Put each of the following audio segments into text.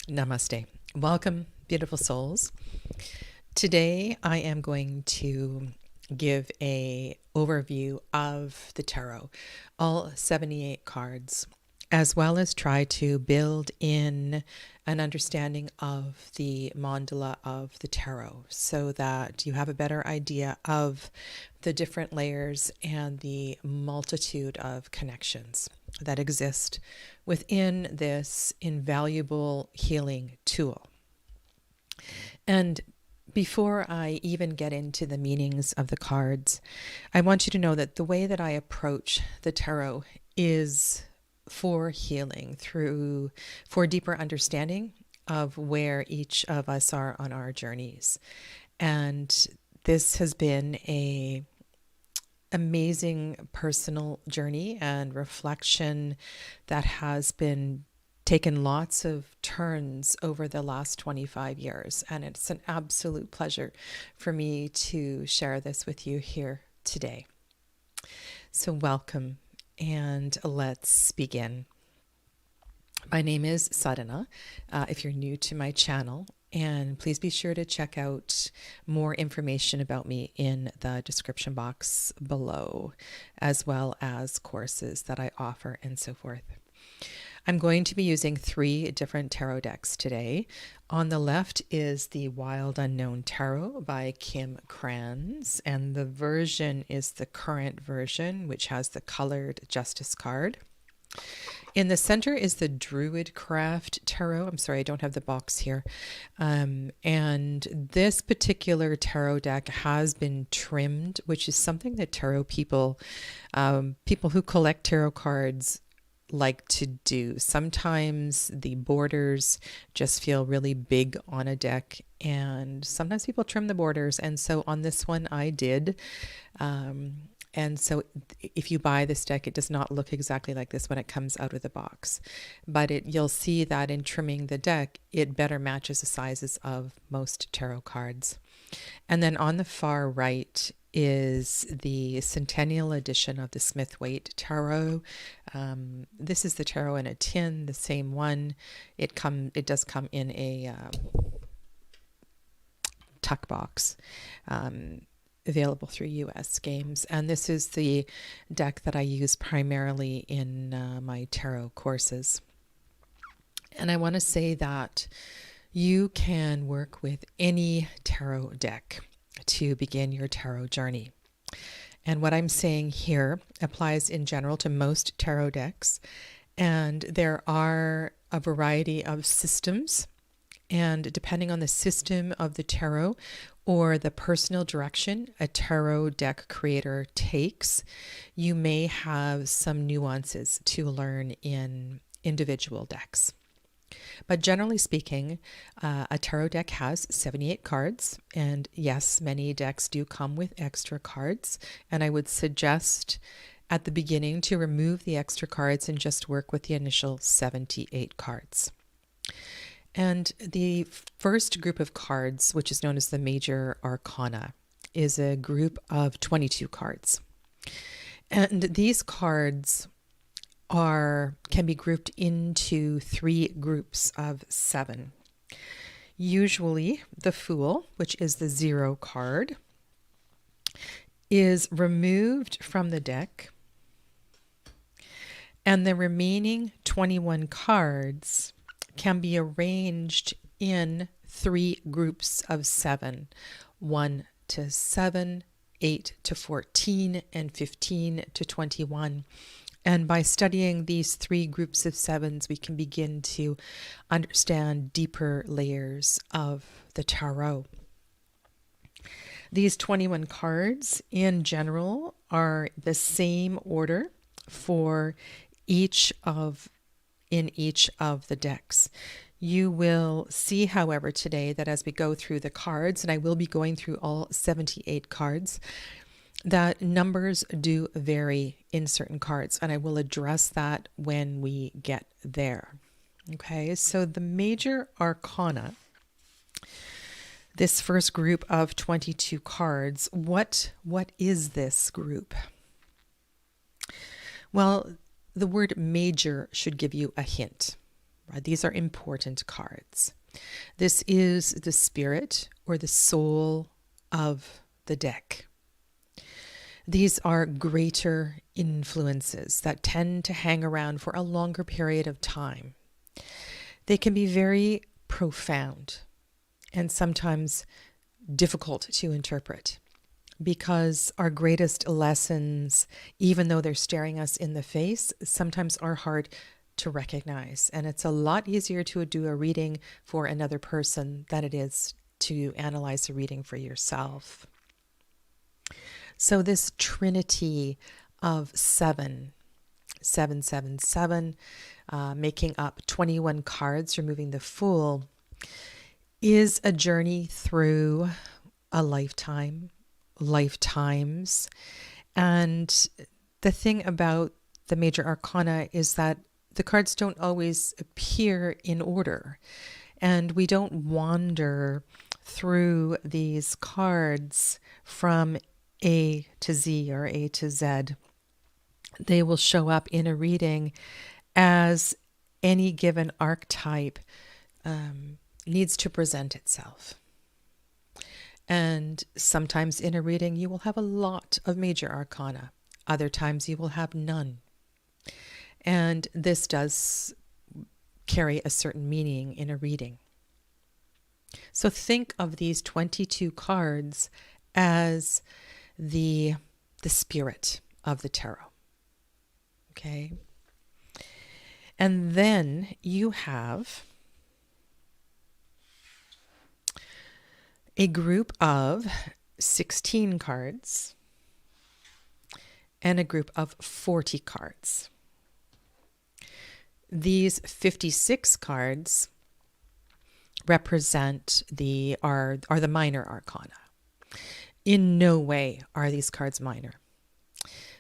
Namaste. Welcome, beautiful souls. Today I am going to give a overview of the tarot, all 78 cards, as well as try to build in an understanding of the mandala of the tarot so that you have a better idea of the different layers and the multitude of connections that exist within this invaluable healing tool. And before I even get into the meanings of the cards, I want you to know that the way that I approach the tarot is for healing, for deeper understanding of where each of us are on our journeys. And this has been a amazing personal journey and reflection that has been taken lots of turns over the last 25 years. And it's an absolute pleasure for me to share this with you here today. So welcome, and let's begin. My name is Sadhana, if you're new to my channel, and please be sure to check out more information about me in the description box below, as well as courses that I offer and so forth. I'm going to be using 3 different tarot decks today. On the left is the Wild Unknown Tarot by Kim Kranz, and the version is the current version, which has the colored Justice card. In the center is the Druidcraft Tarot. I'm sorry, I don't have the box here. And this particular tarot deck has been trimmed, which is something that tarot people who collect tarot cards like to do. Sometimes the borders just feel really big on a deck, and sometimes people trim the borders. And so on this one, I did. And so if you buy this deck, it does not look exactly like this when it comes out of the box. But you'll see that in trimming the deck, it better matches the sizes of most tarot cards. And then on the far right is the Centennial edition of the Smith-Waite Tarot. This is the tarot in a tin, the same one. It does come in a tuck box. Available through US Games. And this is the deck that I use primarily in my tarot courses. And I want to say that you can work with any tarot deck to begin your tarot journey. And what I'm saying here applies in general to most tarot decks. And there are a variety of systems. And depending on the system of the tarot or the personal direction a tarot deck creator takes, you may have some nuances to learn in individual decks. But generally speaking, a tarot deck has 78 cards. And yes, many decks do come with extra cards. And I would suggest at the beginning to remove the extra cards and just work with the initial 78 cards. And the first group of cards, which is known as the Major Arcana, is a group of 22 cards. And these cards can be grouped into 3 groups of 7. Usually the Fool, which is the 0 card, is removed from the deck, and the remaining 21 cards can be arranged in 3 groups of 7, 1 to 7, 8 to 14, and 15 to 21. And by studying these 3 groups of 7s, we can begin to understand deeper layers of the tarot. These 21 cards in general are the same order for each of the decks. You will see, however, today that as we go through the cards, and I will be going through all 78 cards, that numbers do vary in certain cards, and I will address that when we get there. Okay, so the Major Arcana, this first group of 22 cards, what is this group? Well, the word major should give you a hint. Right? These are important cards. This is the spirit or the soul of the deck. These are greater influences that tend to hang around for a longer period of time. They can be very profound and sometimes difficult to interpret because our greatest lessons, even though they're staring us in the face, sometimes are hard to recognize. And it's a lot easier to do a reading for another person than it is to analyze a reading for yourself. So this trinity of 7, making up 21 cards, removing the Fool, is a journey through a lifetime, lifetimes. And the thing about the major arcana is that the cards don't always appear in order. And we don't wander through these cards from A to Z or A to Z. They will show up in a reading as any given archetype needs to present itself. And sometimes in a reading you will have a lot of major arcana. Other times you will have none. And this does carry a certain meaning in a reading. So think of these 22 cards as the spirit of the tarot. Okay? And then you have a group of 16 cards and a group of 40 cards. These 56 cards represent are the minor arcana. In no way are these cards minor.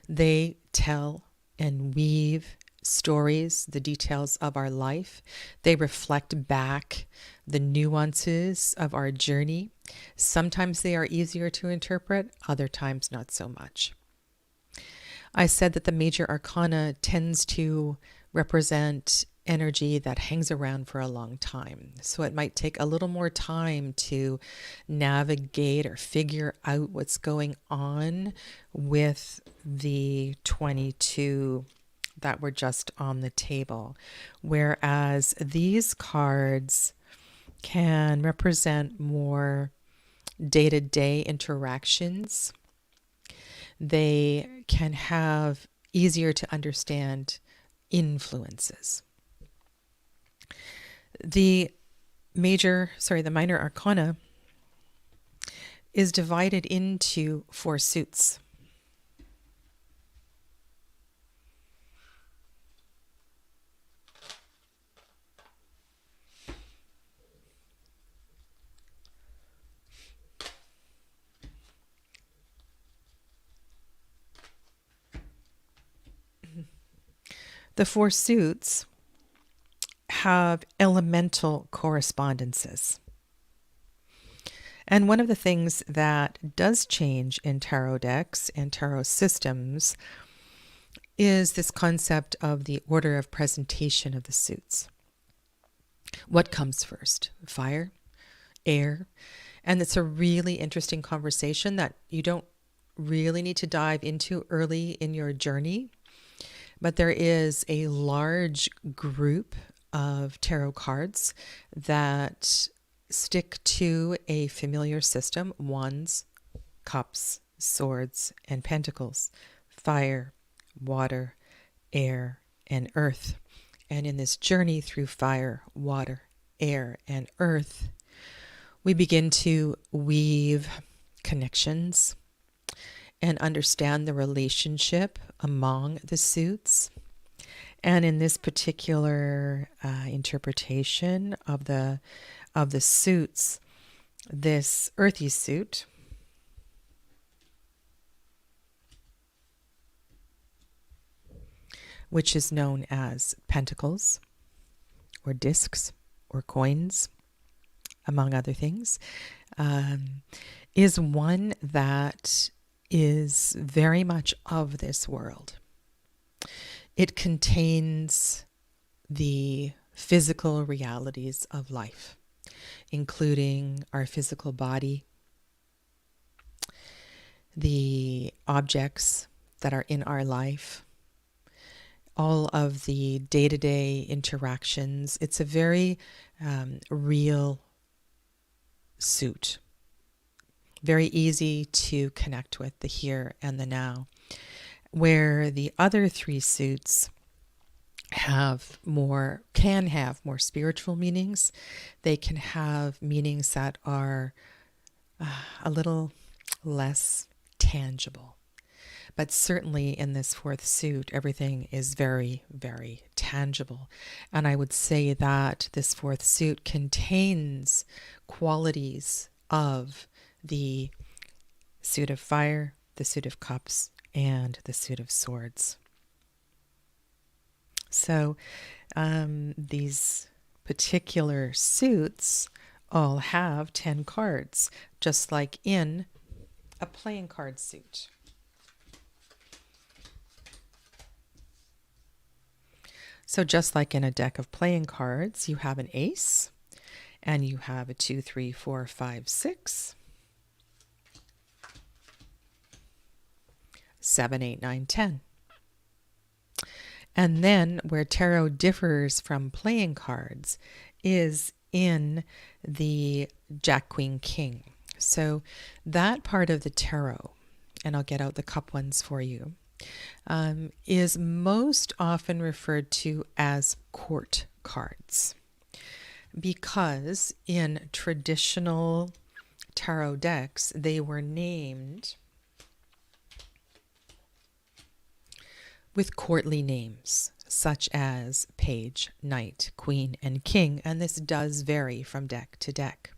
They tell and weave stories, the details of our life. They reflect back the nuances of our journey. Sometimes they are easier to interpret, other times not so much. I said that the major arcana tends to represent energy that hangs around for a long time. So it might take a little more time to navigate or figure out what's going on with the 22 that were just on the table. Whereas these cards can represent more day-to-day interactions. They can have easier to understand influences. The minor arcana is divided into 4 suits. The 4 suits have elemental correspondences. And one of the things that does change in tarot decks and tarot systems is this concept of the order of presentation of the suits. What comes first? Fire? Air? And it's a really interesting conversation that you don't really need to dive into early in your journey. But there is a large group of tarot cards that stick to a familiar system: wands, cups, swords, and pentacles, fire, water, air, and earth. And in this journey through fire, water, air, and earth, we begin to weave connections and understand the relationship among the suits. And in this particular interpretation of the suits, this earthy suit which is known as pentacles or discs or coins, among other things, is one that is very much of this world. It contains the physical realities of life, including our physical body, the objects that are in our life, all of the day-to-day interactions. It's a very real suit, very easy to connect with the here and the now, where the other three suits can have more spiritual meanings. They can have meanings that are a little less tangible. But certainly in this fourth suit, everything is very, very tangible. And I would say that this fourth suit contains qualities of the suit of fire, the suit of cups, and the suit of swords. So these particular suits all have 10 cards, just like in a playing card suit. So just like in a deck of playing cards, you have an ace, and you have a 2, 3, 4, 5, 6, 7, 8, 9, 10. And then where tarot differs from playing cards is in the Jack, Queen, King. So that part of the tarot, and I'll get out the cup ones for you, is most often referred to as court cards, because in traditional tarot decks, they were named with courtly names, such as page, knight, queen, and king, and this does vary from deck to deck.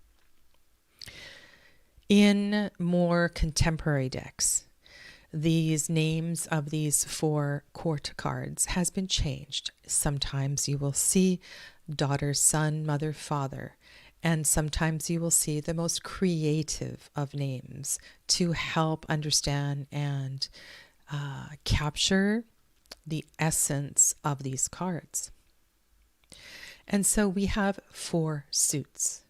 In more contemporary decks, these names of these 4 court cards has been changed. Sometimes you will see daughter, son, mother, father, and sometimes you will see the most creative of names to help understand and capture the essence of these cards. And so we have 4 suits.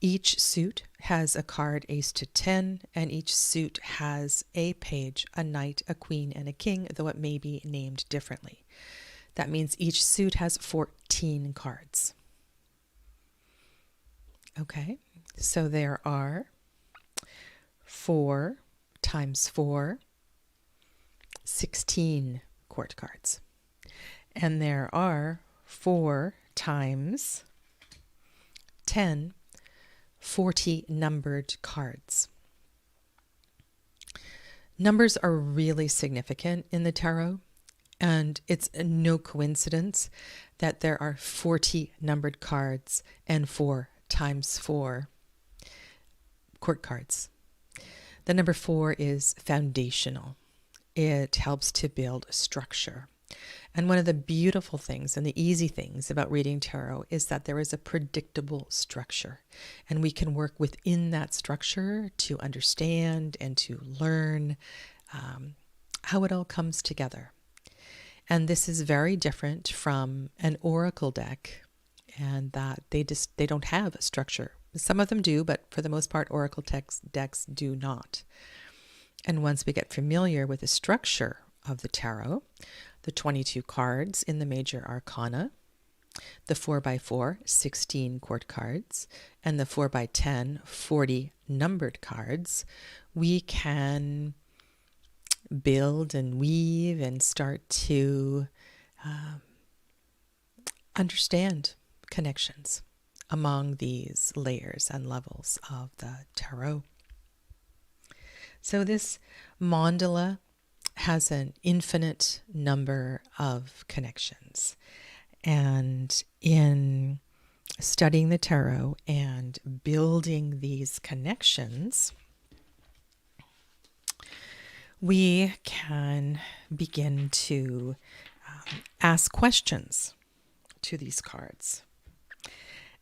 Each suit has a card ace to 10, and each suit has a page, a knight, a queen, and a king, though it may be named differently. That means each suit has 14 cards. Okay, so there are 4 times 4, 16 court cards. And there are 4 times 10, 40 numbered cards. Numbers are really significant in the tarot, and it's no coincidence that there are 40 numbered cards and 4 times 4 court cards. The number 4 is foundational. It helps to build structure. And one of the beautiful things and the easy things about reading tarot is that there is a predictable structure, and we can work within that structure to understand and to learn how it all comes together. And this is very different from an oracle deck, and that they don't have a structure. Some of them do, but for the most part, oracle decks do not. And once we get familiar with the structure of the tarot, the 22 cards in the major arcana, the 4x4, 16 court cards, and the 4x10, 40 numbered cards, we can build and weave and start to understand connections among these layers and levels of the tarot. So this mandala has an infinite number of connections. And in studying the tarot and building these connections, we can begin to ask questions to these cards.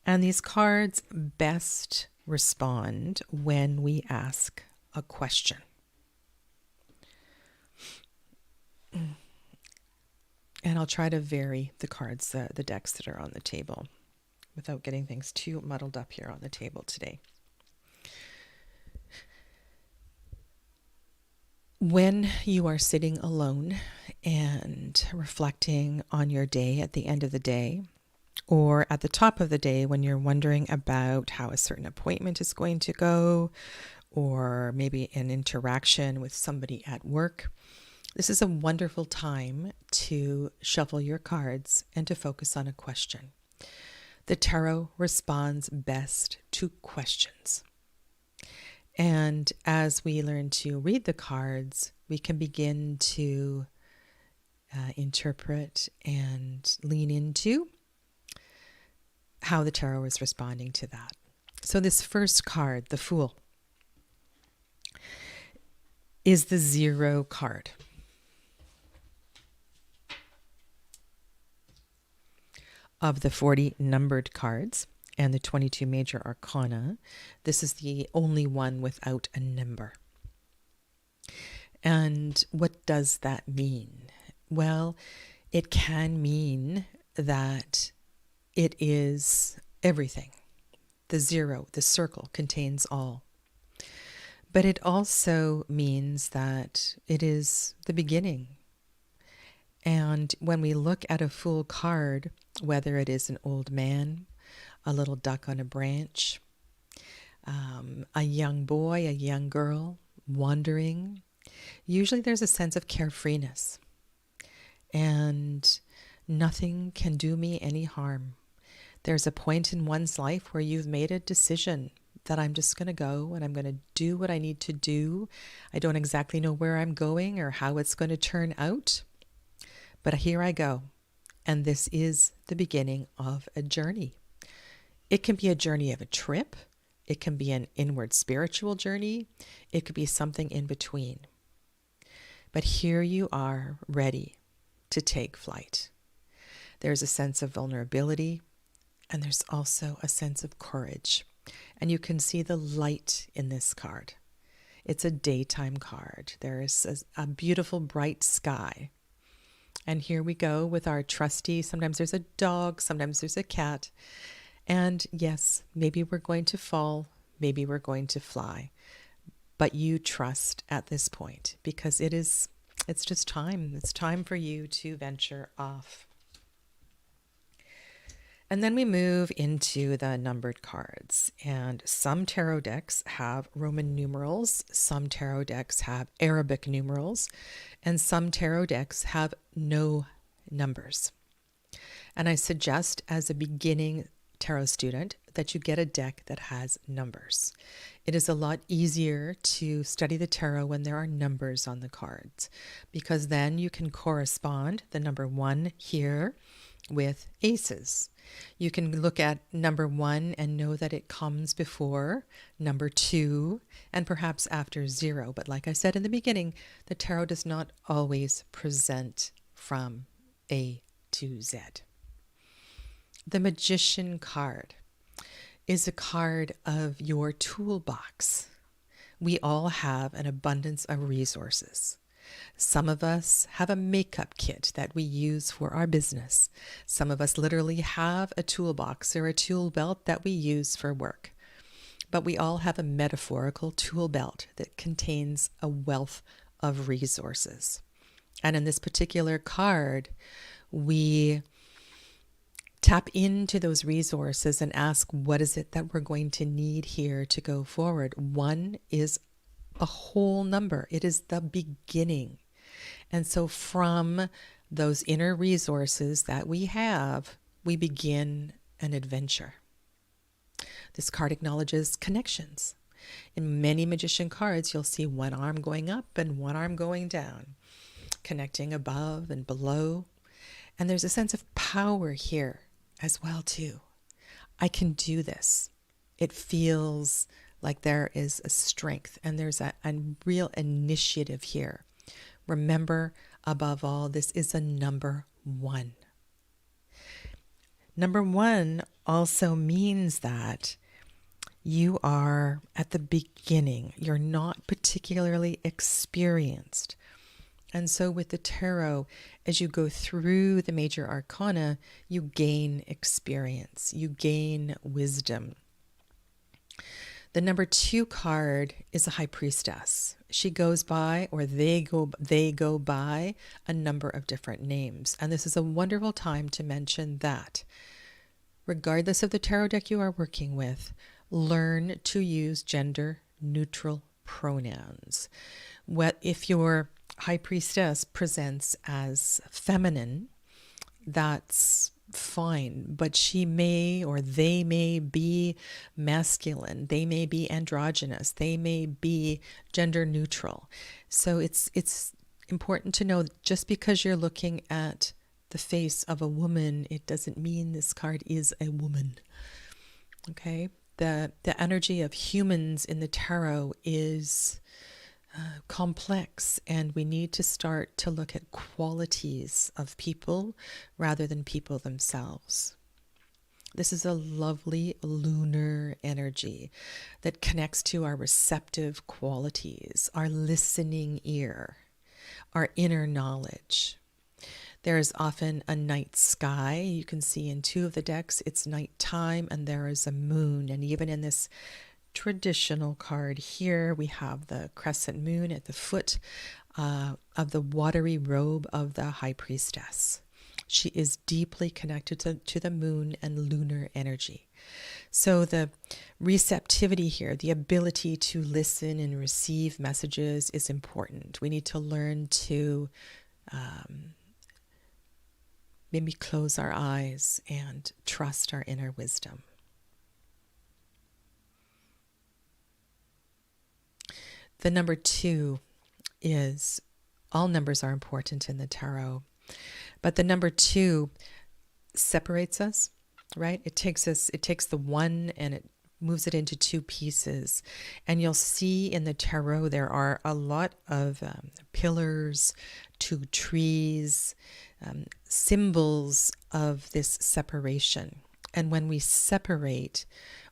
And these cards best respond when we ask a question. And I'll try to vary the cards, the decks that are on the table, without getting things too muddled up here on the table today. When you are sitting alone and reflecting on your day at the end of the day, or at the top of the day when you're wondering about how a certain appointment is going to go, or maybe an interaction with somebody at work, this is a wonderful time to shuffle your cards and to focus on a question. The tarot responds best to questions. And as we learn to read the cards, we can begin to interpret and lean into how the tarot is responding to that. So this first card, the Fool, is the 0 card. Of the 40 numbered cards and the 22 major arcana, this is the only one without a number. And what does that mean? Well, it can mean that it is everything. The 0, the circle, contains all. But it also means that it is the beginning. And when we look at a Fool card, whether it is an old man, a little duck on a branch, a young boy, a young girl, wandering, usually there's a sense of carefreeness. And nothing can do me any harm. There's a point in one's life where you've made a decision that I'm just going to go and I'm going to do what I need to do. I don't exactly know where I'm going or how it's going to turn out, but here I go. And this is the beginning of a journey. It can be a journey of a trip. It can be an inward spiritual journey. It could be something in between. But here you are, ready to take flight. There's a sense of vulnerability, and there's also a sense of courage. And you can see the light in this card. It's a daytime card. There is a beautiful bright sky. And here we go with our trusty, sometimes there's a dog, sometimes there's a cat. And yes, maybe we're going to fall, maybe we're going to fly. But you trust at this point because it's just time. It's time for you to venture off. And then we move into the numbered cards. And some tarot decks have Roman numerals, some tarot decks have Arabic numerals, and some tarot decks have no numbers. And I suggest as a beginning tarot student that you get a deck that has numbers. It is a lot easier to study the tarot when there are numbers on the cards, because then you can correspond the number 1 here with aces. You can look at number 1 and know that it comes before number 2 and perhaps after 0. But like I said in the beginning, the tarot does not always present from A to Z. The Magician card is a card of your toolbox. We all have an abundance of resources. Some of us have a makeup kit that we use for our business. Some of us literally have a toolbox or a tool belt that we use for work. But we all have a metaphorical tool belt that contains a wealth of resources. And in this particular card, we tap into those resources and ask, what is it that we're going to need here to go forward? 1 is a whole number. It is the beginning. And so from those inner resources that we have, we begin an adventure. This card acknowledges connections. In many magician cards, you'll see one arm going up and one arm going down, connecting above and below. And there's a sense of power here as well, too. I can do this. It feels like there is a strength and there's a real initiative here. Remember, above all, this is a number 1. Number 1 also means that you are at the beginning. You're not particularly experienced. And so with the tarot, as you go through the major arcana, you gain experience, you gain wisdom. The number 2 card is a High Priestess. She goes by, or they go by, a number of different names. And this is a wonderful time to mention that regardless of the tarot deck you are working with, learn to use gender neutral pronouns. If your High Priestess presents as feminine, that's fine, but she may, or they may be masculine, they may be androgynous, they may be gender neutral. So it's important to know that just because you're looking at the face of a woman, it doesn't mean this card is a woman. Okay? The energy of humans in the tarot is complex, and we need to start to look at qualities of people rather than people themselves. This is a lovely lunar energy that connects to our receptive qualities, our listening ear, our inner knowledge. There is often a night sky. You can see in 2 of the decks, it's nighttime and there is a moon. And even in this traditional card here, we have the crescent moon at the foot of the watery robe of the High Priestess. She is deeply connected to the moon and lunar energy. So the receptivity here, the ability to listen and receive messages is important. We need to learn to maybe close our eyes and trust our inner wisdom. The number 2 is, all numbers are important in the tarot, but the number 2 separates us, right? It takes the 1 and it moves it into 2 pieces. And you'll see in the tarot there are a lot of pillars, 2 trees, symbols of this separation. And when we separate,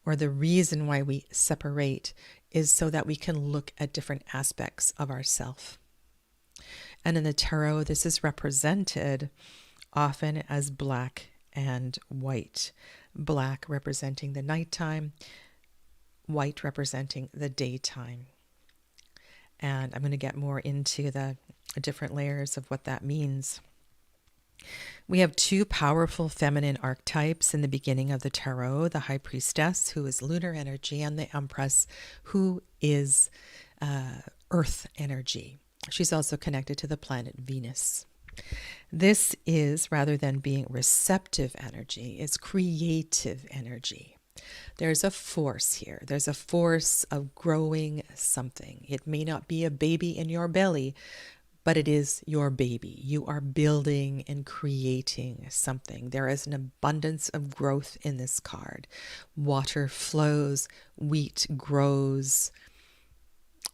or the reason why we separate, is so that we can look at different aspects of ourself. And in the tarot, this is represented often as black and white. Black representing the nighttime, white representing the daytime. And I'm going to get more into the different layers of what that means. We have 2 powerful feminine archetypes in the beginning of the tarot, the High Priestess, who is lunar energy, and the Empress, who is earth energy. She's also connected to the planet Venus. This is, rather than being receptive energy, is creative energy. There's a force here. There's a force of growing something. It may not be a baby in your belly, but it is your baby. You are building and creating something. There is an abundance of growth in this card. Water flows, wheat grows.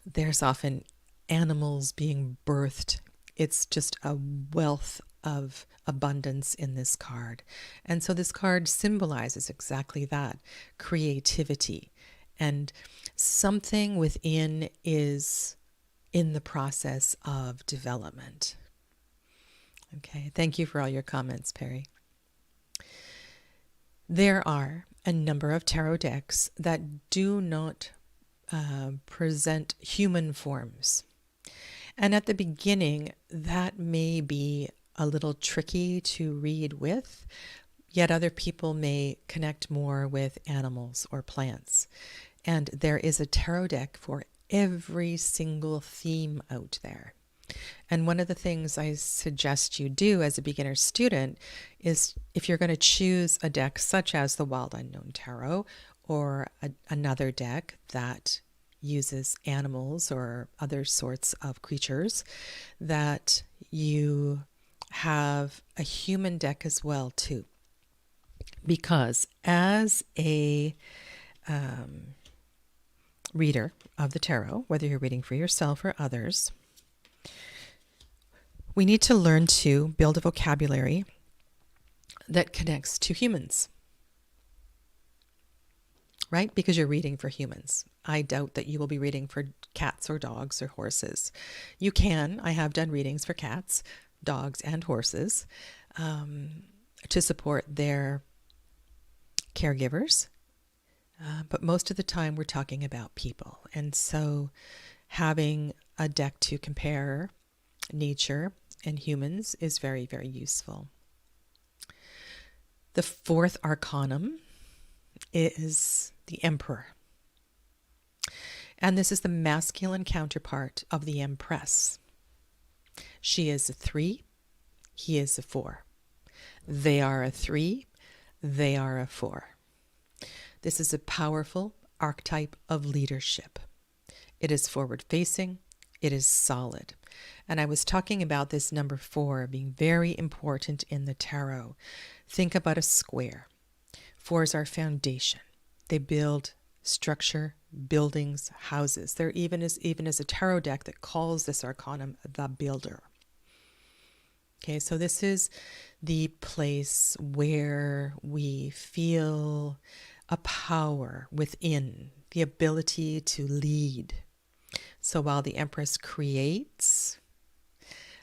There's often animals being birthed. It's just a wealth of abundance in this card. And so this card symbolizes exactly that, creativity. And something within is in the process of development. Okay, thank you for all your comments, Perry. There are a number of tarot decks that do not present human forms. And at the beginning, that may be a little tricky to read with, yet other people may connect more with animals or plants. And there is a tarot deck for every single theme out there. And one of the things I suggest you do as a beginner student is, if you're going to choose a deck such as the Wild Unknown Tarot, or another deck that uses animals or other sorts of creatures, that you have a human deck as well too. Because as a reader of the tarot, whether you're reading for yourself or others, we need to learn to build a vocabulary that connects to humans. right? Because you're reading for humans. I doubt that you will be reading for cats or dogs or horses. You can. I have done readings for cats, dogs, and horses to support their caregivers. But most of the time we're talking about people. And so having a deck to compare nature and humans is very, very useful. The fourth arcanum is the Emperor. And this is the masculine counterpart of the Empress. She is a 3, he is a 4. They are a 3, they are a 4. This is a powerful archetype of leadership. It is forward-facing, it is solid. And I was talking about this number 4 being very important in the tarot. Think about a square. 4s are foundation. They build structure, buildings, houses. There even is a tarot deck that calls this arcanum the Builder. Okay, so this is the place where we feel a power within, the ability to lead. So while the Empress creates,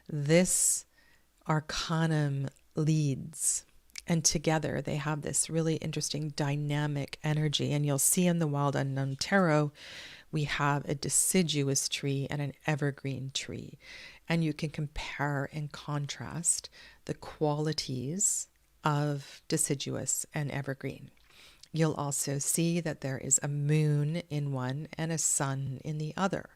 this arcanum leads. And together they have this really interesting dynamic energy. And you'll see in the Wild Unknown Tarot, we have a deciduous tree and an evergreen tree. And you can compare and contrast the qualities of deciduous and evergreen. You'll also see that there is a moon in one and a sun in the other.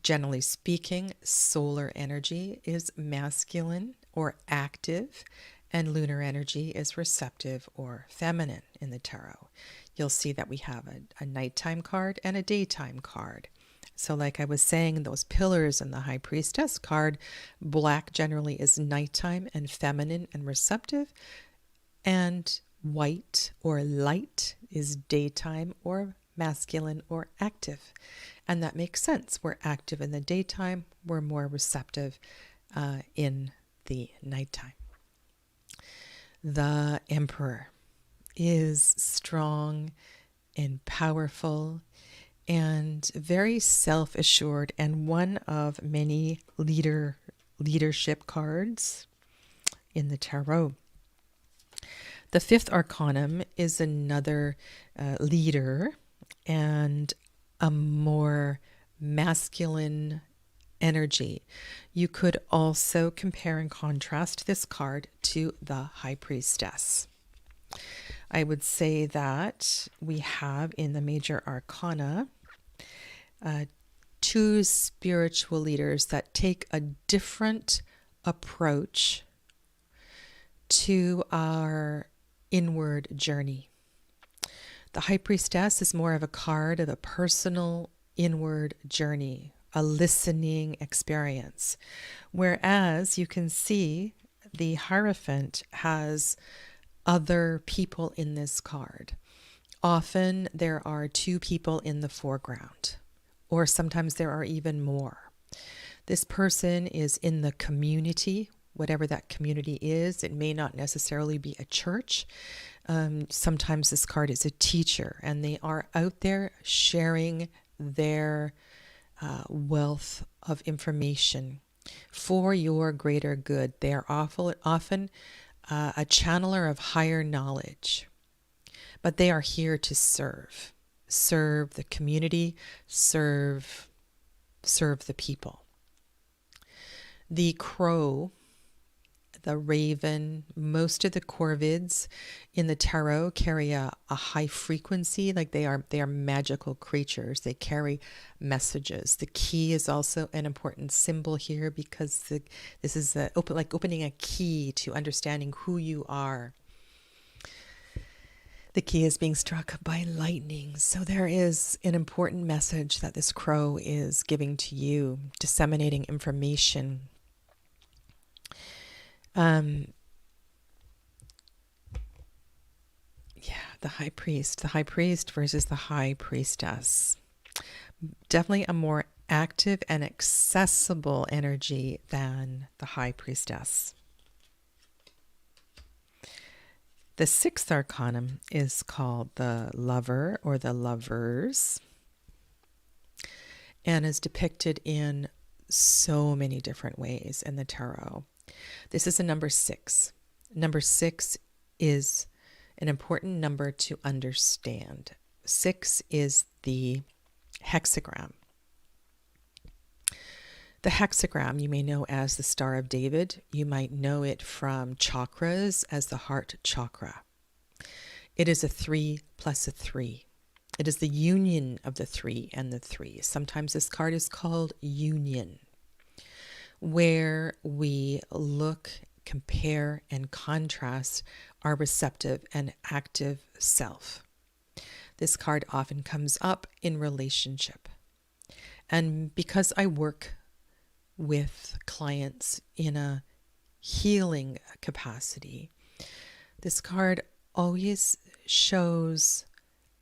Generally speaking, solar energy is masculine or active, and lunar energy is receptive or feminine in the tarot. You'll see that we have a nighttime card and a daytime card. So like I was saying, those pillars in the High Priestess card, black generally is nighttime and feminine and receptive, and white or light is daytime or masculine or active. And that makes sense. We're active in the daytime, we're more receptive in the nighttime. The Emperor is strong and powerful and very self-assured, and one of many leadership cards in the tarot. The fifth arcanum is another leader and a more masculine energy. You could also compare and contrast this card to the High Priestess. I would say that we have in the major arcana 2 spiritual leaders that take a different approach to our inward journey. The High Priestess is more of a card of a personal inward journey, a listening experience. Whereas you can see the Hierophant has other people in this card. Often there are 2 people in the foreground, or sometimes there are even more. This person is in the community, whatever that community is. It may not necessarily be a church. Sometimes this card is a teacher, and they are out there sharing their wealth of information for your greater good. They are often a channeler of higher knowledge, but they are here to serve the community, serve the people. The crow, the raven, most of the corvids in the tarot carry a high frequency, like they are magical creatures. They carry messages. The key is also an important symbol here, because this is like opening a key to understanding who you are. The key is being struck by lightning. So there is an important message that this crow is giving to you, disseminating information. The High Priest versus the High Priestess. Definitely a more active and accessible energy than the High Priestess. The sixth arcanum is called the Lover or the Lovers, and is depicted in so many different ways in the tarot. This is a number 6. Number 6 is an important number to understand. 6 is the hexagram. The hexagram you may know as the Star of David. You might know it from chakras as the heart chakra. It is a 3 plus a 3. It is the union of the 3 and the 3. Sometimes this card is called union, where we look, compare, and contrast our receptive and active self. This card often comes up in relationship. And because I work with clients in a healing capacity, this card always shows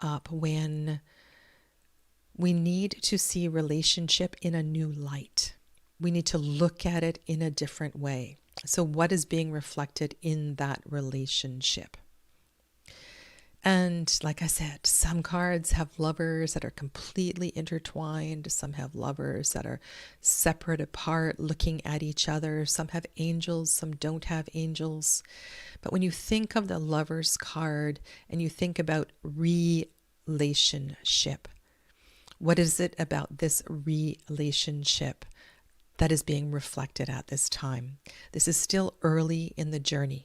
up when we need to see relationship in a new light. We need to look at it in a different way. So what is being reflected in that relationship? And like I said, some cards have lovers that are completely intertwined. Some have lovers that are separate apart, looking at each other. Some have angels, some don't have angels. But when you think of the Lovers card and you think about relationship, what is it about this relationship that is being reflected at this time? This is still early in the journey.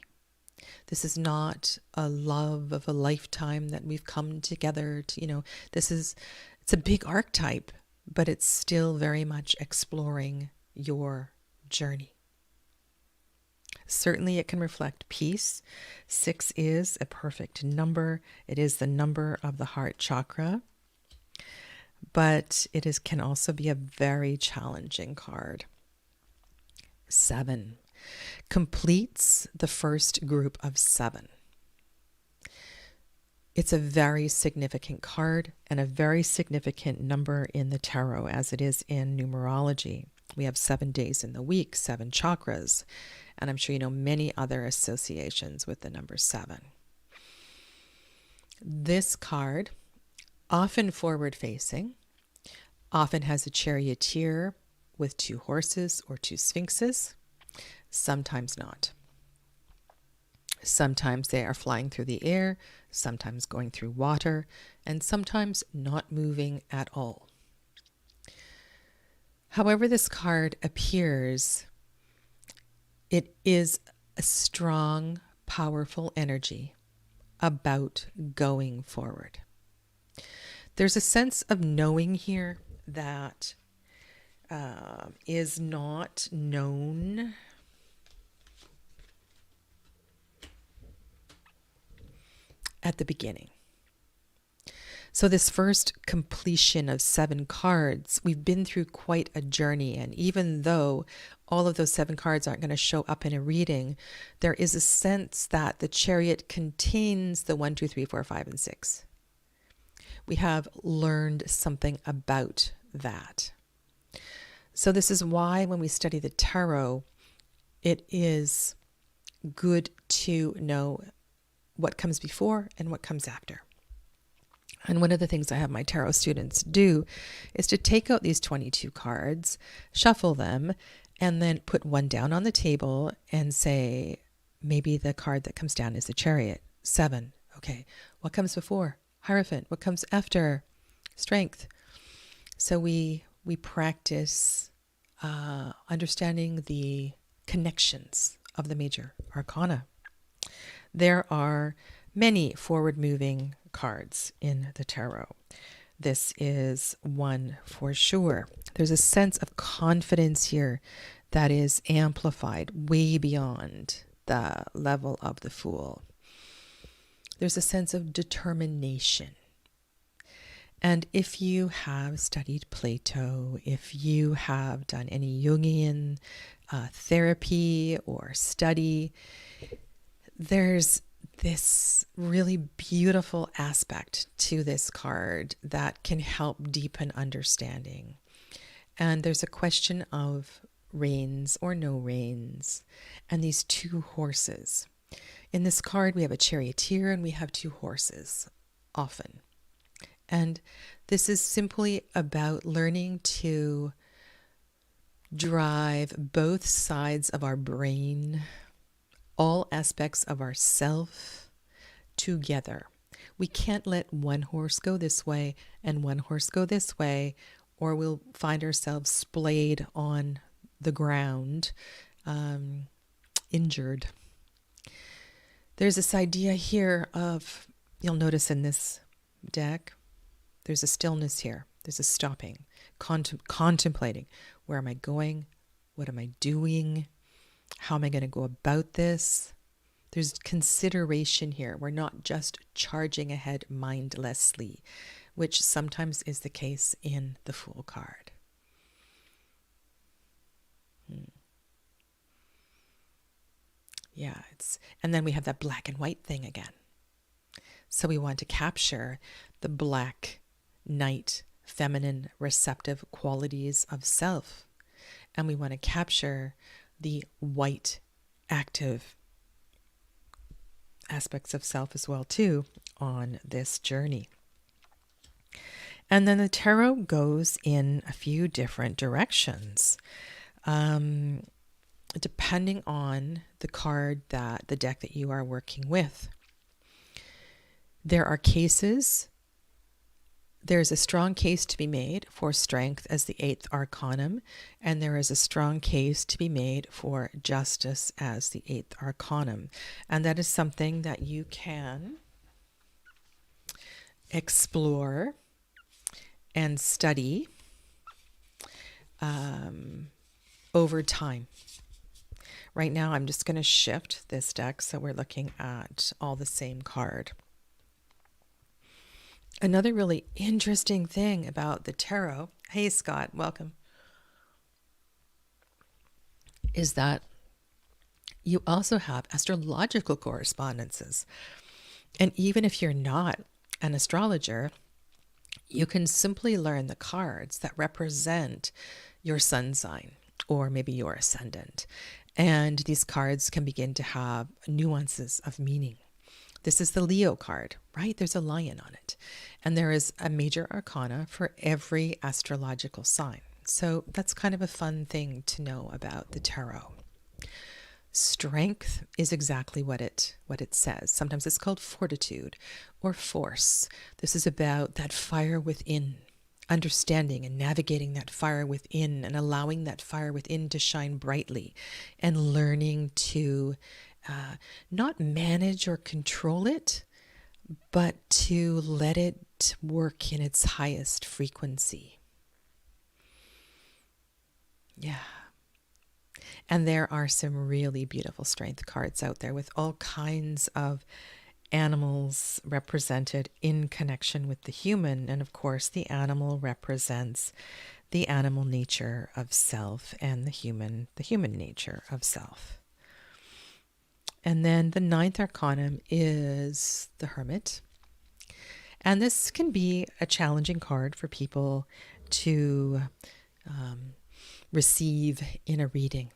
This is not a love of a lifetime that we've come together to, it's a big archetype, but it's still very much exploring your journey. Certainly it can reflect peace. 6 is a perfect number. It is the number of the heart chakra, but can also be a very challenging card. 7 completes the first group of 7. It's a very significant card and a very significant number in the tarot, as it is in numerology. We have 7 days in the week, 7 chakras, and I'm sure you know many other associations with the number 7. This card, often forward-facing, often has a charioteer with 2 horses or 2 sphinxes. Sometimes not. Sometimes they are flying through the air, sometimes going through water, and sometimes not moving at all. However this card appears, it is a strong, powerful energy about going forward. There's a sense of knowing here that is not known at the beginning. So this first completion of 7 cards, we've been through quite a journey. And even though all of those 7 cards aren't going to show up in a reading, there is a sense that the Chariot contains the 1, 2, 3, 4, 5, and 6. We have learned something about that. So this is why when we study the tarot, it is good to know what comes before and what comes after. And one of the things I have my tarot students do is to take out these 22 cards, shuffle them, and then put one down on the table and say, maybe the card that comes down is the Chariot. 7. Okay. What comes before? Hierophant. What comes after? Strength. So we practice understanding the connections of the major arcana. There are many forward-moving cards in the tarot. This is one for sure. There's a sense of confidence here that is amplified way beyond the level of the Fool. There's a sense of determination. And if you have studied Plato, if you have done any Jungian therapy or study, there's this really beautiful aspect to this card that can help deepen understanding. And there's a question of reins or no reins, and these 2 horses. In this card, we have a charioteer and we have two horses, often. And this is simply about learning to drive both sides of our brain, all aspects of our self together. We can't let one horse go this way and one horse go this way, or we'll find ourselves splayed on the ground, injured. There's this idea here of, you'll notice in this deck, there's a stillness here. There's a stopping, contemplating. Where am I going? What am I doing? How am I going to go about this? There's consideration here. We're not just charging ahead mindlessly, which sometimes is the case in the Fool card. Yeah, and then we have that black and white thing again. So we want to capture the black knight, feminine, receptive qualities of self. And we want to capture the white, active aspects of self as well, too, on this journey. And then the tarot goes in a few different directions, depending on the card the deck that you are working with. There are cases. There's a strong case to be made for strength as the 8th arcanum, and there is a strong case to be made for justice as the 8th arcanum. And that is something that you can explore and study over time. Right now, I'm just going to shift this deck so we're looking at all the same card. Another really interesting thing about the tarot, hey Scott, welcome, is that you also have astrological correspondences. And even if you're not an astrologer, you can simply learn the cards that represent your sun sign or maybe your ascendant. And these cards can begin to have nuances of meaning. This is the Leo card, right? There's a lion on it. And there is a major arcana for every astrological sign. So that's kind of a fun thing to know about the tarot. Strength is exactly what it says. Sometimes it's called fortitude or force. This is about that fire within, understanding and navigating that fire within and allowing that fire within to shine brightly and learning to not manage or control it, but to let it work in its highest frequency. Yeah. And there are some really beautiful strength cards out there with all kinds of animals represented in connection with the human. And of course, the animal represents the animal nature of self and the human nature of self. And then the 9th arcanum is the Hermit. And this can be a challenging card for people to receive in a reading,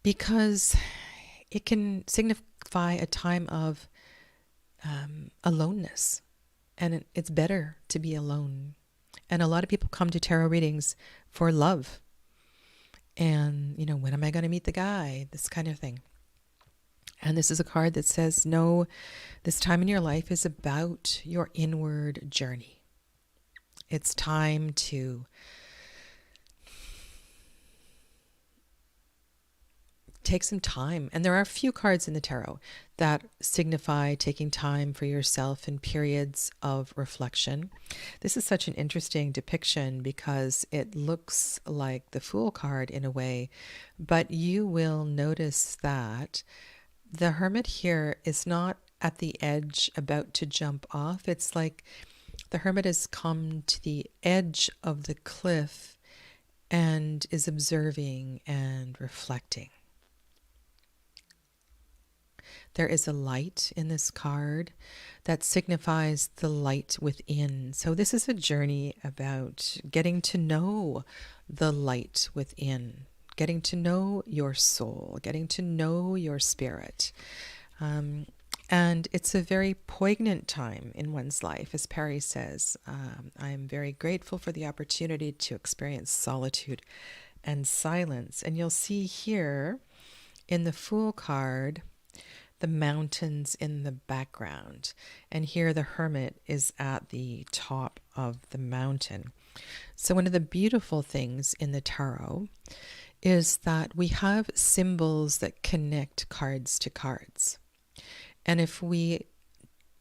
because it can signify a time of aloneness. And it's better to be alone. And a lot of people come to tarot readings for love. And, when am I going to meet the guy? This kind of thing. And this is a card that says, no, this time in your life is about your inward journey. It's time to take some time. And there are a few cards in the tarot that signify taking time for yourself in periods of reflection. This is such an interesting depiction because it looks like the Fool card in a way, but you will notice that the Hermit here is not at the edge about to jump off. It's like the Hermit has come to the edge of the cliff and is observing and reflecting. There is a light in this card that signifies the light within. So this is a journey about getting to know the light within, getting to know your soul, getting to know your spirit. And it's a very poignant time in one's life. As Perry says, I am very grateful for the opportunity to experience solitude and silence. And you'll see here in the Fool card, the mountains in the background. And here the Hermit is at the top of the mountain. So one of the beautiful things in the tarot is that we have symbols that connect cards to cards. And if we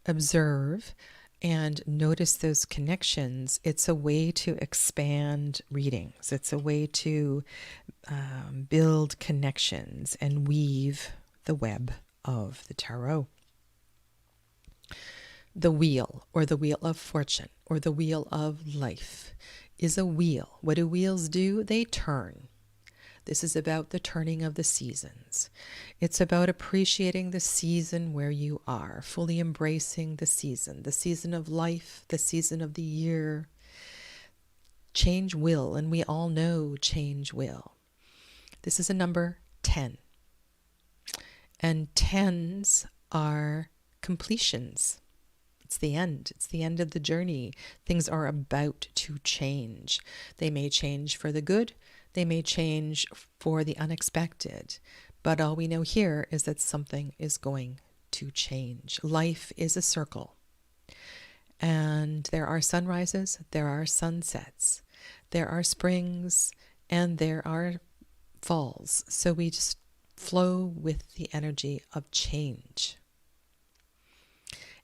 observe and notice those connections, it's a way to expand readings. It's a way to build connections and weave the web of the tarot. The wheel, or the wheel of fortune, or the wheel of life, is a wheel. What do wheels do? They turn. This is about the turning of the seasons. It's about appreciating the season where you are, fully embracing the season of life, the season of the year. Change will, and we all know change will. This is a number 10. And 10s are completions. It's the end. It's the end of the journey. Things are about to change. They may change for the good. They may change for the unexpected. But all we know here is that something is going to change. Life is a circle. And there are sunrises, there are sunsets, there are springs, and there are falls. So we just flow with the energy of change.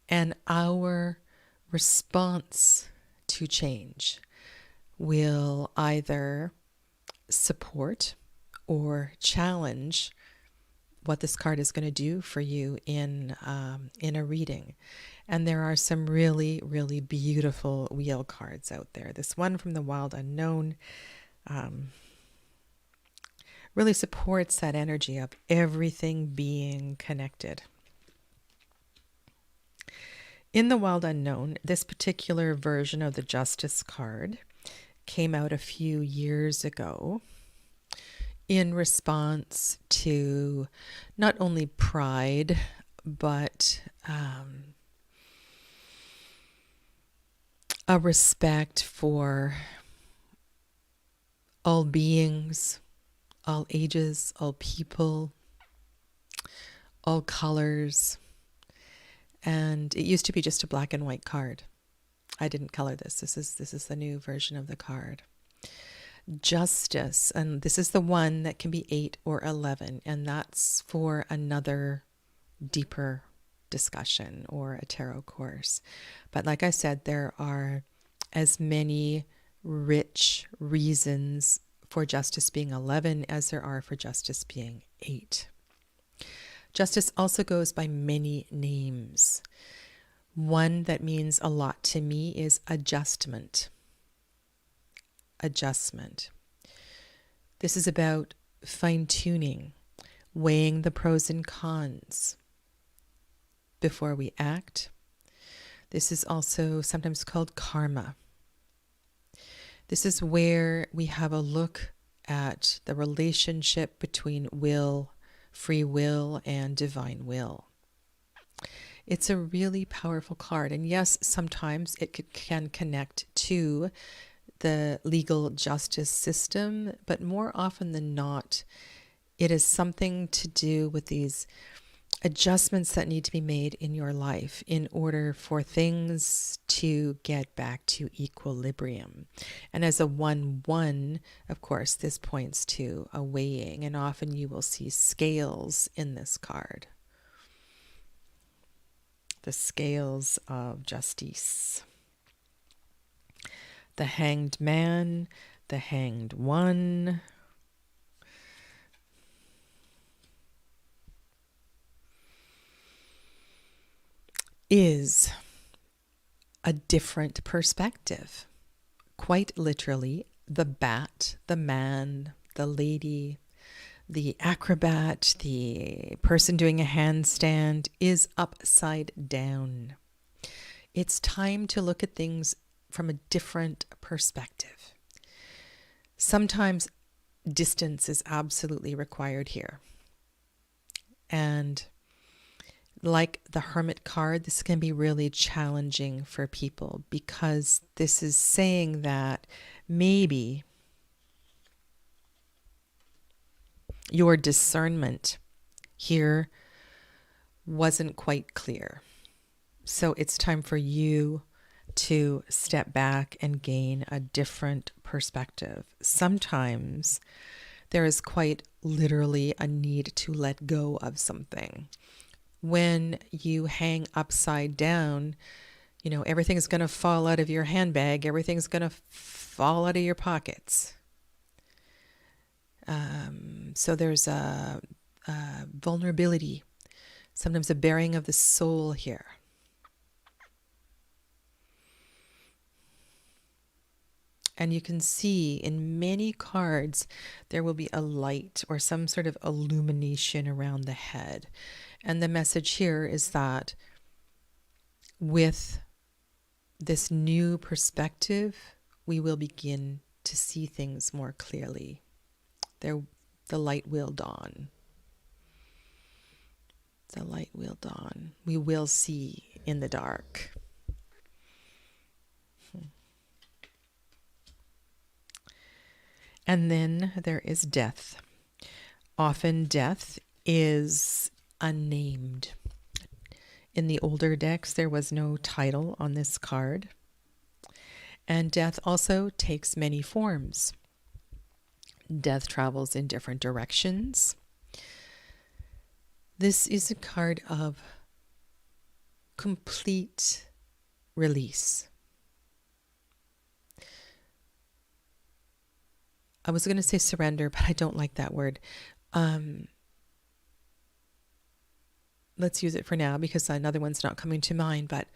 And our response to change will either support or challenge what this card is going to do for you in a reading. And there are some really, really beautiful wheel cards out there. This one from the Wild Unknown really supports that energy of everything being connected. In the Wild Unknown, this particular version of the Justice card came out a few years ago in response to not only pride, but a respect for all beings, all ages, all people, all colors. And it used to be just a black and white card. I didn't color this. This is the new version of the card. Justice, and this is the one that can be 8 or 11, and that's for another deeper discussion or a tarot course. But like I said, there are as many rich reasons for justice being 11 as there are for justice being 8. Justice also goes by many names. One that means a lot to me is adjustment. Adjustment. This is about fine-tuning, weighing the pros and cons before we act. This is also sometimes called karma. This is where we have a look at the relationship between will, free will, and divine will. It's a really powerful card. And yes, sometimes it can connect to the legal justice system, but more often than not, it is something to do with these adjustments that need to be made in your life in order for things to get back to equilibrium. And as a 1-1, of course, this points to a weighing, and often you will see scales in this card. The scales of justice. The Hanged Man, the Hanged One. Is a different perspective. Quite literally, the bat, the man, the lady, the acrobat, the person doing a handstand is upside down. It's time to look at things from a different perspective. Sometimes distance is absolutely required here. And like the Hermit card, this can be really challenging for people because this is saying that maybe your discernment here wasn't quite clear. So it's time for you to step back and gain a different perspective. Sometimes there is quite literally a need to let go of something. When you hang upside down, you know, everything's going to fall out of your handbag. Everything's going to fall out of your pockets. So there's a vulnerability, sometimes a bearing of the soul here. And you can see in many cards, there will be a light or some sort of illumination around the head. And the message here is that with this new perspective, we will begin to see things more clearly. The light will dawn. The light will dawn. We will see in the dark. And then there is death. Often death is unnamed. In the older decks, there was no title on this card. And death also takes many forms. Death travels in different directions. This is a card of complete release. I was going to say surrender, but I don't like that word. Let's use it for now because another one's not coming to mind, but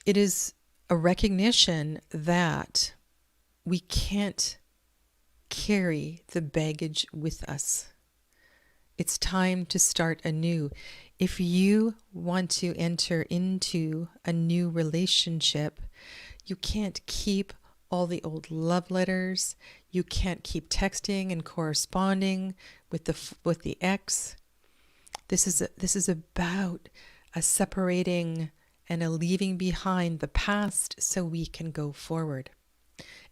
it is a recognition that we can't carry the baggage with us. It's time to start anew. If you want to enter into a new relationship, you can't keep all the old love letters. You can't keep texting and corresponding with the ex. This is about a separating and a leaving behind the past so we can go forward.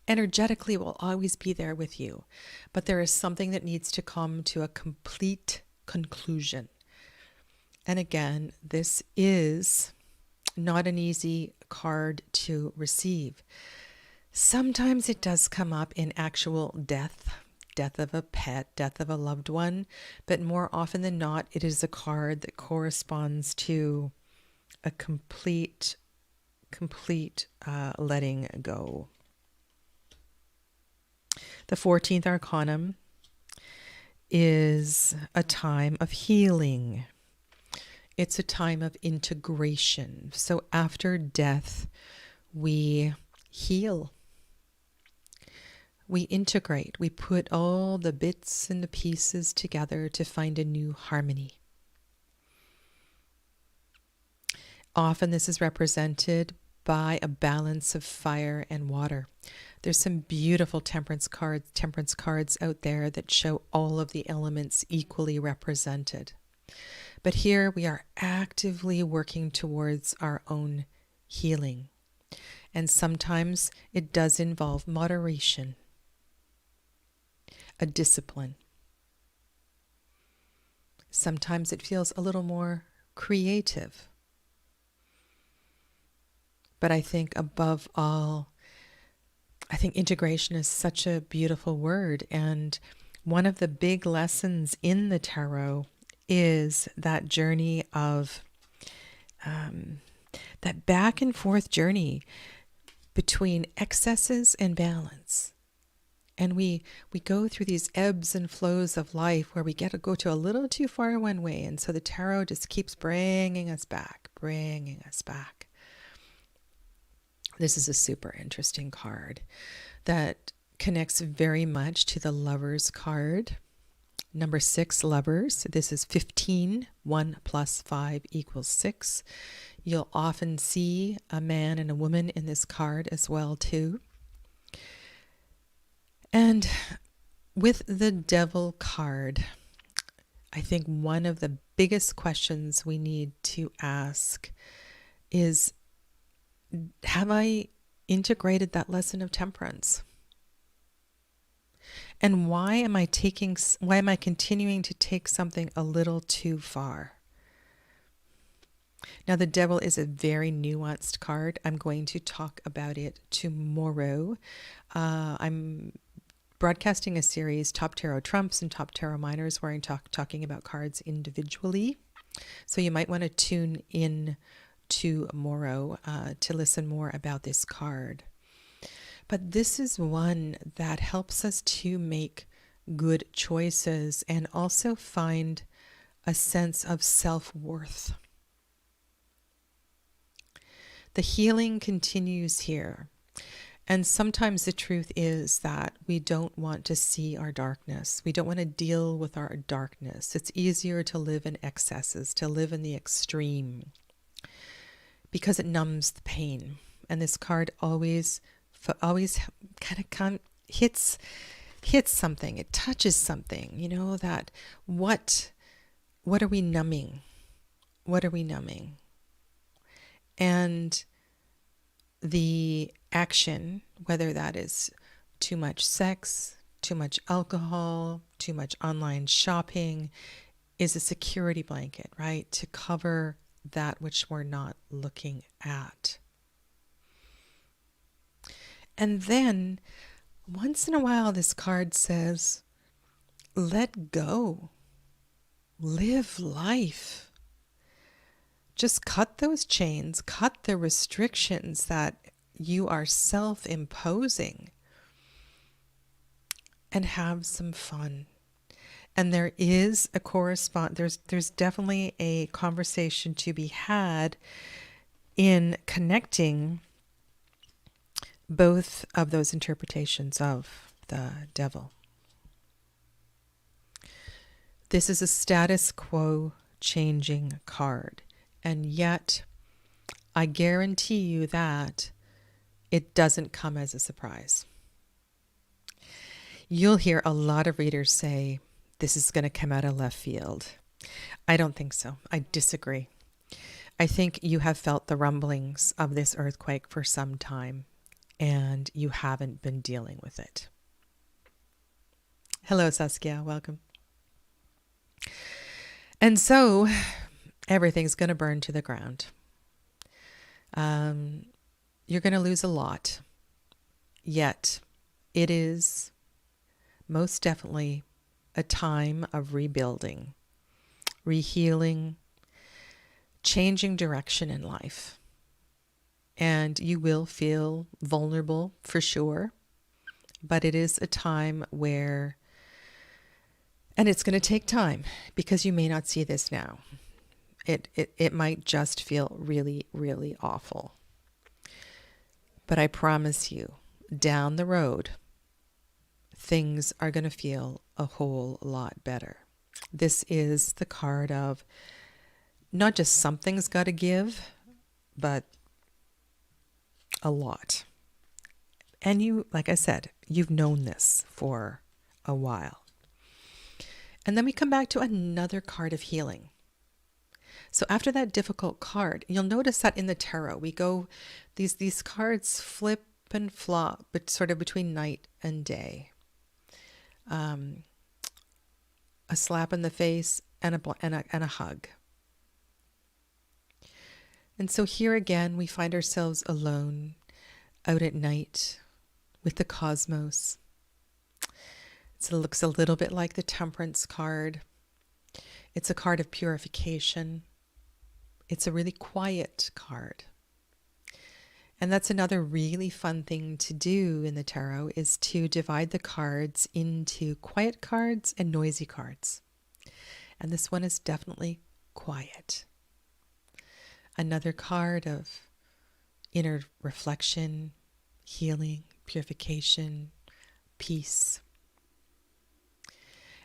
Energetically, we'll always be there with you, but there is something that needs to come to a complete conclusion. And again, this is not an easy card to receive. Sometimes it does come up in actual death of a pet, death of a loved one, but more often than not, it is a card that corresponds to a complete letting go. The 14th arcana is a time of healing. It's a time of integration. So after death, we heal. We integrate. We put all the bits and the pieces together to find a new harmony. Often this is represented by a balance of fire and water. There's some beautiful temperance cards out there that show all of the elements equally represented. But here we are actively working towards our own healing. And sometimes it does involve moderation, a discipline. Sometimes it feels a little more creative. But I think above all, I think integration is such a beautiful word. And one of the big lessons in the tarot is that journey of that back and forth journey between excesses and balance. And we go through these ebbs and flows of life where we go to a little too far one way. And so the tarot just keeps bringing us back. This is a super interesting card that connects very much to the Lovers card. Number 6, Lovers. This is 15. 1 plus 5 equals 6. You'll often see a man and a woman in this card as well too. And with the Devil card, I think one of the biggest questions we need to ask is, have I integrated that lesson of temperance? And why am I continuing to take something a little too far? Now, the Devil is a very nuanced card. I'm going to talk about it tomorrow. I'm broadcasting a series, Top Tarot Trumps and Top Tarot Minors, where I'm talking about cards individually. So you might want to tune in tomorrow to listen more about this card. But this is one that helps us to make good choices and also find a sense of self-worth. The healing continues here. And sometimes the truth is that we don't want to see our darkness. We don't want to deal with our darkness. It's easier to live in excesses, to live in the extreme, because it numbs the pain. And this card always kind of hits something. It touches something, that what are we numbing? What are we numbing? And the action, whether that is too much sex, too much alcohol, too much online shopping, is a security blanket, right? To cover that which we're not looking at. And then once in a while, this card says, let go, live life. Just cut those chains, cut the restrictions that you are self-imposing, and have some fun. And there is a there's definitely a conversation to be had in connecting both of those interpretations of the Devil. This is a status quo changing card. And yet, I guarantee you that it doesn't come as a surprise. You'll hear a lot of readers say, this is going to come out of left field. I don't think so. I disagree. I think you have felt the rumblings of this earthquake for some time, and you haven't been dealing with it. Hello, Saskia. Welcome. And so everything's going to burn to the ground. You're going to lose a lot. Yet it is most definitely a time of rebuilding, rehealing, changing direction in life. And you will feel vulnerable for sure, but it is a time where, and it's going to take time because you may not see this now. It might just feel really, really awful. But I promise you, down the road, things are going to feel a whole lot better. This is the card of not just something's got to give, but a lot. And you, like I said, you've known this for a while. And then we come back to another card of healing. So after that difficult card, you'll notice that in the tarot, we go, these cards flip and flop, but sort of between night and day. A slap in the face and a hug. And so here again, we find ourselves alone, out at night, with the cosmos. It looks a little bit like the Temperance card. It's a card of purification. It's a really quiet card. And that's another really fun thing to do in the tarot, is to divide the cards into quiet cards and noisy cards. And this one is definitely quiet. Another card of inner reflection, healing, purification, peace.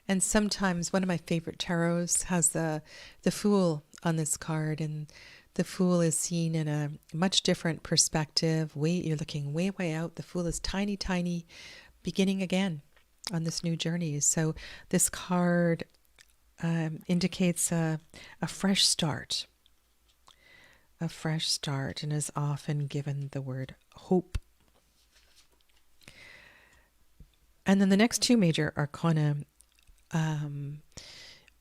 And sometimes one of my favorite tarots has the Fool on this card, and the Fool is seen in a much different perspective. You're looking way, way out. The Fool is tiny, tiny, beginning again on this new journey. So this card indicates a fresh start, and is often given the word hope. And then the next two major arcana,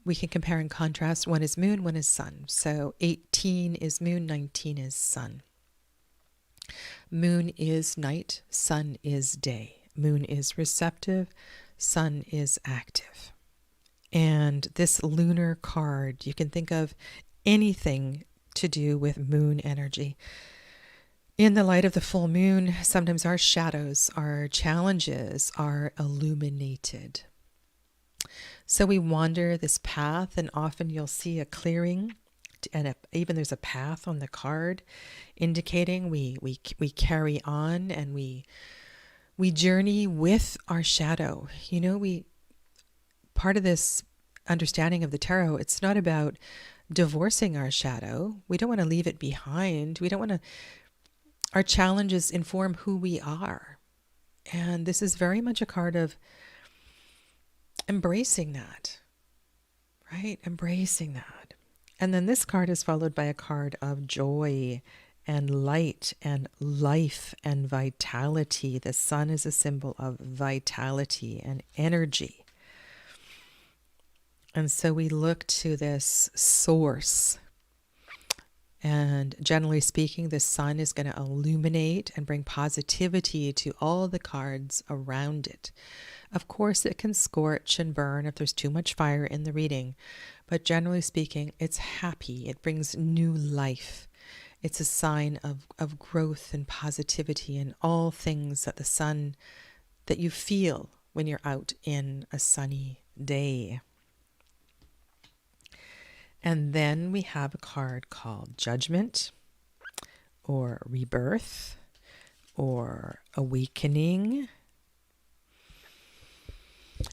we can compare and contrast. One is moon, one is sun. So 18 is moon, 19 is sun. Moon is night, sun is day. Moon is receptive, sun is active. And this lunar card, you can think of anything to do with moon energy. In the light of the full moon, sometimes our shadows, our challenges are illuminated. So we wander this path, and often you'll see a clearing, and even there's a path on the card indicating we carry on, and we journey with our shadow. You know, part of this understanding of the tarot, it's not about divorcing our shadow. We don't want to leave it behind. We don't want to. Our challenges inform who we are, and this is very much a card of embracing that, right? Embracing that. And then this card is followed by a card of joy and light and life and vitality. The sun is a symbol of vitality and energy. And so we look to this source. And generally speaking, the sun is going to illuminate and bring positivity to all the cards around it. Of course, it can scorch and burn if there's too much fire in the reading, but generally speaking, it's happy. It brings new life. It's a sign of growth and positivity and all things that the sun, that you feel when you're out in a sunny day. And then we have a card called Judgment, or Rebirth, or Awakening.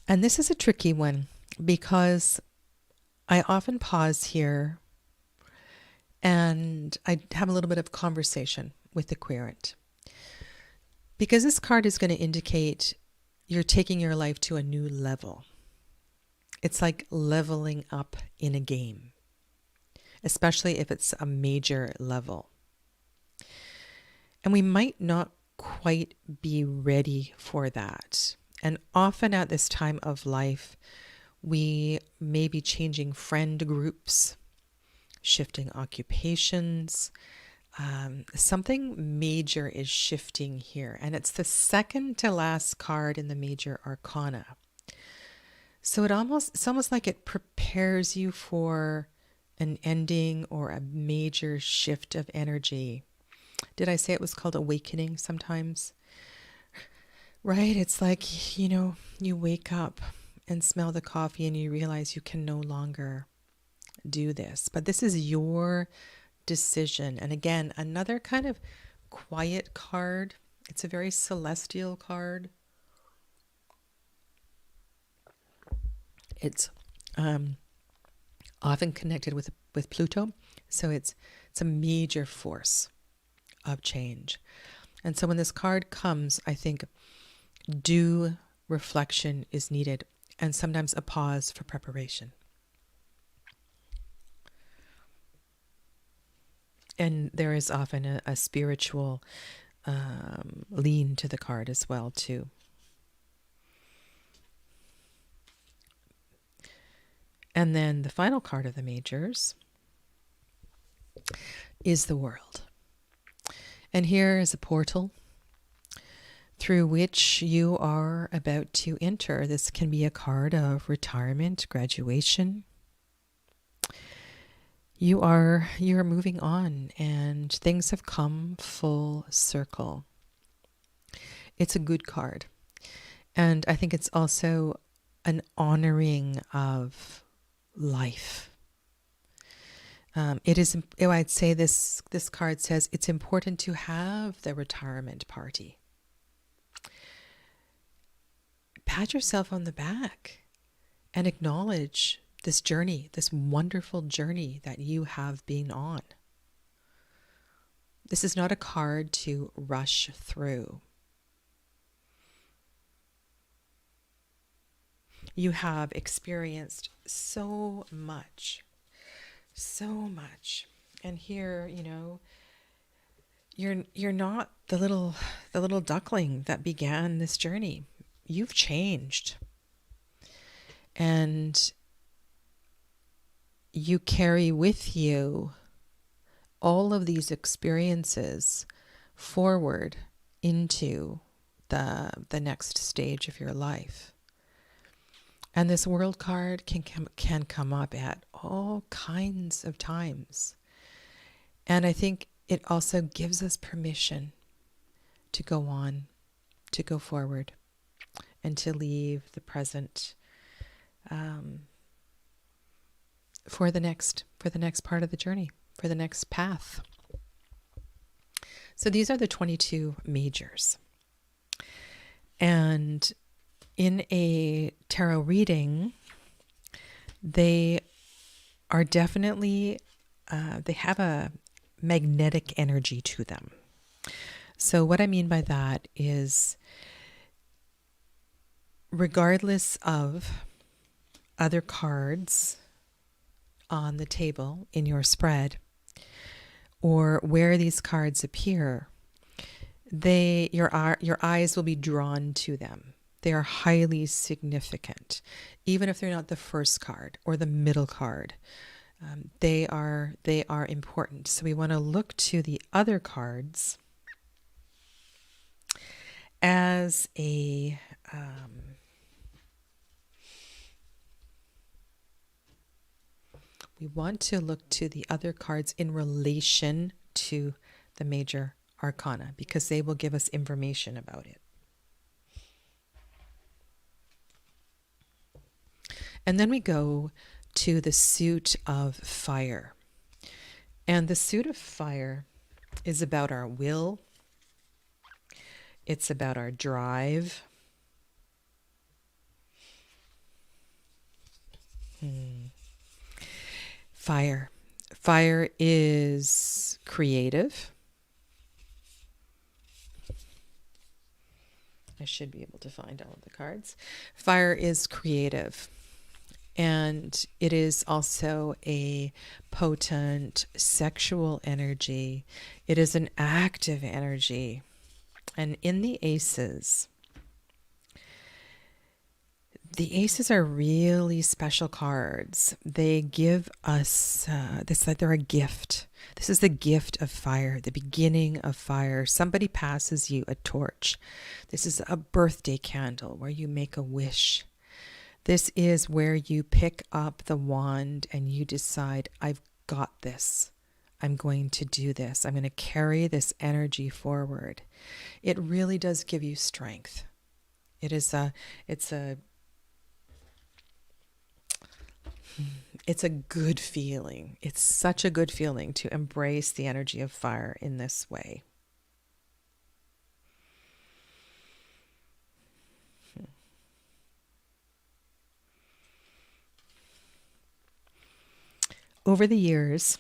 And this is a tricky one because I often pause here and I have a little bit of conversation with the querent. Because this card is going to indicate you're taking your life to a new level. It's like leveling up in a game, especially if it's a major level. And we might not quite be ready for that. And often at this time of life, we may be changing friend groups, shifting occupations. Something major is shifting here. And it's the second to last card in the major arcana. So it's almost like it prepares you for an ending or a major shift of energy. Did I say it was called awakening sometimes? Right? It's like, you wake up and smell the coffee and you realize you can no longer do this. But this is your decision. And again, another kind of quiet card. It's a very celestial card. It's often connected with Pluto. So it's a major force of change. And so when this card comes, I think due reflection is needed, and sometimes a pause for preparation. And there is often a spiritual lean to the card as well, too. And then the final card of the majors is the World. And here is a portal through which you are about to enter. This can be a card of retirement, graduation. You're moving on and things have come full circle. It's a good card. And I think it's also an honoring of life. I'd say this card says it's important to have the retirement party. Pat yourself on the back and acknowledge this journey, this wonderful journey that you have been on. This is not a card to rush through. You have experienced so much, so much. And here, you're not the little duckling that began this journey. You've changed. And you carry with you all of these experiences forward into the next stage of your life. And this world card can come up at all kinds of times. And I think it also gives us permission to go on, to go forward, and to leave the present for the next part of the journey, for the next path. So these are the 22 majors. And in a tarot reading, they are definitely, they have a magnetic energy to them. So what I mean by that is, regardless of other cards on the table in your spread, or where these cards appear, your eyes will be drawn to them. They are highly significant, even if they're not the first card or the middle card. They are important. So we want to look to the other cards as a we want to look to the other cards in relation to the major arcana, because they will give us information about it. And then we go to the suit of fire. And the suit of fire is about our will. It's about our drive. Fire. Fire is creative. I should be able to find all of the cards. Fire is creative. And it is also a potent sexual energy. It is an active energy. And in the aces are really special cards. They give us this, like they're a gift. This is the gift of fire, the beginning of fire. Somebody passes you a torch. This is a birthday candle where you make a wish. This is where you pick up the wand and you decide, I've got this. I'm going to do this. I'm going to carry this energy forward. It really does give you strength. It's a good feeling. It's such a good feeling to embrace the energy of fire in this way. Over the years,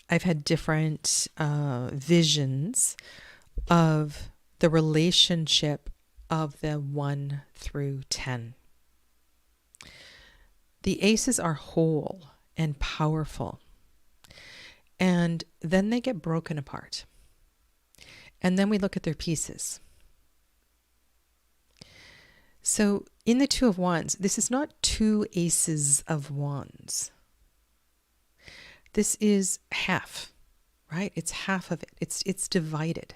I've had different visions of the relationship of the 1 through 10. The aces are whole and powerful, and then they get broken apart. And then we look at their pieces. So in the 2 of Wands, this is not 2 aces of wands. This is half, right? It's half of it. It's divided.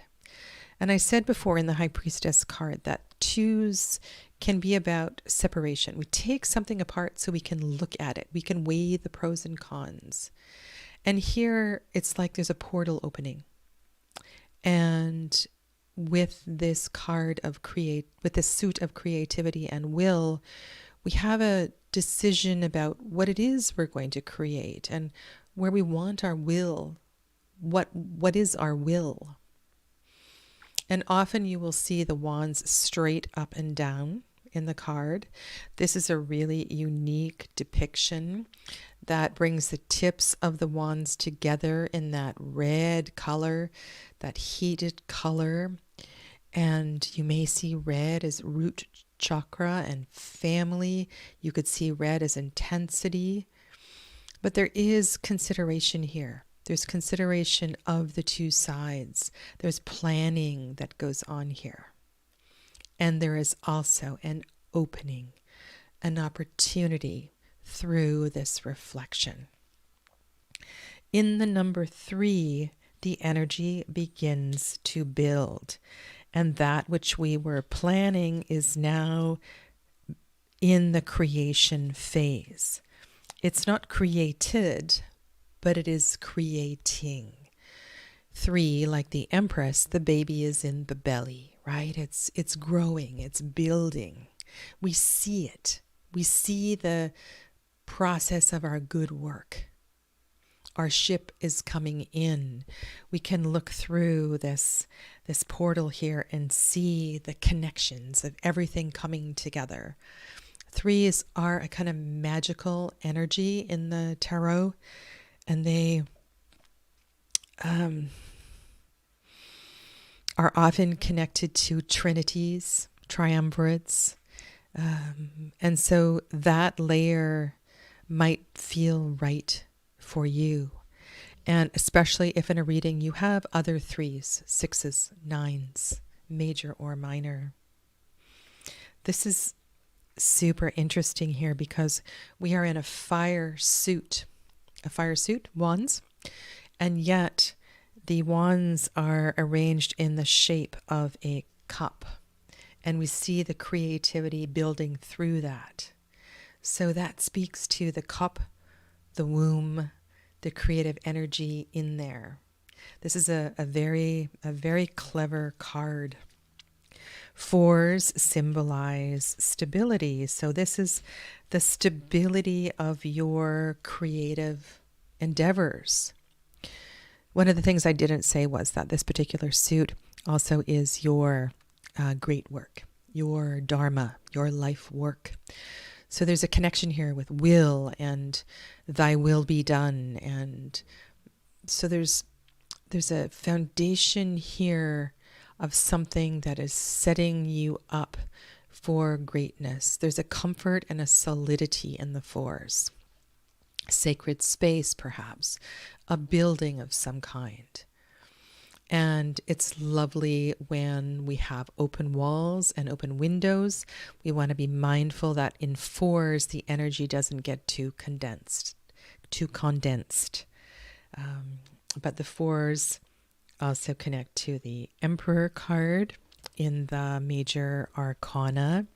And I said before in the High Priestess card that 2s can be about separation. We take something apart so we can look at it. We can weigh the pros and cons. And here it's like there's a portal opening. And with this card of with this suit of creativity and will, we have a decision about what it is we're going to create and where we want our will. What is our will? And often you will see the wands straight up and down in the card. This is a really unique depiction that brings the tips of the wands together in that red color, that heated color. And you may see red as root chakra and family. You could see red as intensity. But there is consideration here. There's consideration of the two sides. There's planning that goes on here. And there is also an opening, an opportunity through this reflection. In the number 3, the energy begins to build. And that which we were planning is now in the creation phase. It's not created, but it is creating. 3, like the Empress, the baby is in the belly, right? It's growing, it's building. We see it. We see the process of our good work. Our ship is coming in. We can look through this portal here and see the connections of everything coming together. 3s are a kind of magical energy in the tarot, and they are often connected to trinities, triumvirates. And so that layer might feel right for you. And especially if in a reading you have other 3s, 6s, 9s, major or minor. This is super interesting here because we are in a fire suit, wands, and yet the wands are arranged in the shape of a cup, and we see the creativity building through that. So that speaks to the cup, the womb, the creative energy in there. This is a very clever card. 4s symbolize stability. So this is the stability of your creative endeavors. One of the things I didn't say was that this particular suit also is your great work, your dharma, your life work. So there's a connection here with will and thy will be done. And so there's a foundation here of something that is setting you up for greatness. There's a comfort and a solidity in the 4s. Sacred space, perhaps, a building of some kind. And it's lovely when we have open walls and open windows. We want to be mindful that in 4s, the energy doesn't get too condensed. But the 4s also connect to the Emperor card in the major arcana,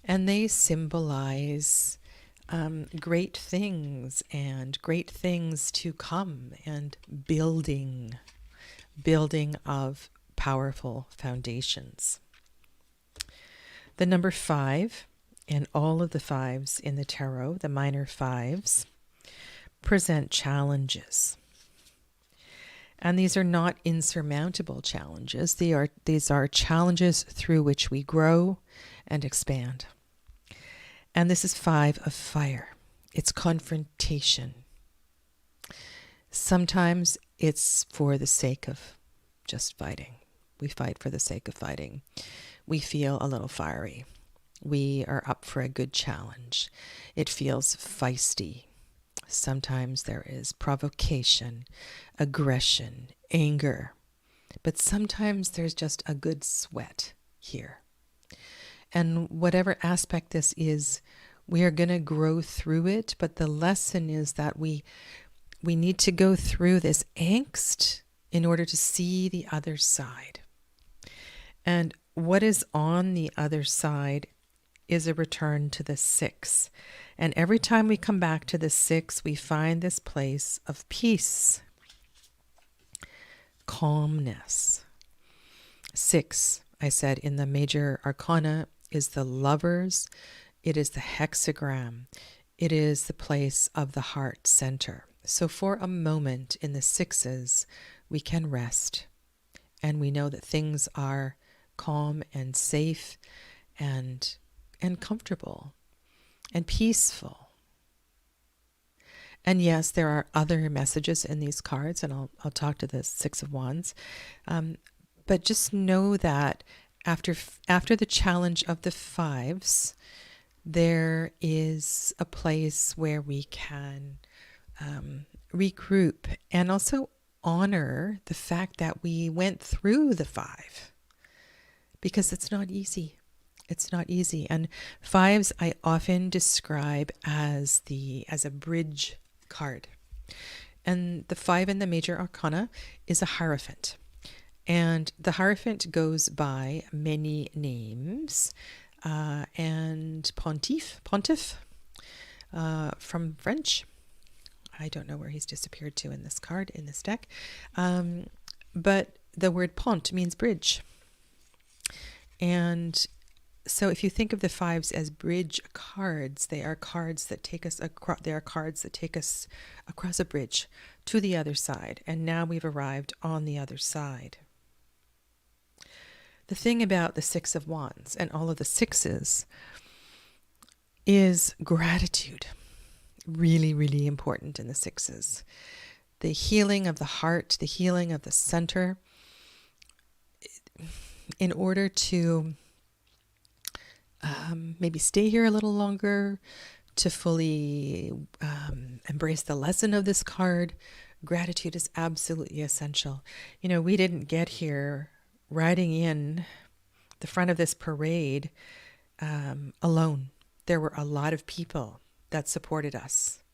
and they symbolize great things and great things to come, and building of powerful foundations. The number 5, and all of the 5s in the tarot, the minor 5s, present challenges. And these are not insurmountable challenges. These are challenges through which we grow and expand. And this is 5 of fire. It's confrontation. Sometimes it's for the sake of just fighting. We fight for the sake of fighting. We feel a little fiery. We are up for a good challenge. It feels feisty. Sometimes there is provocation, aggression, anger, but sometimes there's just a good sweat here. And whatever aspect this is, we are going to grow through it, but the lesson is that we need to go through this angst in order to see the other side. And what is on the other side is a return to the 6. And every time we come back to the 6, we find this place of peace, calmness. 6, I said, in the major arcana is the Lovers. It is the hexagram. It is the place of the heart center. So for a moment in the 6s, we can rest. And we know that things are calm and safe and comfortable and peaceful. And yes, there are other messages in these cards, and I'll talk to the 6 of Wands. But just know that after the challenge of the fives, there is a place where we can regroup and also honor the fact that we went through the five, because it's not easy. It's not easy. And fives I often describe as a bridge card. And the five in the major arcana is a Hierophant. And the Hierophant goes by many names. And pontiff from French. I don't know where he's disappeared to in this card, in this deck. But the word pont means bridge. And so if you think of the fives as bridge cards, they are cards that take us across. They are cards that take us across a bridge to the other side. And now we've arrived on the other side. The thing about the Six of Wands and all of the sixes is gratitude. Really, really important in the sixes. The healing of the heart, the healing of the center. In order to maybe stay here a little longer, to fully embrace the lesson of this card, gratitude is absolutely essential. You know, we didn't get here riding in the front of this parade alone. There were a lot of people that supported us.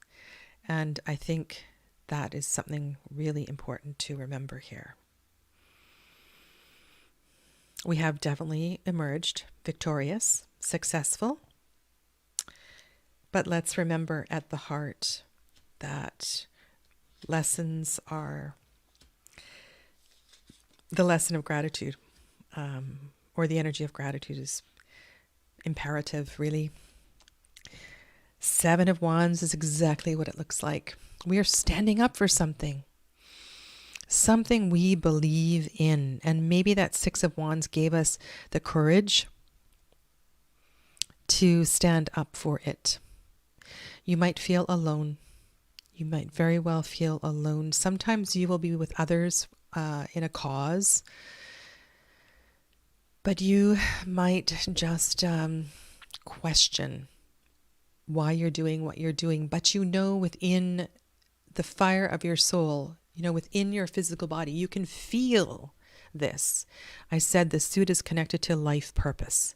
And I think that is something really important to remember here. We have definitely emerged victorious, successful. But let's remember at the heart that lessons are the lesson of gratitude, or the energy of gratitude is imperative, really. Seven of Wands is exactly what it looks like. We are standing up for something we believe in. And maybe that Six of Wands gave us the courage to stand up for it. You might feel alone. You might very well feel alone. Sometimes you will be with others in a cause, but you might just question why you're doing what you're doing. But you know, within the fire of your soul, you know, within your physical body, you can feel this. I said the suit is connected to life purpose.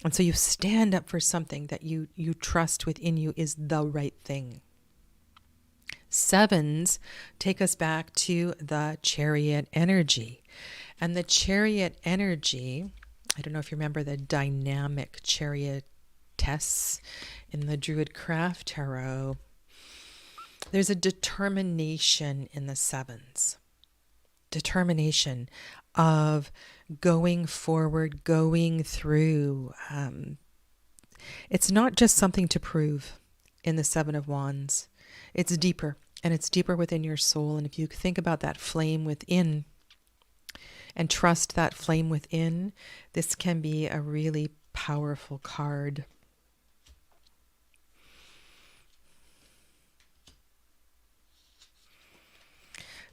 And so you stand up for something that you trust within you is the right thing. Sevens take us back to the Chariot energy. And the Chariot energy, I don't know if you remember the dynamic Chariotess in the Druid Craft Tarot. There's a determination in the sevens. Determination of going forward, going through. It's not just something to prove in the Seven of Wands. It's deeper, and it's deeper within your soul. And if you think about that flame within and trust that flame within, this can be a really powerful card.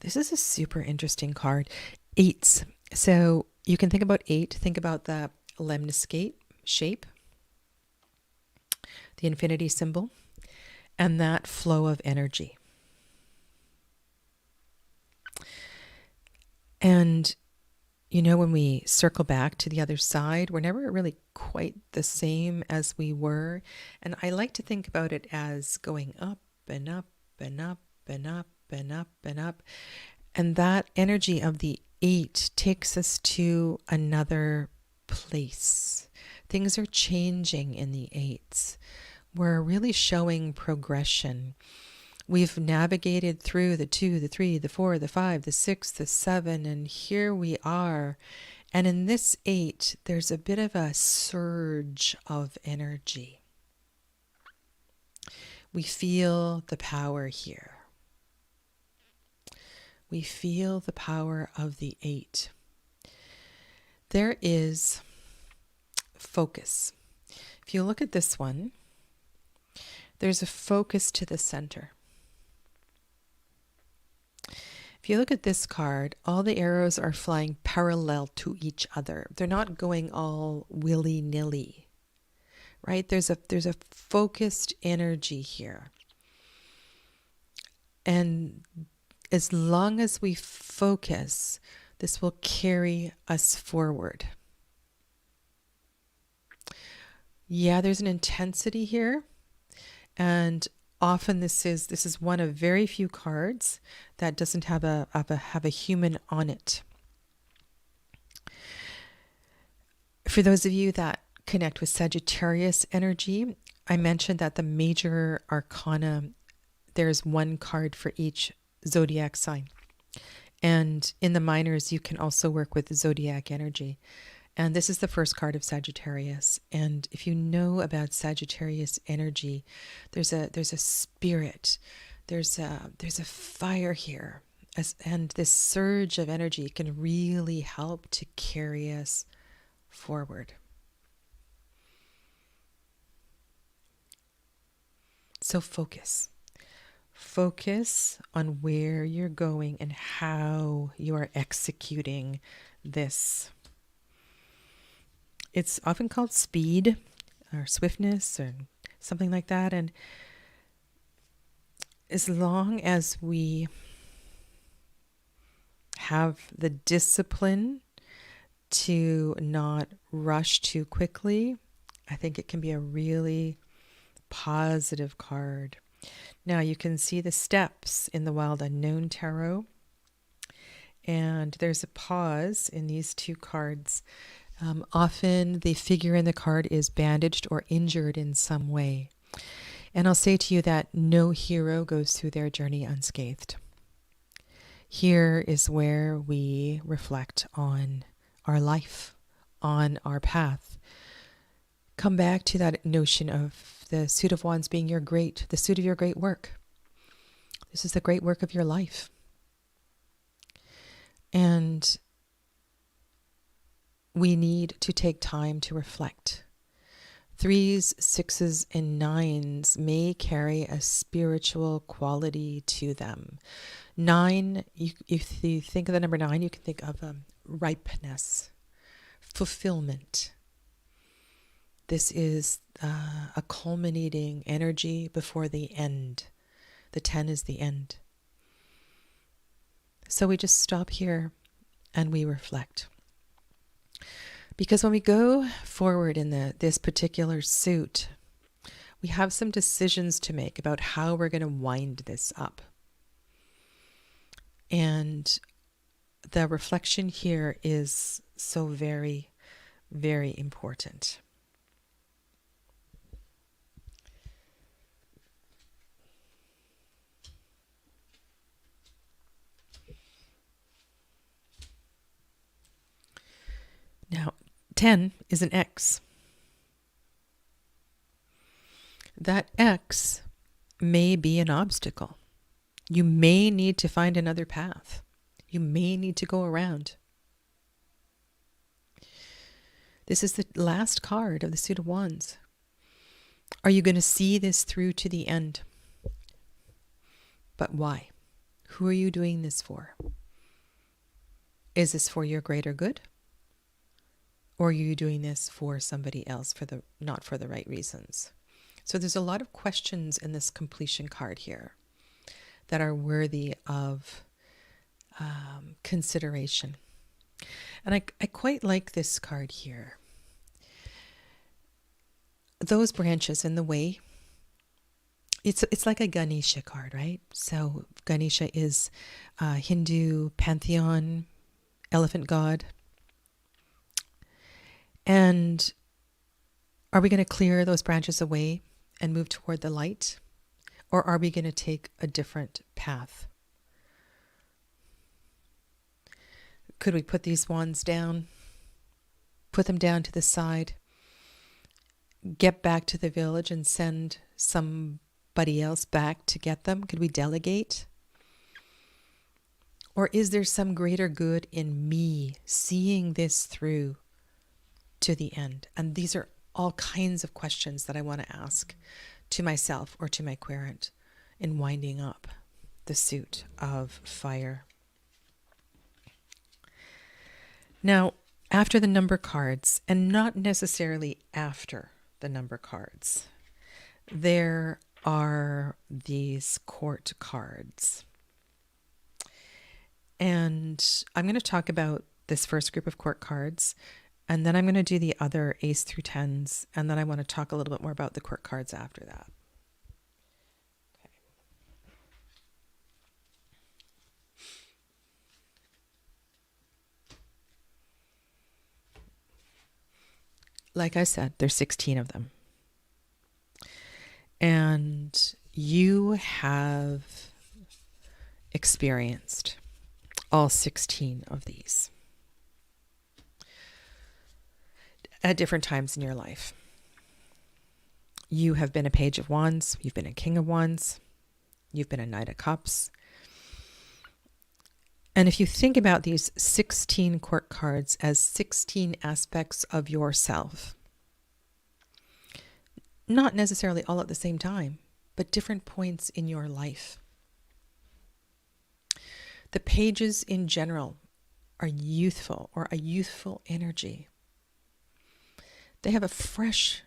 This is a super interesting card. Eights. So you can think about eight. Think about the lemniscate shape, the infinity symbol, and that flow of energy. And, you know, when we circle back to the other side, we're never really quite the same as we were. And I like to think about it as going up and up and up and up and up and up. And that energy of the eight takes us to another place. Things are changing in the eights. We're really showing progression. We've navigated through the 2, the 3, the 4, the 5, the 6, the 7, and here we are. And in this 8, there's a bit of a surge of energy. We feel the power here. We feel the power of the 8. There is focus. If you look at this one, there's a focus to the center. If if you look at this card, all the arrows are flying parallel to each other. They're not going all willy-nilly, right? There's a focused energy here. And as long as we focus, this will carry us forward. Yeah, there's an intensity here, and often this is one of very few cards that doesn't have a human on it. For those of you that connect with Sagittarius energy, I mentioned that the major arcana, there's one card for each zodiac sign. And in the minors, you can also work with zodiac energy. And this is the first card of Sagittarius. And if you know about Sagittarius energy, there's a spirit, there's a fire here, and this surge of energy can really help to carry us forward. So focus. Focus on where you're going and how you are executing this. It's often called speed or swiftness or something like that. And as long as we have the discipline to not rush too quickly, I think it can be a really positive card. Now you can see the steps in the Wild Unknown Tarot, and there's a pause in these two cards. Often the figure in the card is bandaged or injured in some way. And I'll say to you that no hero goes through their journey unscathed. Here is where we reflect on our life, on our path. Come back to that notion of the suit of wands being the suit of your great work. This is the great work of your life. And we need to take time to reflect. 3s, 6s, and 9s may carry a spiritual quality to them. 9, if you think of the number 9, you can think of ripeness, fulfillment. This is a culminating energy before the end. The 10 is the end. So we just stop here and we reflect. Because when we go forward in this particular suit, we have some decisions to make about how we're going to wind this up. And the reflection here is so very, very important. Now, 10 is an X. That X may be an obstacle. You may need to find another path. You may need to go around. This is the last card of the suit of wands. Are you going to see this through to the end? But why? Who are you doing this for? Is this for your greater good? Or are you doing this for somebody else, not for the right reasons? So there's a lot of questions in this completion card here that are worthy of consideration. And I quite like this card here. Those branches in the way, it's like a Ganesha card, right? So Ganesha is Hindu pantheon, elephant god. And are we going to clear those branches away and move toward the light? Or are we going to take a different path? Could we put these wands down, put them down to the side, get back to the village and send somebody else back to get them? Could we delegate? Or is there some greater good in me seeing this through to the end? And these are all kinds of questions that I want to ask to myself or to my querent in winding up the suit of fire. Now, after the number cards, and not necessarily after the number cards, there are these court cards. And I'm going to talk about this first group of court cards, and then I'm going to do the other ace through tens, and then I want to talk a little bit more about the court cards after that. Okay. Like I said, there's 16 of them. And you have experienced all 16 of these at different times in your life. You have been a Page of Wands, you've been a King of Wands, you've been a Knight of Cups. And if you think about these 16 court cards as 16 aspects of yourself, not necessarily all at the same time, but different points in your life. The pages in general are youthful, or a youthful energy. They have a fresh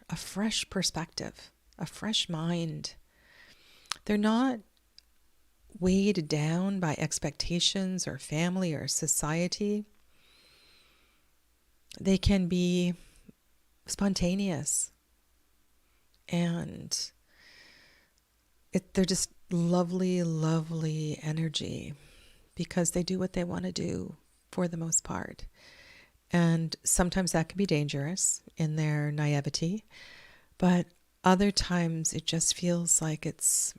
perspective, a fresh mind. They're not weighed down by expectations or family or society. They can be spontaneous, and they're just lovely, lovely energy, because they do what they want to do for the most part. And sometimes that can be dangerous in their naivety, but other times it just feels like it's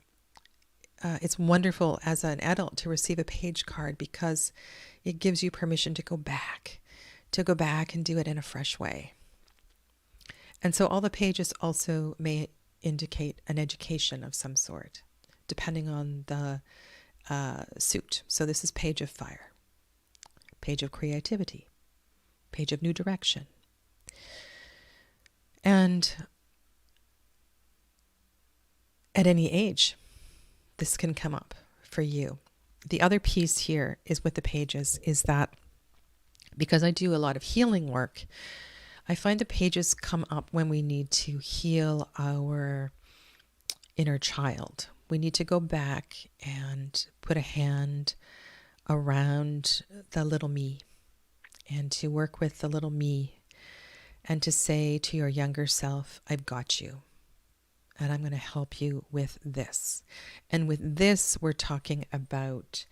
wonderful as an adult to receive a page card, because it gives you permission to go back and do it in a fresh way. And so all the pages also may indicate an education of some sort, depending on the suit. So this is Page of Fire, Page of Creativity, Page of New Direction. And at any age, this can come up for you. The other piece here is with the pages is that, because I do a lot of healing work, I find the pages come up when we need to heal our inner child. We need to go back and put a hand around the little me, and to work with the little me, and to say to your younger self, I've got you, and I'm going to help you with this. And with this, we're talking about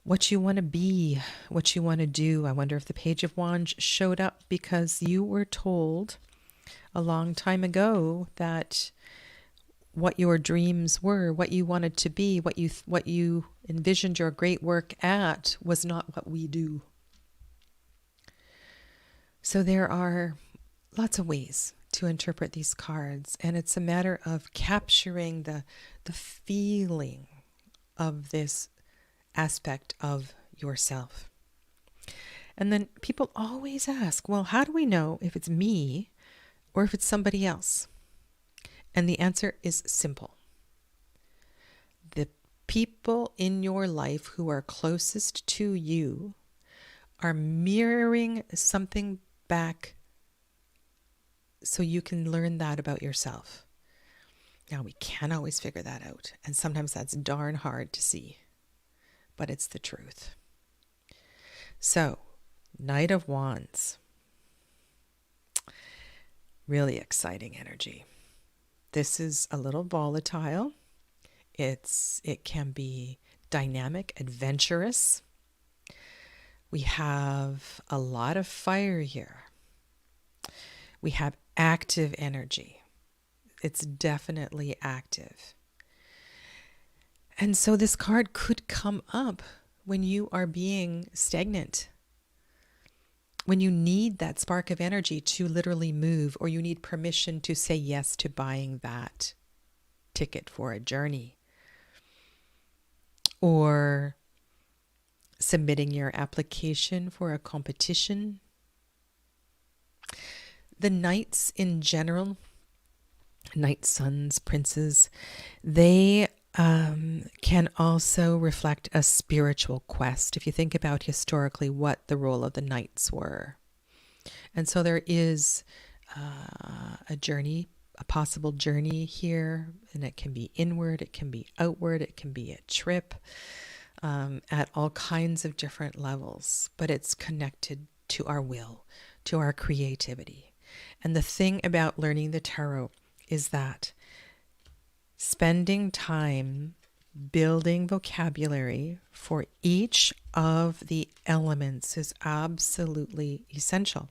what you want to be, what you want to do. I wonder if the Page of Wands showed up because you were told a long time ago that what your dreams were, what you wanted to be, what you envisioned your great work at, was not what we do. So there are lots of ways to interpret these cards, and it's a matter of capturing the feeling of this aspect of yourself. And then people always ask, well, how do we know if it's me or if it's somebody else? And the answer is simple. The people in your life who are closest to you are mirroring something back, so you can learn that about yourself. Now, we can't always figure that out, and sometimes that's darn hard to see, but it's the truth. So, Knight of Wands. Really exciting energy. This is a little volatile. It can be dynamic, adventurous. We have a lot of fire here. We have active energy. It's definitely active. And so this card could come up when you are being stagnant, when you need that spark of energy to literally move, or you need permission to say yes to buying that ticket for a journey, or submitting your application for a competition. The knights in general, knights, sons, princes, they can also reflect a spiritual quest. If you think about historically what the role of the knights were. And so there is a journey, a possible journey here, and it can be inward, it can be outward, it can be a trip at all kinds of different levels, but it's connected to our will, to our creativity. And the thing about learning the tarot is that spending time building vocabulary for each of the elements is absolutely essential.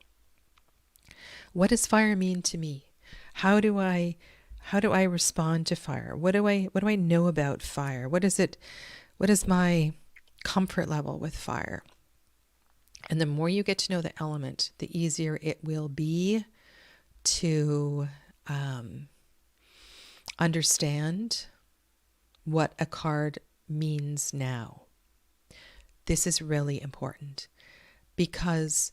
What does fire mean to me? How do I respond to fire? What do I know about fire? What is my comfort level with fire? And the more you get to know the element, the easier it will be to understand what a card means now. This is really important because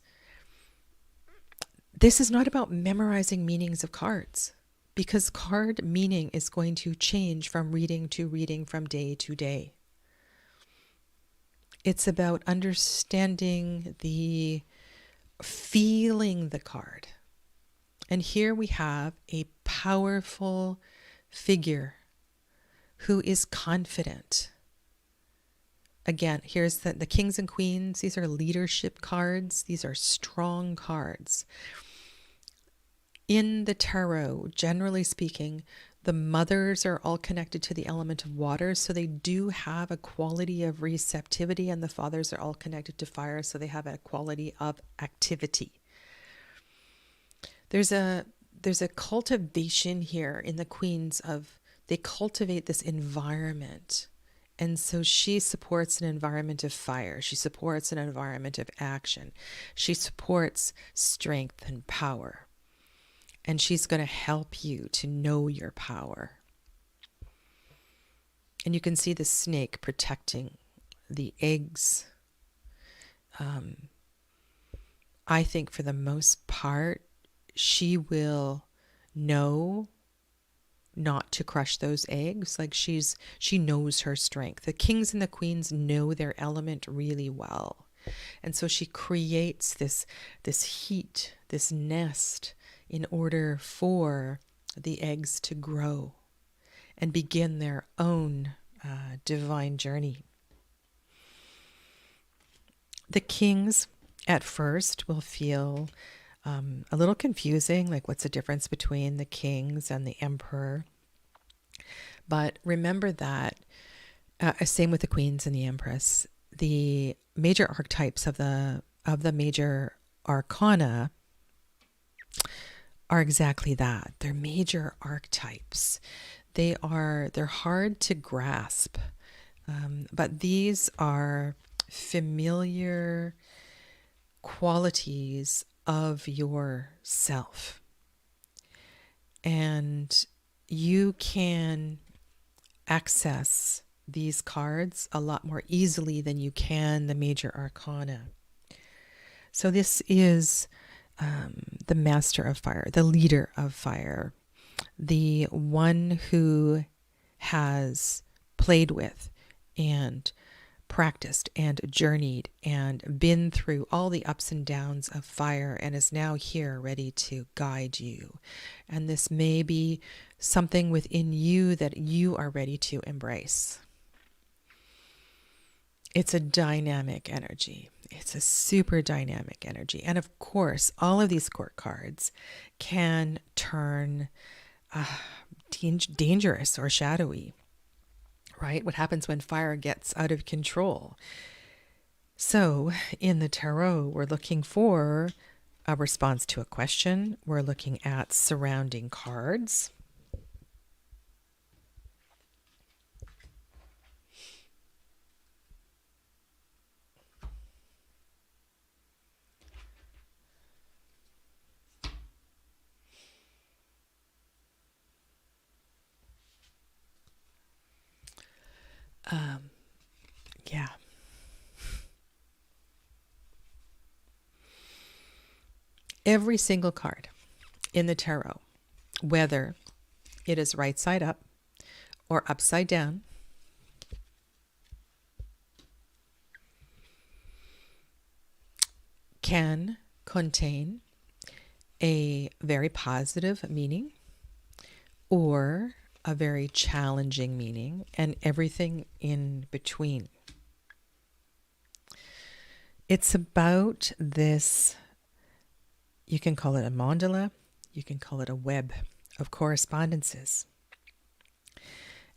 this is not about memorizing meanings of cards, because card meaning is going to change from reading to reading, from day to day. It's about understanding feeling the card. And here we have a powerful figure who is confident. Again, here's the kings and queens. These are leadership cards. These are strong cards. In the tarot, generally speaking, the mothers are all connected to the element of water, so they do have a quality of receptivity, and the fathers are all connected to fire, so they have a quality of activity. There's a cultivation here in the queens of, they cultivate this environment. And so she supports an environment of fire. She supports an environment of action. She supports strength and power. And she's going to help you to know your power. And you can see the snake protecting the eggs. I think for the most part, she will know not to crush those eggs. Like she knows her strength. The kings and the queens know their element really well. And so she creates this heat, this nest, in order for the eggs to grow and begin their own divine journey. The kings at first will feel a little confusing, like what's the difference between the kings and the emperor? But remember that, same with the queens and the empress, the major archetypes of the major arcana are exactly that. They're major archetypes. They're hard to grasp, but these are familiar qualities of yourself. And you can access these cards a lot more easily than you can the major arcana. So this is the master of fire, the leader of fire, the one who has played with and practiced and journeyed and been through all the ups and downs of fire and is now here ready to guide you. And this may be something within you that you are ready to embrace. It's a dynamic energy. It's a super dynamic energy. And of course, all of these court cards can turn dangerous or shadowy, right? What happens when fire gets out of control? So in the tarot, we're looking for a response to a question. We're looking at surrounding cards. Yeah. Every single card in the tarot, whether it is right side up or upside down can contain a very positive meaning or a very challenging meaning, and everything in between. It's about this, you can call it a mandala, you can call it a web of correspondences.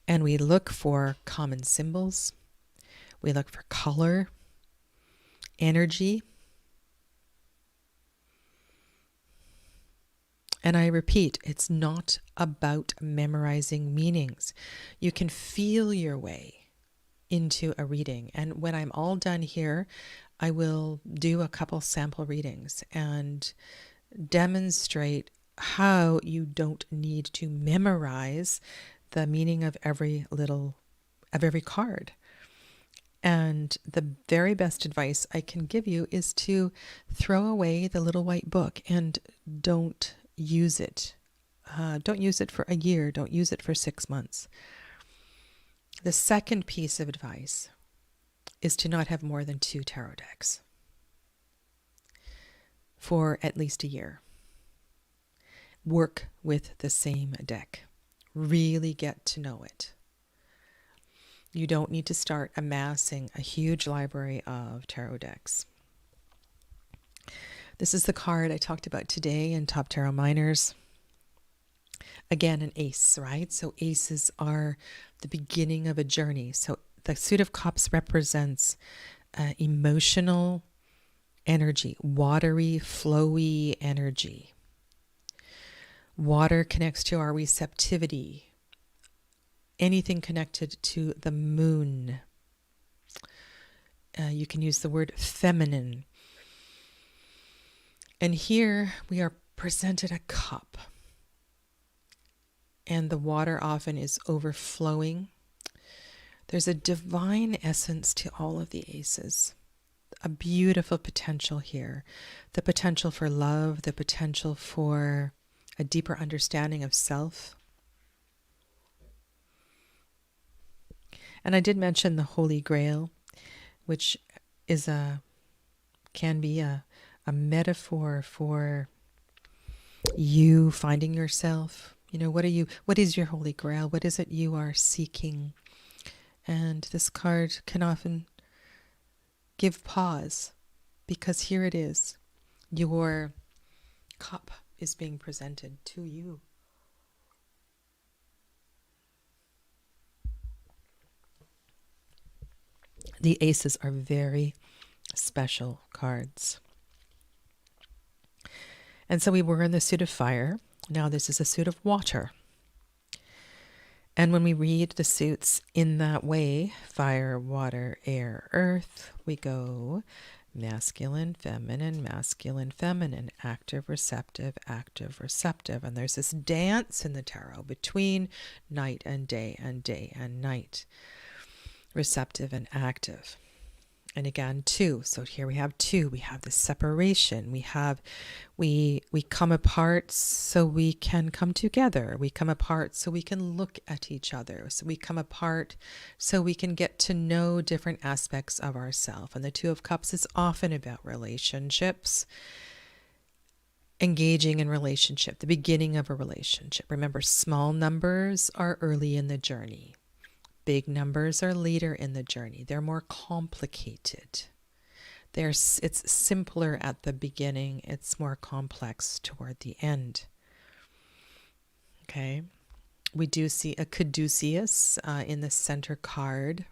And we look for common symbols, we look for color, energy. And I repeat, it's not about memorizing meanings. You can feel your way into a reading. And when I'm all done here, I will do a couple sample readings and demonstrate how you don't need to memorize the meaning of every card. And the very best advice I can give you is to throw away the little white book and don't use it. Don't use it for a year. Don't use it for 6 months. The second piece of advice is to not have more than 2 tarot decks for at least a year. Work with the same deck. Really get to know it. You don't need to start amassing a huge library of tarot decks. This is the card I talked about today in Top Tarot Minors. Again, an ace, right? So aces are the beginning of a journey. So the Suit of Cups represents emotional energy, watery, flowy energy. Water connects to our receptivity. Anything connected to the moon. You can use the word feminine. And here we are presented a cup. And the water often is overflowing. There's a divine essence to all of the aces. A beautiful potential here. The potential for love, the potential for a deeper understanding of self. And I did mention the Holy Grail, which can be a metaphor for you finding yourself. You know, what is your Holy Grail? What is it you are seeking? And this card can often give pause, because here it is. Your cup is being presented to you. The aces are very special cards. And so we were in the suit of fire. Now this is a suit of water. And when we read the suits in that way, fire, water, air, earth, we go masculine, feminine, active, receptive, active, receptive. And there's this dance in the tarot between night and day and night. Receptive and active. And again, 2. So here we have 2. We have this separation. We come apart so we can come together. We come apart so we can look at each other. So we come apart so we can get to know different aspects of ourselves. And the 2 of Cups is often about relationships, engaging in relationship, the beginning of a relationship. Remember, small numbers are early in the journey. Big numbers are later in the journey. They're more complicated. It's simpler at the beginning. It's more complex toward the end. Okay. We do see a caduceus in the center card,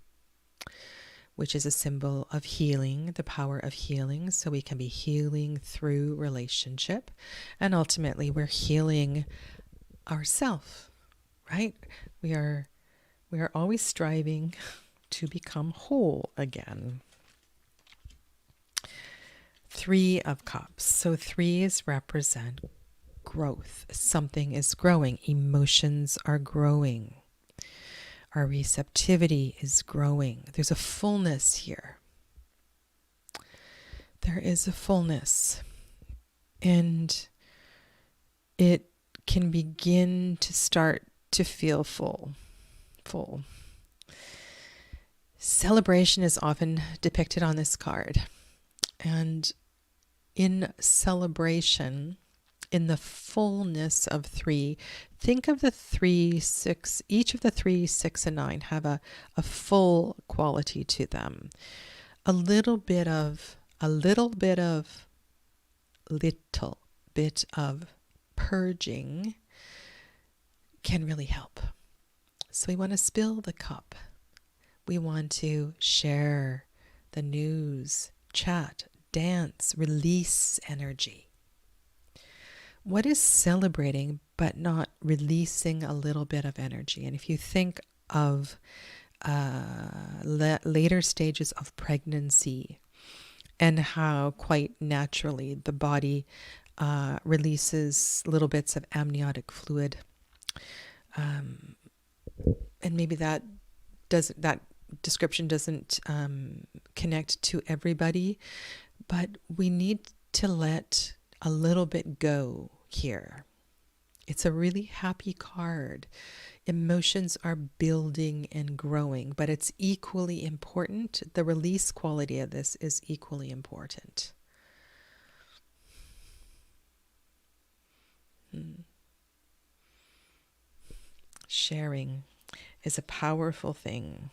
which is a symbol of healing, the power of healing. So we can be healing through relationship. And ultimately, we're healing ourselves, right? We are always striving to become whole again. 3 of Cups. So 3s represent growth. Something is growing. Emotions are growing. Our receptivity is growing. There's a fullness here. There is a fullness. And it can begin to start to feel full. Celebration is often depicted on this card. And in celebration, in the fullness of three. Think of the 3, 6, each of the 3, 6, and 9 have a full quality to them. A little bit of purging can really help. So we want to spill the cup. We want to share the news, chat, dance, release energy. What is celebrating but not releasing a little bit of energy? And if you think of later stages of pregnancy and how quite naturally the body releases little bits of amniotic fluid, and maybe that description doesn't connect to everybody, but we need to let a little bit go here. It's a really happy card. Emotions are building and growing, but it's equally important. The release quality of this is equally important. Sharing is a powerful thing.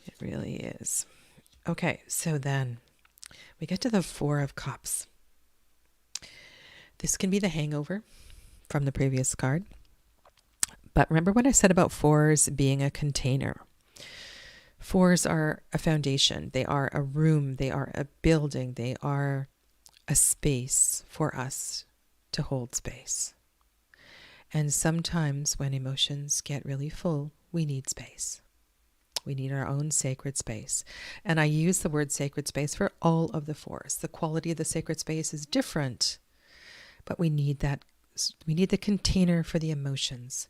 It really is. Okay, so then we get to the 4 of Cups. This can be the hangover from the previous card. But remember what I said about 4s being a container. 4s are a foundation. They are a room. They are a building. They are a space for us to hold space. And sometimes when emotions get really full, we need space. We need our own sacred space. And I use the word sacred space for all of the 4s. The quality of the sacred space is different, but we need that. We need the container for the emotions.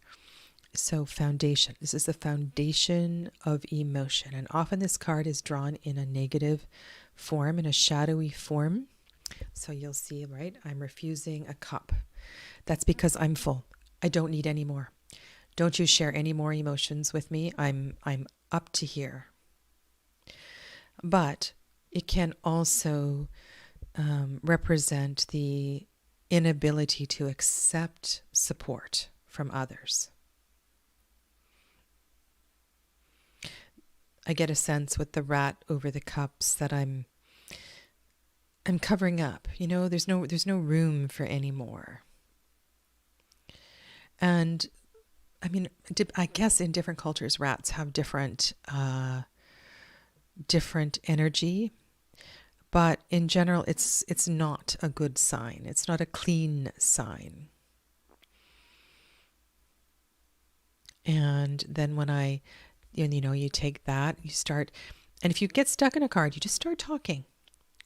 So foundation. This is the foundation of emotion. And often this card is drawn in a negative form, in a shadowy form. So you'll see, right? I'm refusing a cup. That's because I'm full. I don't need any more. Don't you share any more emotions with me. I'm up to here. But it can also represent the inability to accept support from others. I get a sense with the rat over the cups that I'm covering up. You know, there's no room for any more. And I mean, I guess in different cultures, rats have different energy. But in general, it's not a good sign. It's not a clean sign. And then when you take that, you start, and if you get stuck in a card, you just start talking,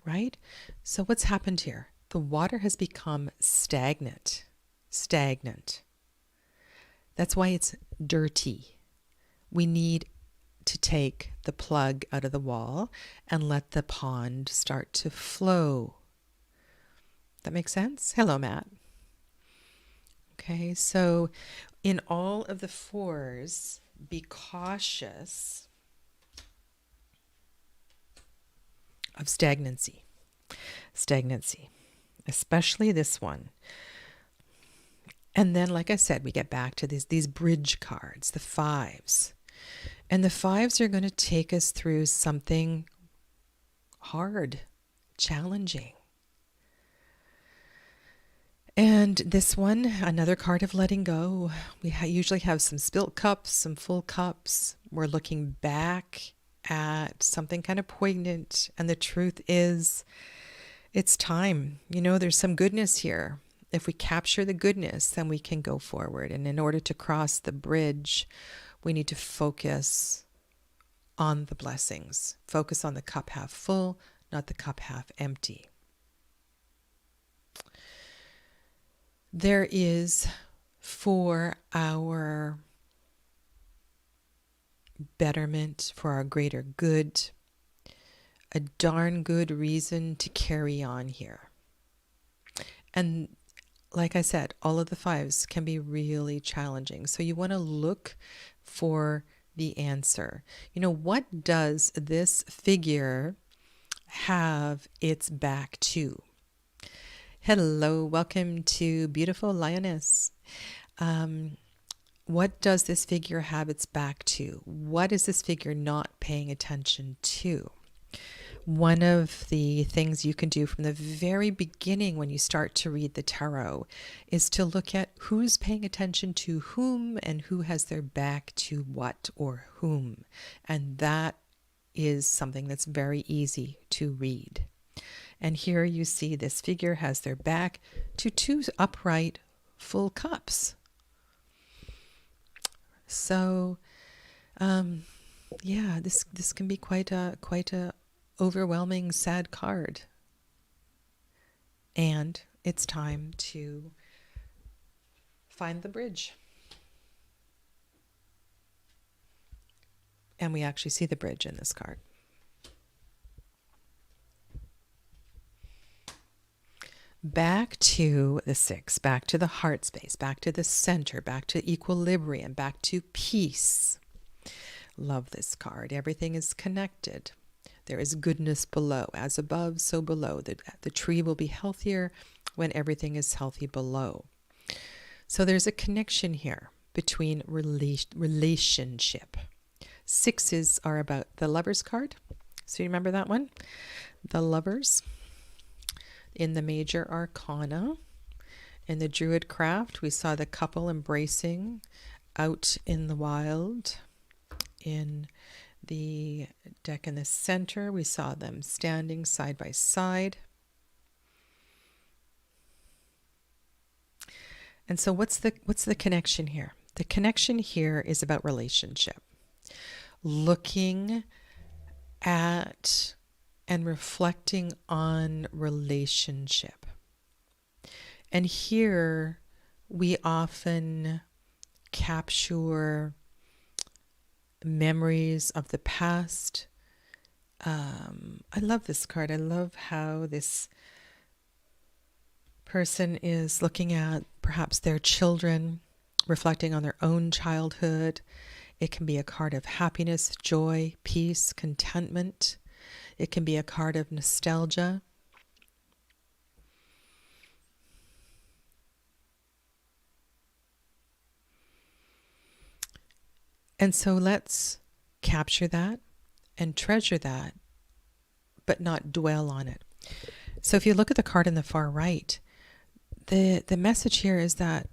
right? So what's happened here? The water has become stagnant. That's why it's dirty. We need to take the plug out of the wall and let the pond start to flow. That makes sense? Hello, Matt. Okay, so in all of the 4s, be cautious of stagnancy, especially this one. And then, like I said, we get back to these bridge cards, the 5s. And the 5s are going to take us through something hard, challenging. And this one, another card of letting go. We usually have some spilt cups, some full cups. We're looking back at something kind of poignant. And the truth is, it's time. You know, there's some goodness here. If we capture the goodness, then we can go forward. And in order to cross the bridge, we need to focus on the blessings. Focus on the cup half full, not the cup half empty. There is, for our betterment, for our greater good, a darn good reason to carry on here. And like I said, all of the 5s can be really challenging. So you want to look for the answer. You know, what does this figure have its back to? Hello, welcome to Beautiful Lioness. What does this figure have its back to? What is this figure not paying attention to? One of the things you can do from the very beginning when you start to read the tarot is to look at who's paying attention to whom and who has their back to what or whom. And that is something that's very easy to read. And here you see this figure has their back to two upright full cups. So, yeah, this can be quite a overwhelming, sad card. And it's time to find the bridge. And we actually see the bridge in this card. Back to the 6, back to the heart space, back to the center, back to equilibrium, back to peace. Love this card. Everything is connected. There is goodness below. As above, so below. The tree will be healthier when everything is healthy below. So there's a connection here between relationship. 6s are about the Lovers card. So you remember that one? The Lovers. In the major arcana, in the Druid craft, we saw the couple embracing out in the wild. In the deck in the center, we saw them standing side by side. And so what's the connection here? The connection here is about relationship. Looking at and reflecting on relationship. And here we often capture memories of the past. I love this card. I love how this person is looking at perhaps their children, reflecting on their own childhood. It can be a card of happiness, joy, peace, contentment. It can be a card of nostalgia. And so let's capture that and treasure that, but not dwell on it. So if you look at the card in the far right, the message here is that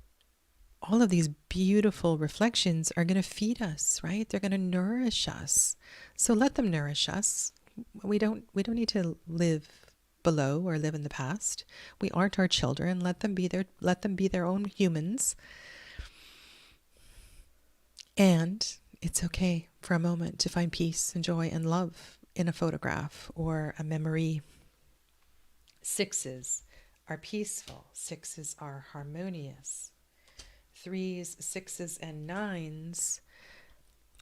all of these beautiful reflections are going to feed us, right? They're going to nourish us. So let them nourish us. We don't need to live below or live in the past. We aren't our children. Let them be their own humans. And it's okay for a moment to find peace and joy and love in a photograph or a memory. 6s are peaceful. 6s are harmonious. 3s, 6s, and 9s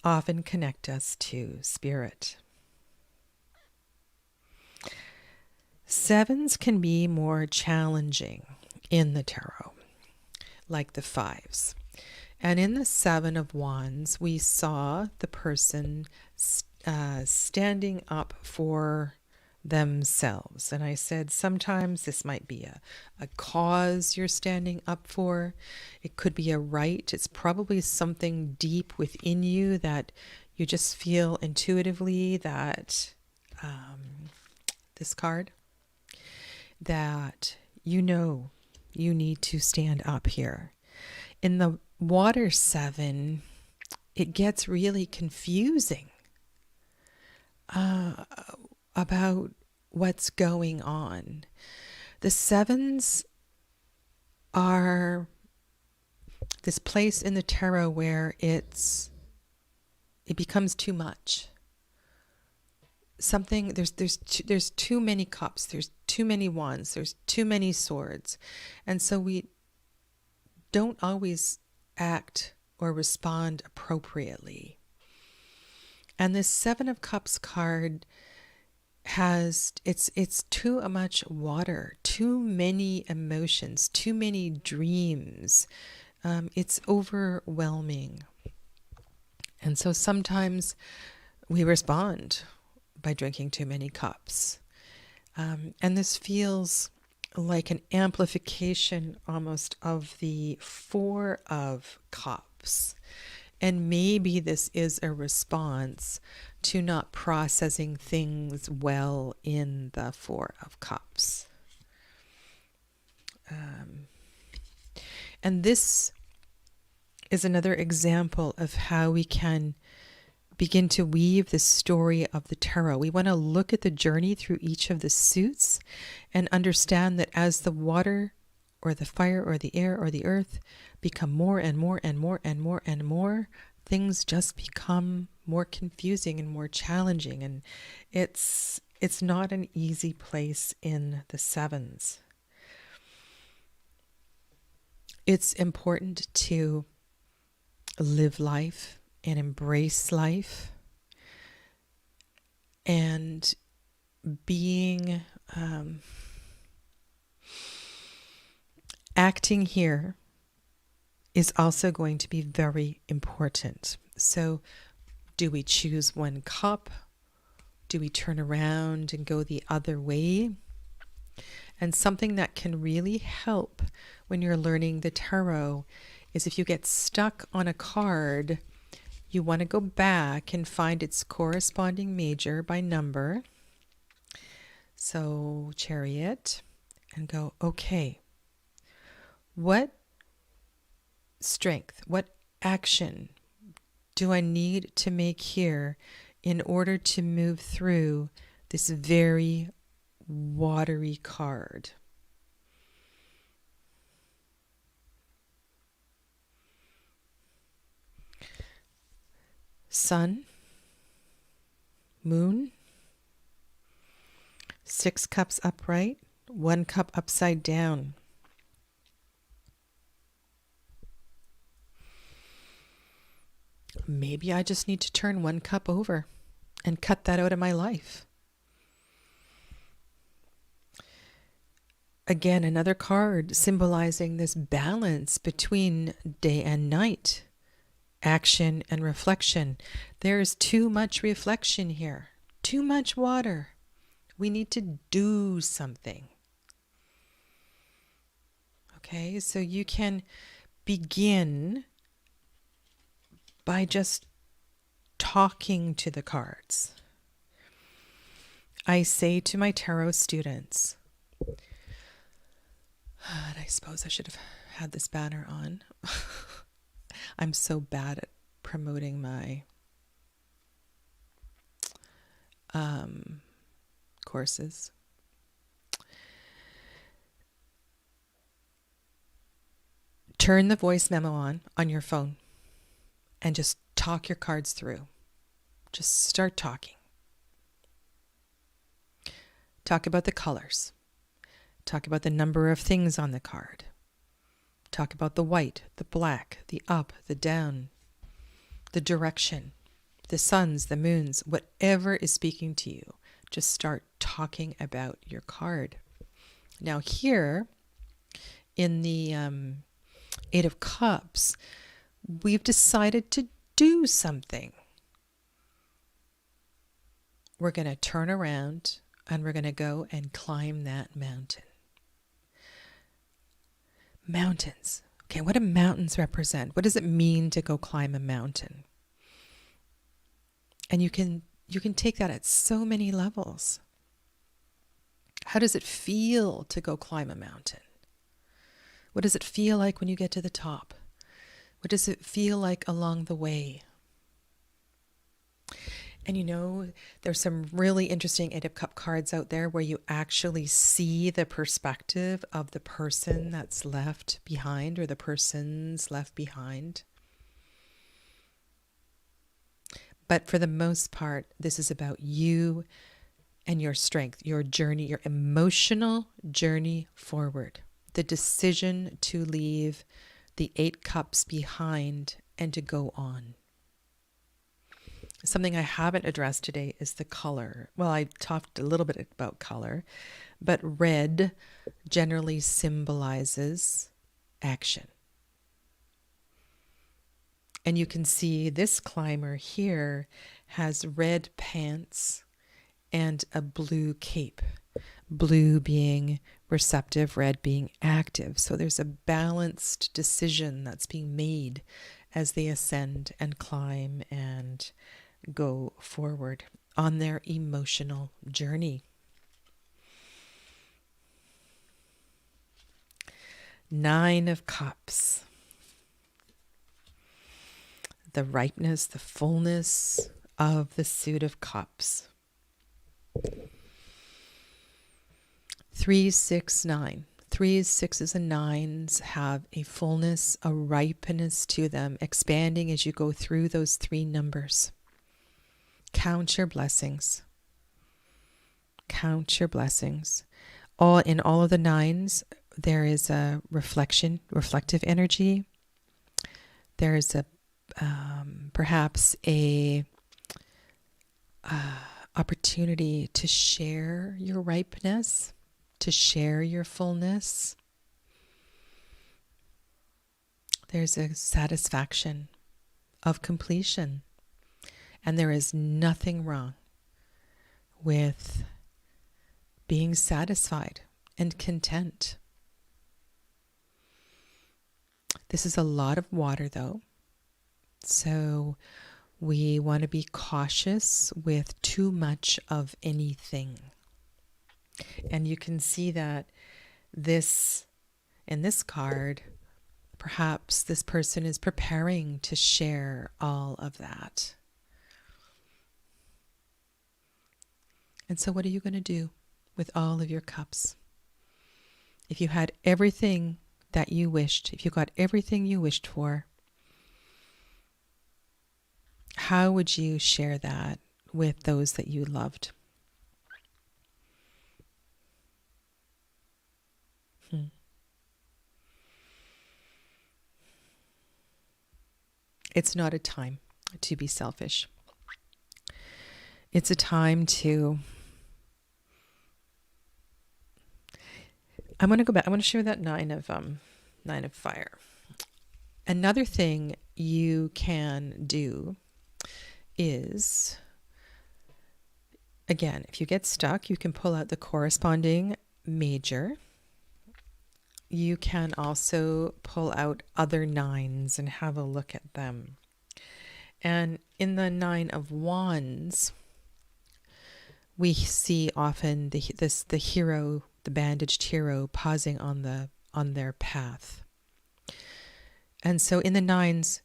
often connect us to spirit. 7s can be more challenging in the tarot, like the 5s. And in the 7 of Wands, we saw the person standing up for themselves. And I said sometimes this might be a cause you're standing up for. It could be a right. It's probably something deep within you that you just feel intuitively that this card, that you know you need to stand up here. In the Water 7, it gets really confusing about what's going on. The 7s are this place in the tarot where it becomes too much. Something there's too many cups, there's too many wands, there's too many swords, and so we don't always act or respond appropriately. And this 7 of Cups card has it's too much water, too many emotions, too many dreams. It's overwhelming, and so sometimes we respond by drinking too many cups. And this feels like an amplification almost of the Four of Cups. And maybe this is a response to not processing things well in the Four of Cups. And this is another example of how we can begin to weave the story of the tarot. We want to look at the journey through each of the suits and understand that as the water or the fire or the air or the earth become more and more and more and more and more, things just become more confusing and more challenging. And it's not an easy place in the sevens. It's important to live life and embrace life, and being acting here is also going to be very important. So do we choose one cup? Do we turn around and go the other way? And something that can really help when you're learning the tarot is if you get stuck on a card, you want to go back and find its corresponding major by number. So Chariot, and go, okay, what strength, what action do I need to make here in order to move through this very watery card? Sun, Moon, 6 cups upright, 1 cup upside down. Maybe I just need to turn 1 cup over and cut that out of my life. Again, another card symbolizing this balance between day and night, action and reflection. There's too much reflection here, too much water. We need to do something. Okay, so you can begin by just talking to the cards. I say to my tarot students, and I suppose I should have had this banner on. I'm so bad at promoting my courses. Turn the voice memo on your phone and just talk your cards through. Just start talking. Talk about the colors. Talk about the number of things on the card. Talk about the white, the black, the up, the down, the direction, the suns, the moons, whatever is speaking to you. Just start talking about your card. Now here in the 8 of Cups, we've decided to do something. We're going to turn around and we're going to go and climb that mountain. Mountains. Okay, what do mountains represent? What does it mean to go climb a mountain? And you can take that at so many levels. How does it feel to go climb a mountain? What does it feel like when you get to the top? What does it feel like along the way? And you know, there's some really interesting 8 of Cup cards out there where you actually see the perspective of the person that's left behind or the persons left behind. But for the most part, this is about you and your strength, your journey, your emotional journey forward. The decision to leave the 8 cups behind and to go on. Something I haven't addressed today is the color. Well, I talked a little bit about color, but red generally symbolizes action. And you can see this climber here has red pants and a blue cape. Blue being receptive, red being active. So there's a balanced decision that's being made as they ascend and climb and go forward on their emotional journey. Nine of Cups. The ripeness, the fullness of the Suit of Cups. 3, 6, 9. 3s, 6s, and 9s have a fullness, a ripeness to them, expanding as you go through those 3 numbers. Count your blessings. Count your blessings. In all of the 9s, there is a reflective energy. There is perhaps a opportunity to share your ripeness, to share your fullness. There's a satisfaction of completion. And there is nothing wrong with being satisfied and content. This is a lot of water, though. So we want to be cautious with too much of anything. And you can see that in this card, perhaps this person is preparing to share all of that. And so what are you going to do with all of your cups? If you had everything that you wished, if you got everything you wished for, how would you share that with those that you loved? It's not a time to be selfish. It's a time to... I'm going to go back. I want to share that nine of fire. Another thing you can do is, again, if you get stuck, you can pull out the corresponding major. You can also pull out other 9s and have a look at them. And in the 9 of Wands, we see often the hero, the bandaged hero, pausing on their path. And so in the 9s,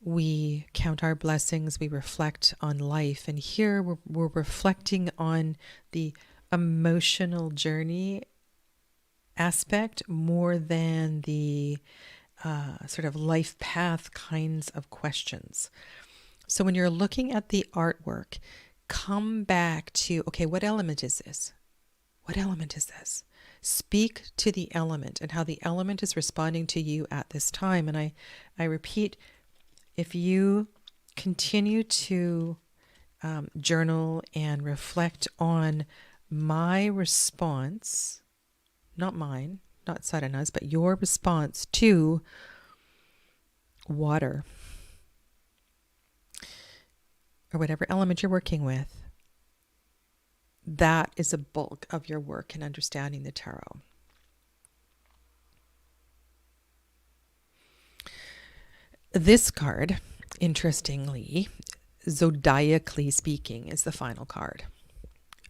we count our blessings, we reflect on life, and here we're reflecting on the emotional journey aspect more than the sort of life path kinds of questions. So when you're looking at the artwork, come back to, okay, what element is this? What element is this? Speak to the element and how the element is responding to you at this time. And I repeat, if you continue to journal and reflect on my response, not mine, not Sadhana's, but your response to water, or whatever element you're working with, that is a bulk of your work in understanding the tarot. This card, interestingly, zodiacally speaking, is the final card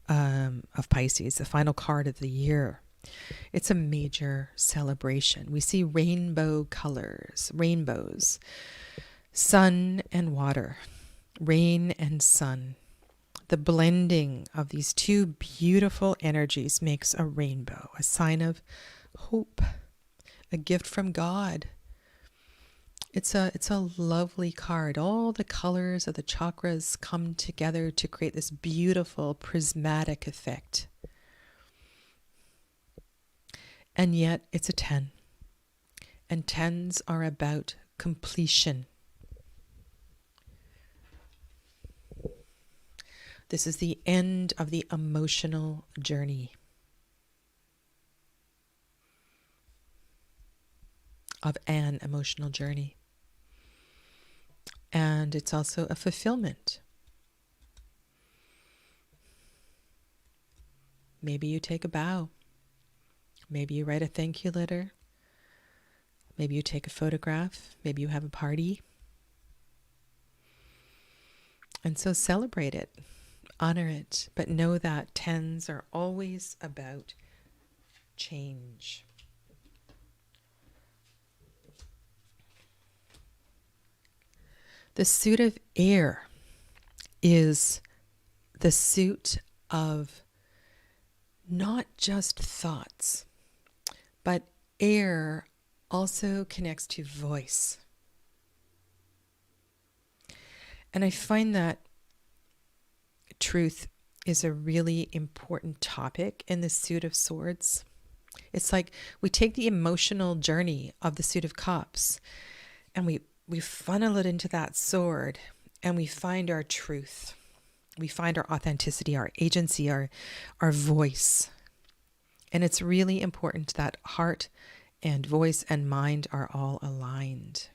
of Pisces, the final card of the year. It's a major celebration. We see rainbow colors, rainbows, sun and water, rain and sun. The blending of these two beautiful energies makes a rainbow, a sign of hope, a gift from God. It's a lovely card. All the colors of the chakras come together to create this beautiful prismatic effect. And yet it's a 10. And 10s are about completion. This is the end of the emotional journey. Of an emotional journey. And it's also a fulfillment. Maybe you take a bow. Maybe you write a thank you letter. Maybe you take a photograph. Maybe you have a party. And so celebrate it, honor it, but know that 10s are always about change. The suit of air is the suit of not just thoughts, but air also connects to voice. And I find that truth is a really important topic in the suit of swords. It's like we take the emotional journey of the suit of cups and we funnel it into that sword and we find our truth. We find our authenticity, our agency, our voice. And it's really important that heart and voice and mind are all aligned.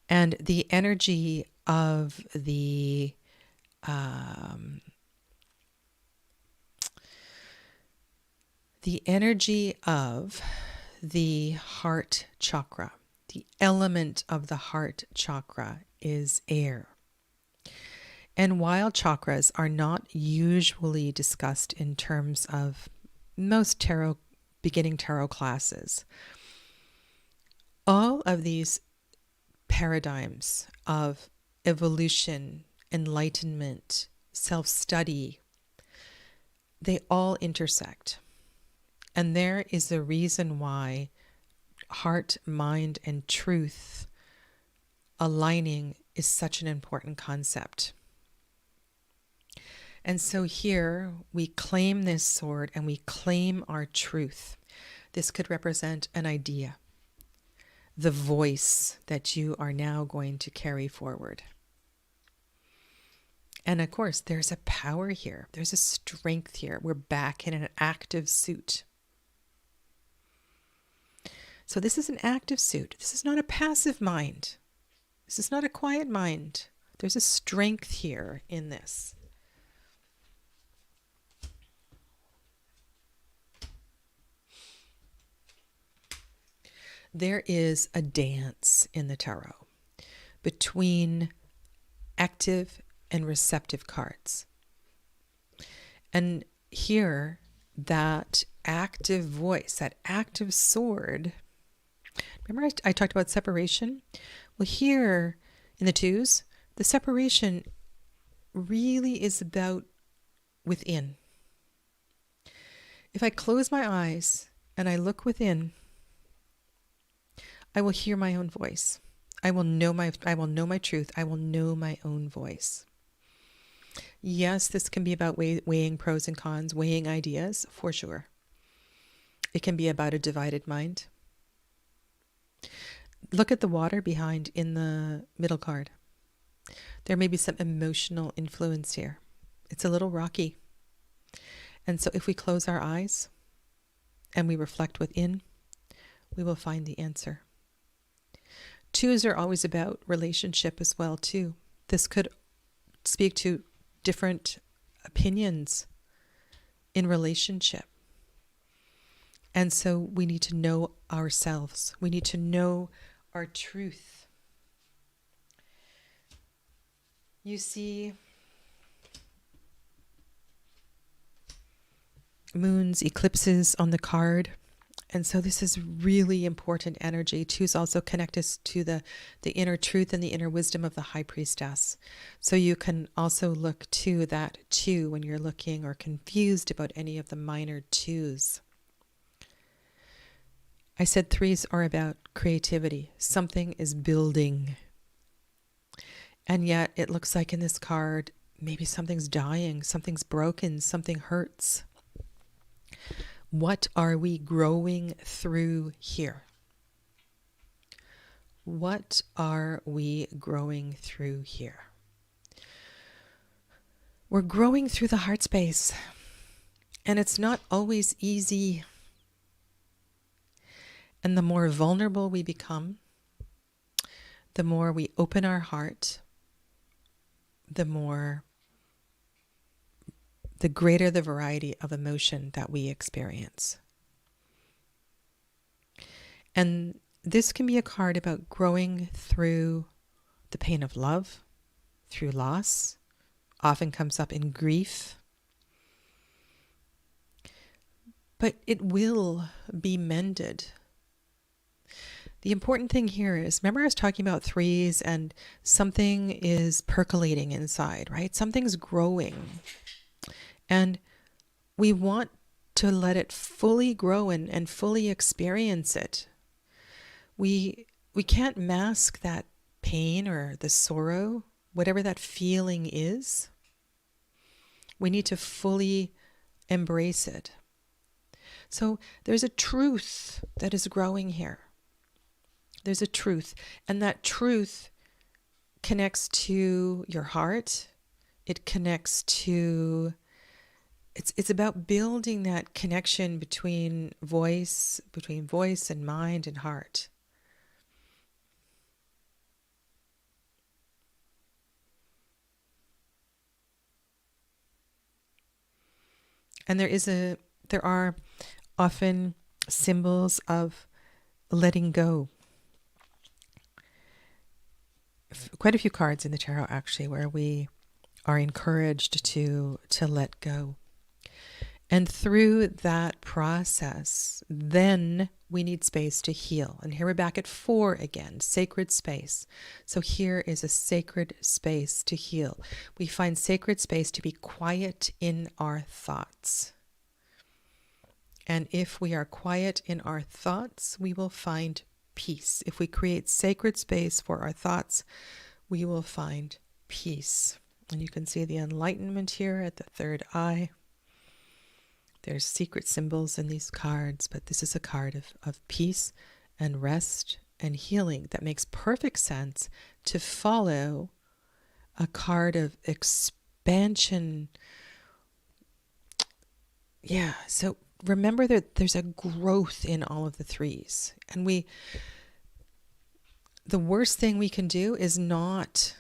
And the energy of the heart chakra, the element of the heart chakra is air. And while chakras are not usually discussed in terms of most beginning tarot classes, all of these paradigms of evolution, enlightenment, self-study, they all intersect. And there is a reason why heart, mind, and truth aligning is such an important concept. And so here we claim this sword and we claim our truth. This could represent an idea, the voice that you are now going to carry forward. And of course, there's a power here. There's a strength here. We're back in an active suit. So this is an active suit. This is not a passive mind. This is not a quiet mind. There's a strength here in this. There is a dance in the tarot between active and receptive cards. And here, that active voice, that active sword, remember I talked about separation? Well, here in the twos, the separation really is about within. If I close my eyes and I look within, I will hear my own voice. I will know my truth. I will know my own voice. Yes, this can be about weighing pros and cons, weighing ideas, for sure. It can be about a divided mind. Look at the water behind in the middle card. There may be some emotional influence here. It's a little rocky. And so if we close our eyes and we reflect within, we will find the answer. Twos are always about relationship as well, too. This could speak to different opinions in relationship. And so we need to know ourselves. We need to know our truth. You see, moons, eclipses on the card. And so this is really important energy. Twos also connect us to the inner truth and the inner wisdom of the High Priestess. So you can also look to that two when you're looking or confused about any of the minor twos. I said threes are about creativity. Something is building. And yet it looks like in this card, maybe something's dying, something's broken, something hurts. What are we growing through here? What are we growing through here? We're growing through the heart space, and it's not always easy. And the more vulnerable we become, the more we open our heart, the more the greater the variety of emotion that we experience. And this can be a card about growing through the pain of love, through loss, often comes up in grief. But it will be mended. The important thing here is, remember I was talking about threes and something is percolating inside, right? Something's growing. And we want to let it fully grow and fully experience it. We can't mask that pain or the sorrow, whatever that feeling is. We need to fully embrace it. So there's a truth that is growing here. There's a truth, and that truth connects to your heart. It connects to, it's about building that connection between voice and mind and heart. And there are often symbols of letting go. Quite a few cards in the tarot actually where we are encouraged to let go. And through that process, then we need space to heal. And here we're back at 4 again, sacred space. So here is a sacred space to heal. We find sacred space to be quiet in our thoughts. And if we are quiet in our thoughts, we will find peace. If we create sacred space for our thoughts, we will find peace. And you can see the enlightenment here at the third eye. There's secret symbols in these cards, but this is a card of peace and rest and healing that makes perfect sense to follow a card of expansion. Yeah, so remember that there's a growth in all of the threes. And the worst thing we can do is not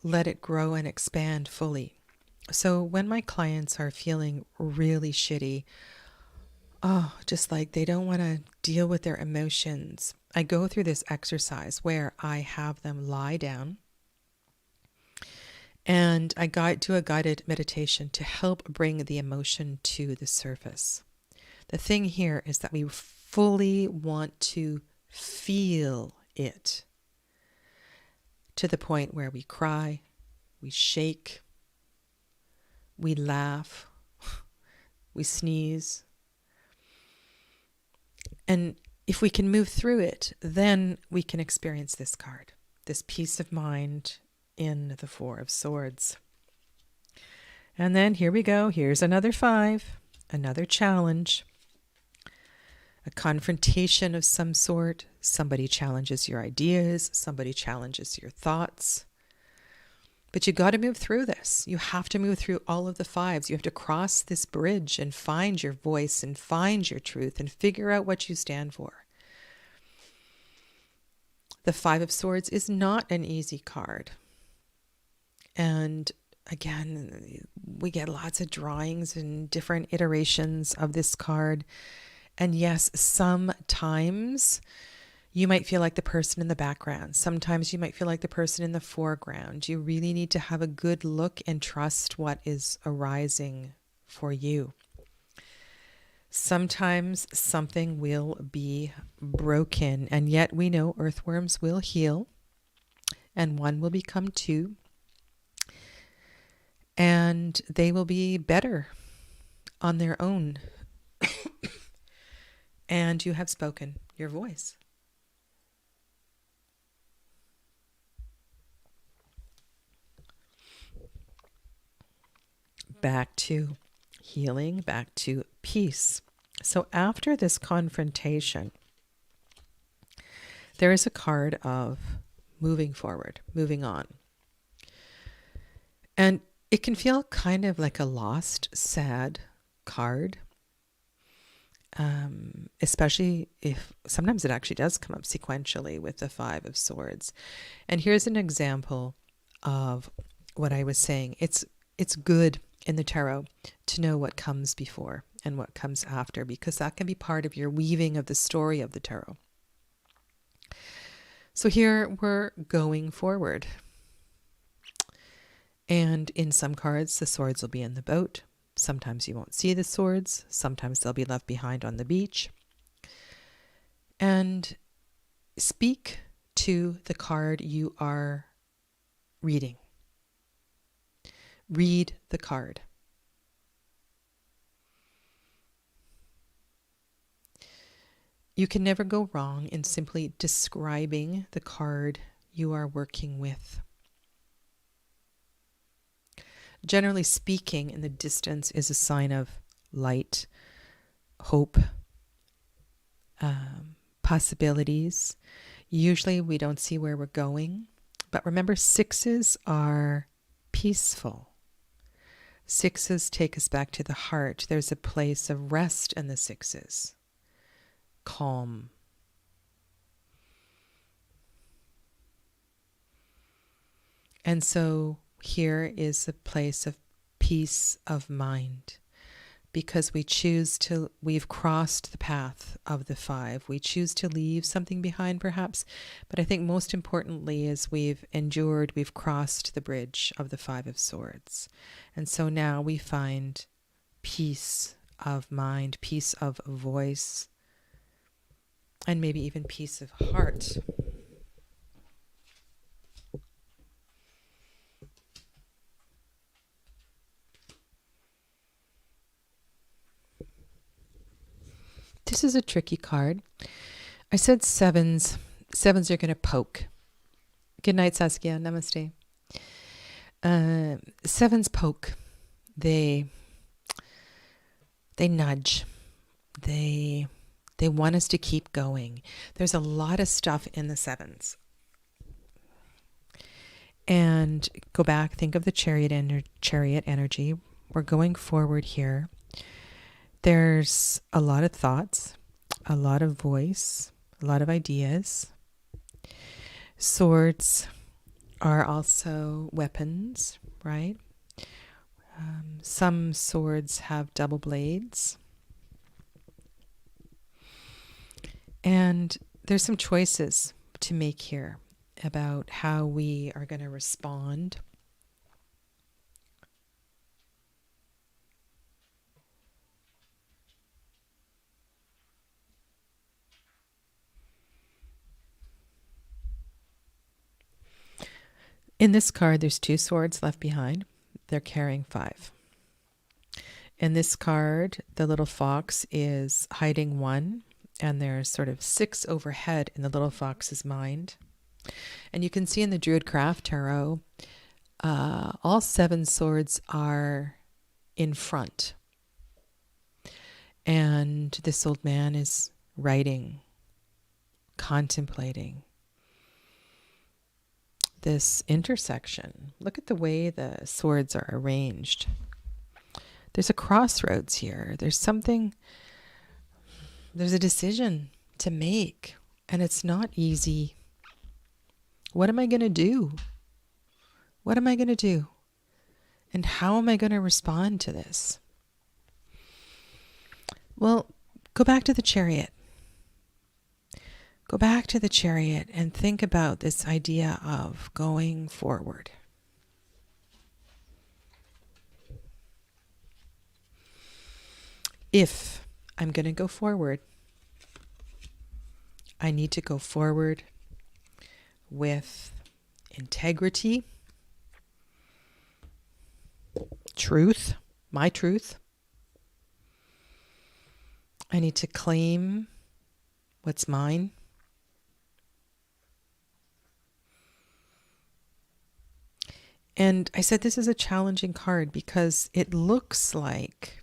let it grow and expand fully. So when my clients are feeling really shitty, just like they don't want to deal with their emotions, I go through this exercise where I have them lie down and I do a guided meditation to help bring the emotion to the surface. The thing here is that we fully want to feel it to the point where we cry, we shake, we laugh, we sneeze. And if we can move through it, then we can experience this card, this peace of mind in the 4 of Swords. And then here we go. Here's another 5, another challenge, a confrontation of some sort. Somebody challenges your ideas, somebody challenges your thoughts. But you got to move through this. You have to move through all of the 5s. You have to cross this bridge and find your voice and find your truth and figure out what you stand for. The 5 of Swords is not an easy card. And again, we get lots of drawings and different iterations of this card. And yes, sometimes you might feel like the person in the background. Sometimes you might feel like the person in the foreground. You really need to have a good look and trust what is arising for you. Sometimes something will be broken, and yet we know earthworms will heal, and 1 will become 2, and they will be better on their own. And you have spoken your voice. Back to healing, back to peace. So after this confrontation, there is a card of moving forward, moving on. And it can feel kind of like a lost, sad card, especially if sometimes it actually does come up sequentially with the 5 of Swords. And here's an example of what I was saying. It's good in the tarot to know what comes before and what comes after, because that can be part of your weaving of the story of the tarot. So here we're going forward. And in some cards, the swords will be in the boat. Sometimes you won't see the swords. Sometimes they'll be left behind on the beach. And speak to the card you are reading. Read the card. You can never go wrong in simply describing the card you are working with. Generally speaking, in the distance is a sign of light, hope, possibilities. Usually we don't see where we're going, but remember, sixes are peaceful. Sixes take us back to the heart. There's a place of rest in the sixes. Calm. And so here is a place of peace of mind, because we've crossed the path of the five. We choose to leave something behind perhaps, but I think most importantly is we've crossed the bridge of the Five of Swords. And so now we find peace of mind, peace of voice, and maybe even peace of heart. This is a tricky card. I said sevens. Sevens are going to poke. Good night, Saskia. Namaste. Sevens poke. They nudge. They want us to keep going. There's a lot of stuff in the sevens. And go back, think of the chariot energy. We're going forward here. There's a lot of thoughts, a lot of voice, a lot of ideas. Swords are also weapons, right? Some swords have double blades. And there's some choices to make here about how we are going to respond. In this card, there's two swords left behind. They're carrying 5. In this card, the little fox is hiding 1, and there's sort of 6 overhead in the little fox's mind. And you can see in the Druidcraft Tarot, all 7 swords are in front. And this old man is writing, contemplating this intersection. Look at the way the swords are arranged. There's a crossroads here. There's a decision to make, and it's not easy. What am I going to do? What am I going to do? And how am I going to respond to this? Well, go back to the Chariot. Go back to the Chariot and think about this idea of going forward. If I'm going to go forward, I need to go forward with integrity, truth, my truth. I need to claim what's mine. And I said this is a challenging card because it looks like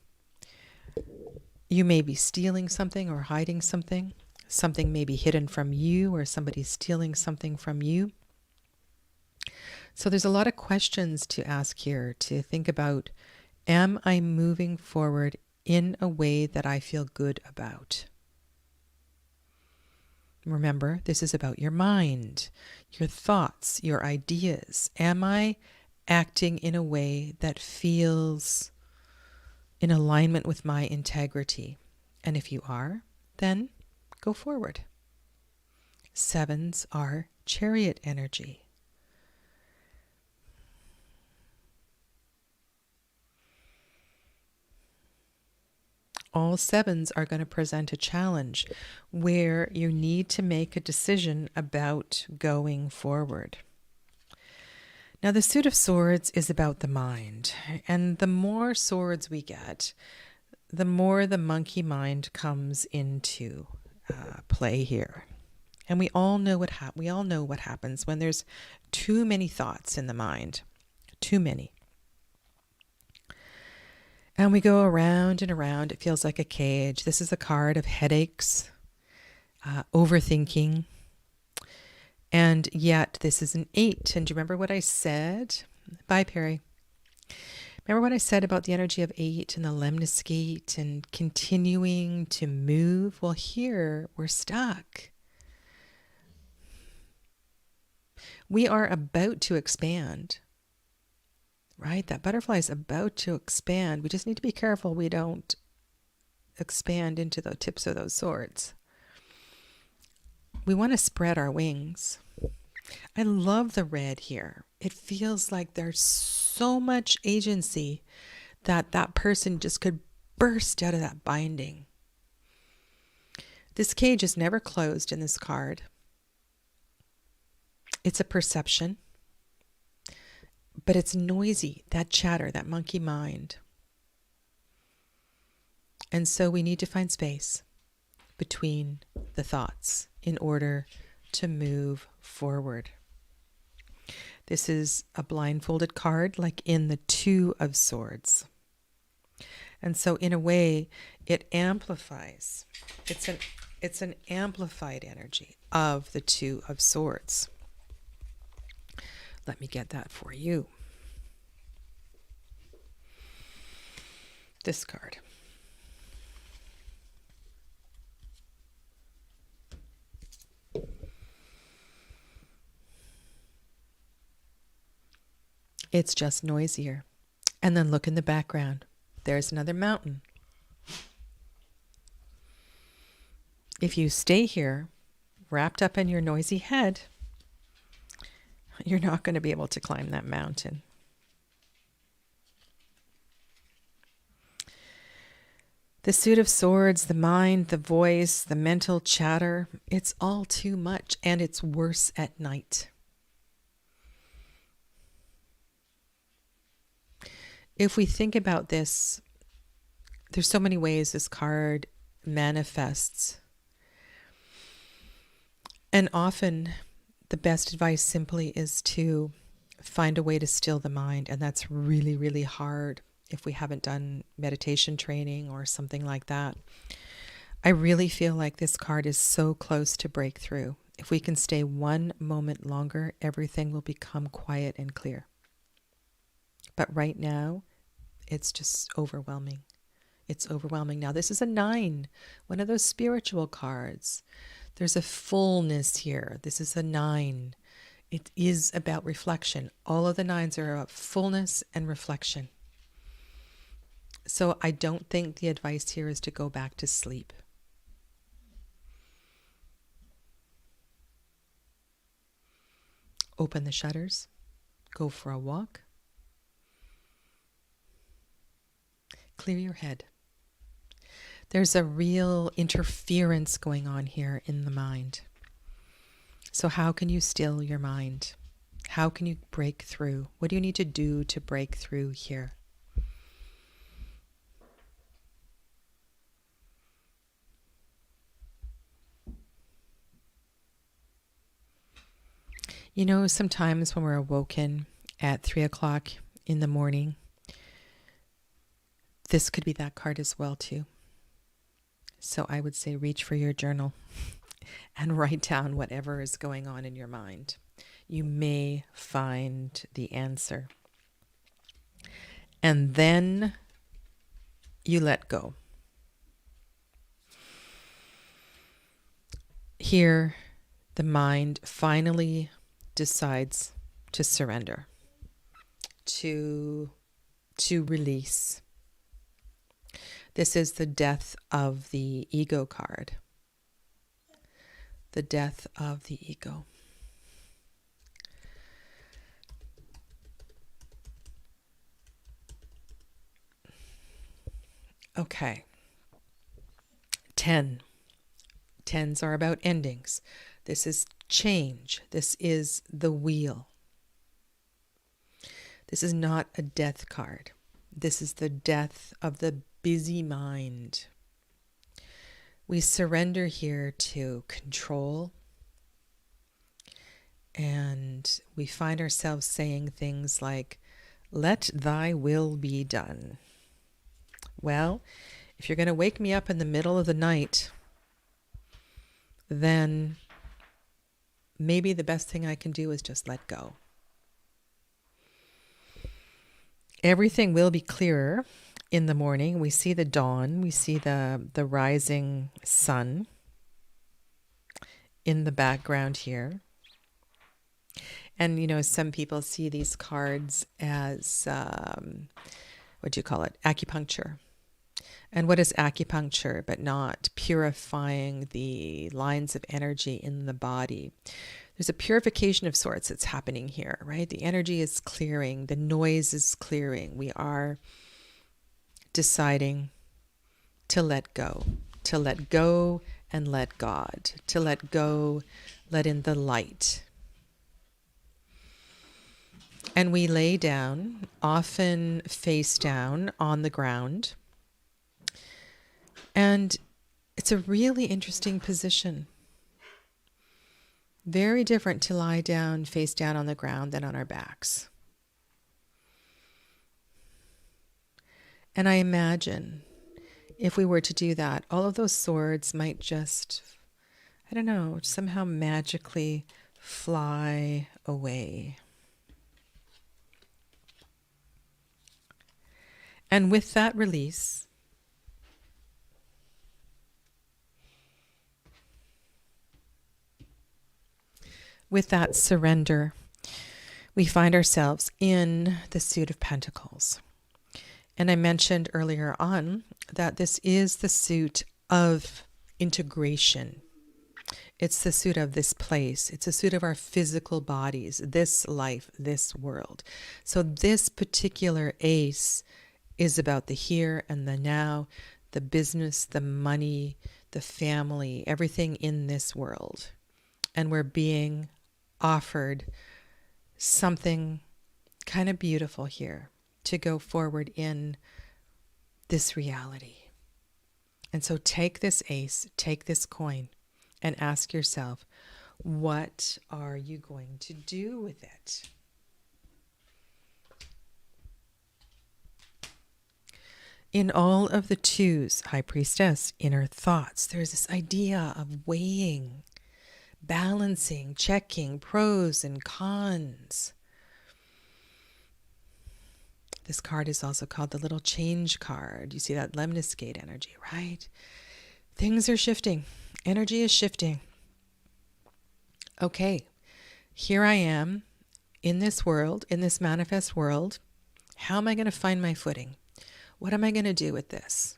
you may be stealing something or hiding something. Something may be hidden from you, or somebody's stealing something from you. So there's a lot of questions to ask here, to think about, am I moving forward in a way that I feel good about? Remember, this is about your mind, your thoughts, your ideas. Am I acting in a way that feels in alignment with my integrity? And if you are, then go forward. Sevens are Chariot energy. All sevens are going to present a challenge where you need to make a decision about going forward. Now, the Suit of Swords is about the mind, and the more swords we get, the more the monkey mind comes into play here. And we all know what happens when there's too many thoughts in the mind, too many. And we go around and around. It feels like a cage. This is a card of headaches, overthinking. And yet this is an 8. And do you remember what I said? Bye, Perry. Remember what I said about the energy of 8 and the lemniscate and continuing to move? Well, here we're stuck. We are about to expand. Right? That butterfly is about to expand. We just need to be careful we don't expand into the tips of those swords. We want to spread our wings. I love the red here. It feels like there's so much agency that that person just could burst out of that binding. This cage is never closed in this card. It's a perception. But it's noisy, that chatter, that monkey mind. And so we need to find space between the thoughts in order to move forward. This is a blindfolded card, like in the Two of Swords. And so in a way, it amplifies. It's an amplified energy of the Two of Swords. Let me get that for you. This card. It's just noisier. And then look in the background. There's another mountain. If you stay here, wrapped up in your noisy head, you're not going to be able to climb that mountain. The Suit of Swords, the mind, the voice, the mental chatter, it's all too much, and it's worse at night. If we think about this, there's so many ways this card manifests. And often the best advice simply is to find a way to still the mind. And that's really, really hard if we haven't done meditation training or something like that. I really feel like this card is so close to breakthrough. If we can stay one moment longer, everything will become quiet and clear. But right now, it's just overwhelming. It's overwhelming. Now, this is a 9, one of those spiritual cards. There's a fullness here. This is a 9. It is about reflection. All of the 9s are about fullness and reflection. So I don't think the advice here is to go back to sleep. Open the shutters. Go for a walk. Clear your head. There's a real interference going on here in the mind. So how can you still your mind? How can you break through? What do you need to do to break through here? You know, sometimes when we're awoken at 3 o'clock in the morning, this could be that card as well too. So I would say reach for your journal and write down whatever is going on in your mind. You may find the answer. And then you let go. Here, the mind finally decides to surrender, to release. This is the death of the ego card. The death of the ego. Okay. 10. Tens are about endings. This is change. This is the wheel. This is not a death card. This is the death of the busy mind. We surrender here to control, and we find ourselves saying things like, "Let thy will be done." Well, if you're going to wake me up in the middle of the night, then maybe the best thing I can do is just let go. Everything will be clearer in the morning. We see the dawn. We see the rising sun in the background here. And, you know, some people see these cards as, what do you call it? Acupuncture. And what is acupuncture but not purifying the lines of energy in the body? There's a purification of sorts that's happening here, right? The energy is clearing. The noise is clearing. We are deciding to let go and let God, to let go, let in the light. And we lay down, often face down on the ground. And it's a really interesting position. Very different to lie down, face down on the ground than on our backs. And I imagine if we were to do that, all of those swords might just, I don't know, somehow magically fly away. And with that release, with that surrender, we find ourselves in the suit of Pentacles. And I mentioned earlier on that this is the suit of integration. It's the suit of this place. It's a suit of our physical bodies, this life, this world. So this particular ace is about the here and the now, the business, the money, the family, everything in this world. And we're being offered something kind of beautiful here to go forward in this reality. And so take this ace, take this coin, and ask yourself, what are you going to do with it? In all of the twos, High Priestess, inner thoughts, there's this idea of weighing, balancing, checking pros and cons. This card is also called the little change card. You see that lemniscate energy, right? Things are shifting. Energy is shifting. Okay, here I am in this world, in this manifest world. How am I going to find my footing? What am I going to do with this?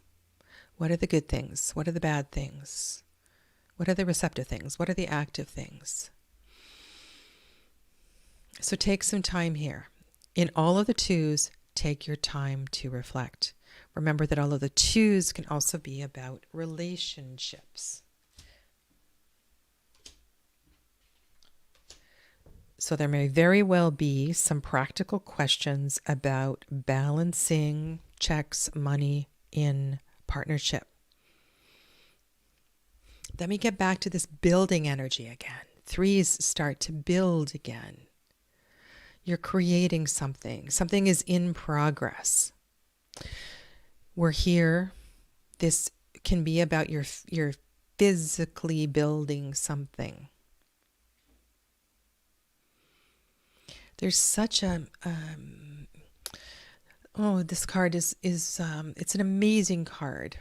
What are the good things? What are the bad things? What are the receptive things? What are the active things? So take some time here. In all of the twos, take your time to reflect. Remember that all of the twos can also be about relationships. So there may very well be some practical questions about balancing checks, money in partnership. Let me get back to this building energy again. Threes start to build again. You're creating something. Something is in progress. We're here. This can be about your physically building something. There's such a this card is it's an amazing card.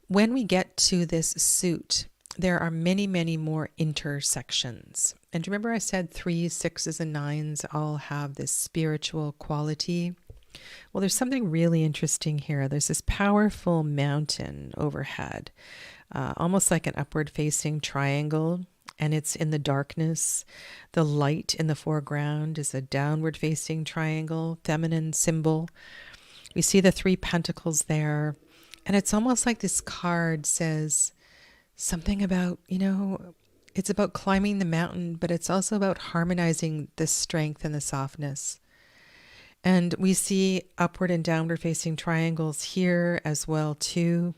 When we get to this suit, there are many, many more intersections. And remember I said 3s, 6s, and 9s all have this spiritual quality. Well, there's something really interesting here. There's this powerful mountain overhead, almost like an upward facing triangle, and it's in the darkness. The light in the foreground is a downward facing triangle, feminine symbol. We see the 3 pentacles there, and it's almost like this card says something about, it's about climbing the mountain, but it's also about harmonizing the strength and the softness. And we see upward and downward facing triangles here as well too.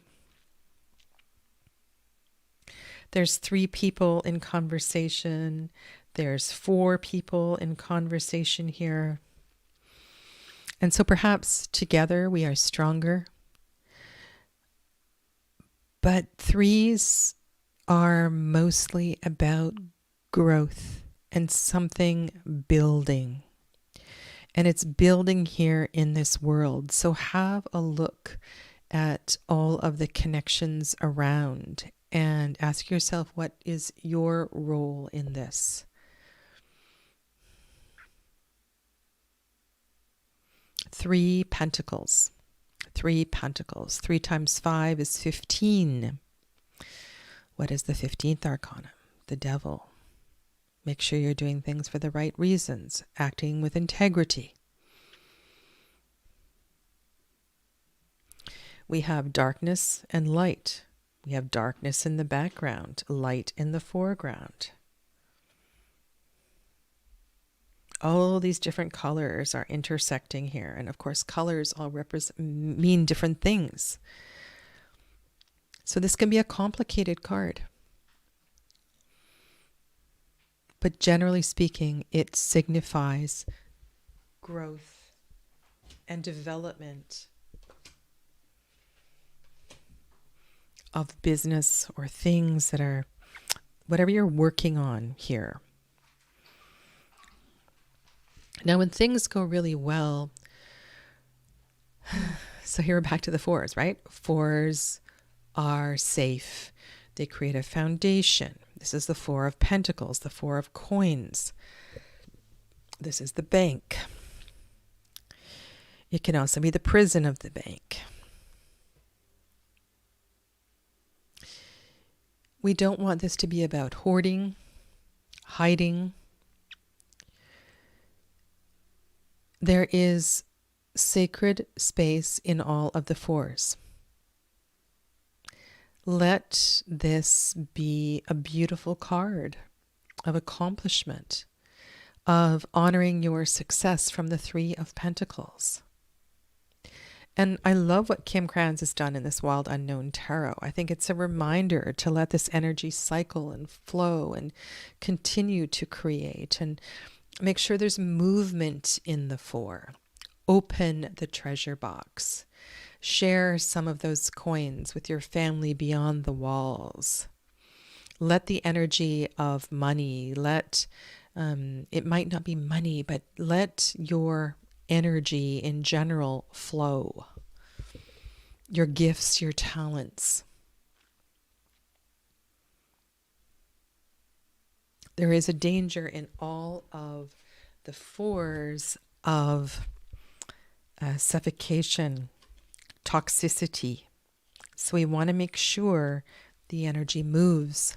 There's 3 people in conversation. There's 4 people in conversation here. And so perhaps together we are stronger. But 3s are mostly about growth and something building. And it's building here in this world. So have a look at all of the connections around and ask yourself, what is your role in this? Three Pentacles. 3 Pentacles. 3 times 5 is 15. What is the 15th arcana? The Devil. Make sure you're doing things for the right reasons, acting with integrity. We have darkness and light. We have darkness in the background, light in the foreground. All these different colors are intersecting here. And of course, colors all mean different things. So this can be a complicated card. But generally speaking, it signifies growth and development of business or things that are, whatever you're working on here. Now, when things go really well, so here we're back to the 4s, right? 4s are safe. They create a foundation. This is the 4 of Pentacles, the 4 of Coins. This is the bank. It can also be the prison of the bank. We don't want this to be about hoarding, hiding. There is sacred space in all of the 4s. Let this be a beautiful card of accomplishment, of honoring your success from the 3 of Pentacles. And I love what Kim Krans has done in this Wild Unknown Tarot. I think it's a reminder to let this energy cycle and flow and continue to create and make sure there's movement in the 4. Open the treasure box. Share some of those coins with your family beyond the walls. Let the energy of money, it might not be money, but let your energy in general flow. Your gifts, your talents. There is a danger in all of the 4s of suffocation, toxicity. So we want to make sure the energy moves.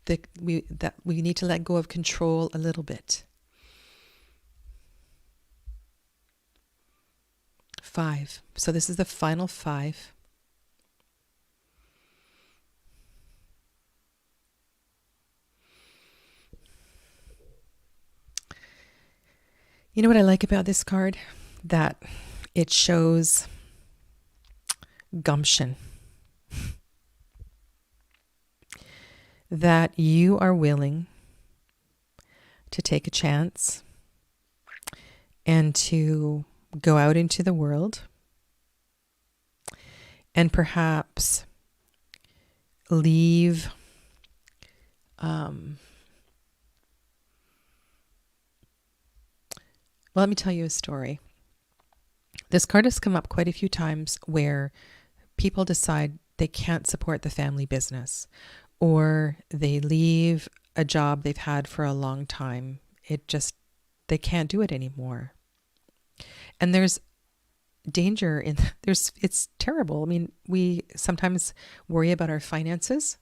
That we need to let go of control a little bit. 5. So this is the final 5. You know what I like about this card? That it shows gumption. That you are willing to take a chance and to go out into the world and perhaps leave well, let me tell you a story. This card has come up quite a few times where people decide they can't support the family business, or they leave a job they've had for a long time. they can't do it anymore. And there's danger in it's terrible. I mean, we sometimes worry about our finances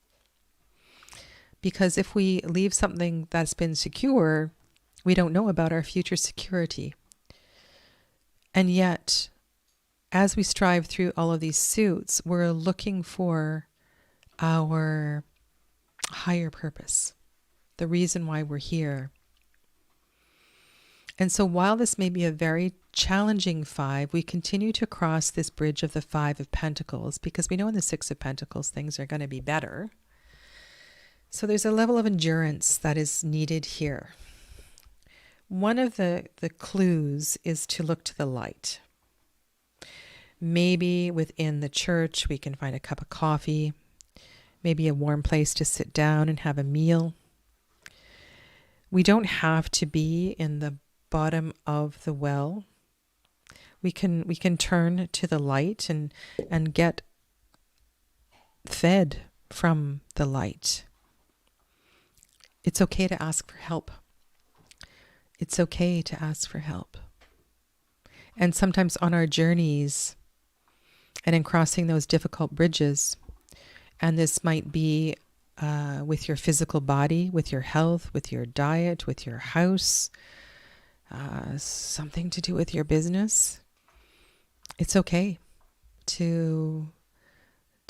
because if we leave something that's been secure, we don't know about our future security. And yet, as we strive through all of these suits, we're looking for our higher purpose, the reason why we're here. And so while this may be a very challenging 5, we continue to cross this bridge of the 5 of Pentacles because we know in the 6 of Pentacles things are going to be better. So there's a level of endurance that is needed here. One of the clues is to look to the light. Maybe within the church we can find a cup of coffee, maybe a warm place to sit down and have a meal. We don't have to be in the bottom of the well. We can turn to the light and get fed from the light. It's okay to ask for help. It's okay to ask for help. And sometimes on our journeys and in crossing those difficult bridges, and this might be with your physical body, with your health, with your diet, with your house, something to do with your business, it's okay to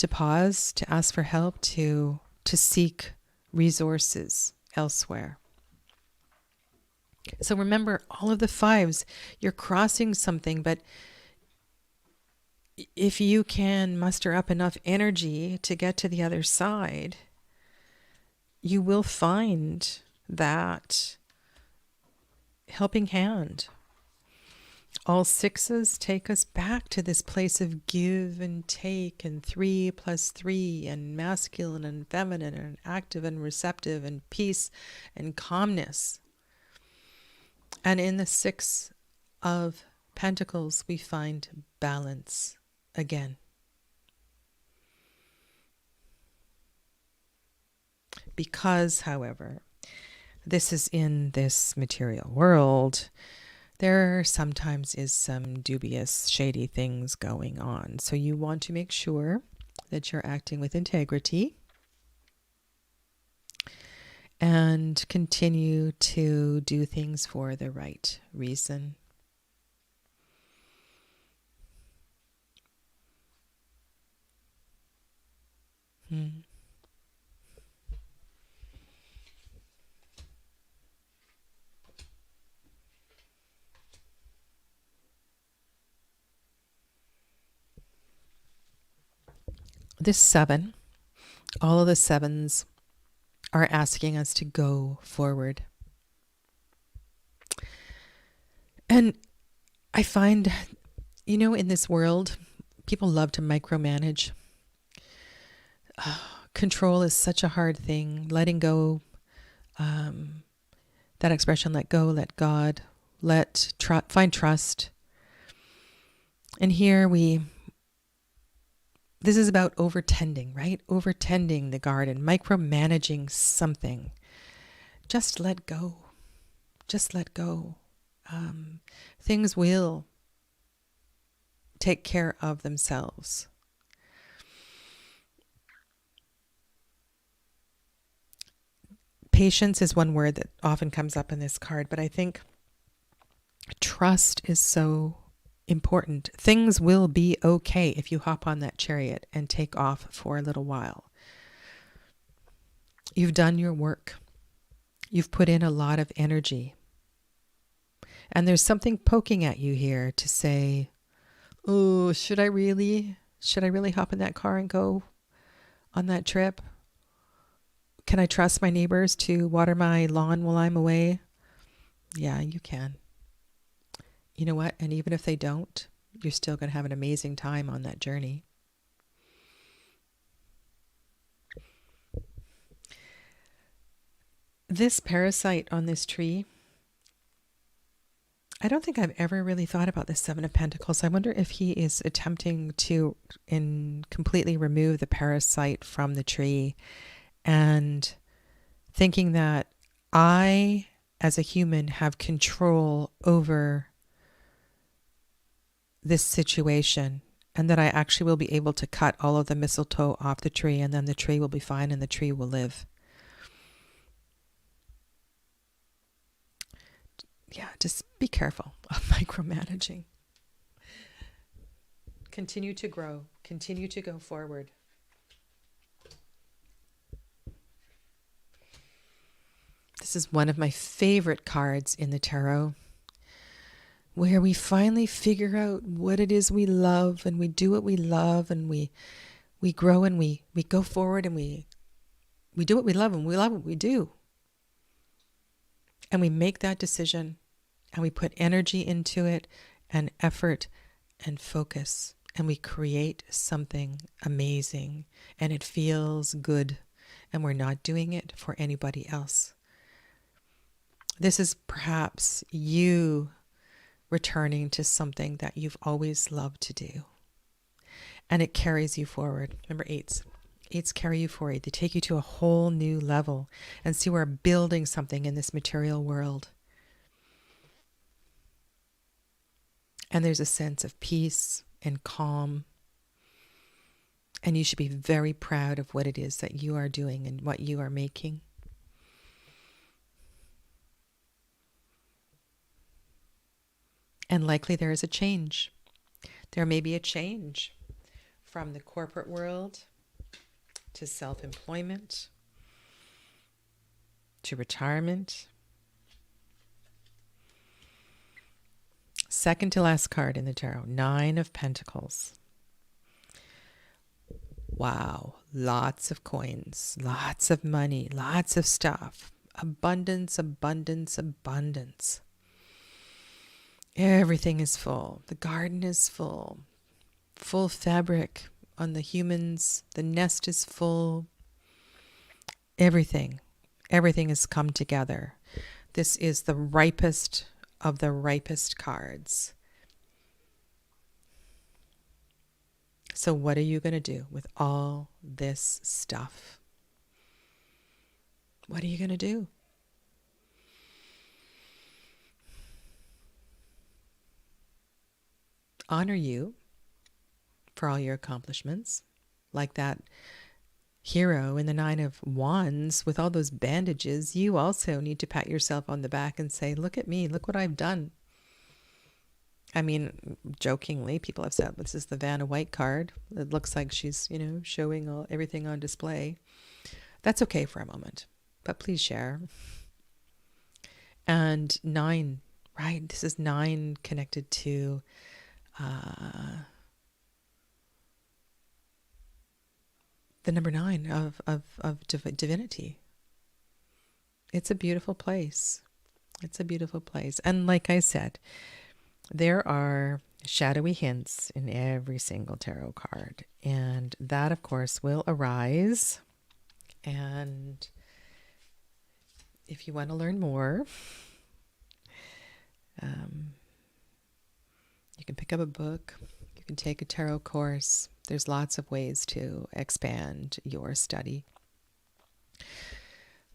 pause, to ask for help, to seek resources elsewhere. So remember, all of the 5s, you're crossing something, but if you can muster up enough energy to get to the other side, you will find that helping hand. All 6s take us back to this place of give and take, and 3 plus 3, and masculine and feminine, and active and receptive, and peace and calmness. And in the 6 of Pentacles, we find balance again. Because, however, this is in this material world, there sometimes is some dubious, shady things going on. So you want to make sure that you're acting with integrity and continue to do things for the right reason. This 7, all of the 7s are asking us to go forward. And I find, in this world, people love to micromanage. Control is such a hard thing. Letting go, that expression, let go, let God, find trust. And here this is about overtending, right? Overtending the garden, micromanaging something. Just let go. Just let go. Things will take care of themselves. Patience is one word that often comes up in this card, but I think trust is so important. Things will be okay if you hop on that chariot and take off for a little while. You've done your work. You've put in a lot of energy. And there's something poking at you here to say, oh, should I really hop in that car and go on that trip? Can I trust my neighbors to water my lawn while I'm away? Yeah, you can. You know what? And even if they don't, you're still going to have an amazing time on that journey. This parasite on this tree, I don't think I've ever really thought about the 7 of Pentacles. I wonder if he is attempting to completely remove the parasite from the tree and thinking that I as a human, have control over this situation, and that I actually will be able to cut all of the mistletoe off the tree, and then the tree will be fine and the tree will live. Yeah, just be careful of micromanaging. Continue to grow. Continue to go forward. This is one of my favorite cards in the tarot, where we finally figure out what it is we love, and we do what we love, and we grow, and we go forward, and we do what we love, and we love what we do. And we make that decision, and we put energy into it, and effort, and focus, and we create something amazing, and it feels good, and we're not doing it for anybody else. This is perhaps you returning to something that you've always loved to do, and it carries you forward. Remember, eights carry you forward. They take you to a whole new level, and see, we're building something in this material world. And there's a sense of peace and calm, and you should be very proud of what it is that you are doing and what you are making. And likely there is a change. There may be a change from the corporate world to self-employment, to retirement. Second to last card in the tarot, 9 of Pentacles. Wow, lots of coins, lots of money, lots of stuff. Abundance, abundance, abundance. Everything is full. The garden is full. Full fabric on the humans. The nest is full. Everything has come together. This is the ripest of the ripest cards. So what are you going to do with all this stuff? What are you going to do? Honor you for all your accomplishments, like that hero in the 9 of Wands with all those bandages. You also need to pat yourself on the back and say, look at me, look what I've done. I mean, jokingly, people have said, this is the Vanna White card. It looks like she's, showing everything on display. That's okay for a moment, but please share. And 9, right? This is 9 connected to the number 9 of divinity. It's a beautiful place. It's a beautiful place. And like I said, there are shadowy hints in every single tarot card. And that, of course, will arise. And if you want to learn more, you can pick up a book. You can take a tarot course. There's lots of ways to expand your study.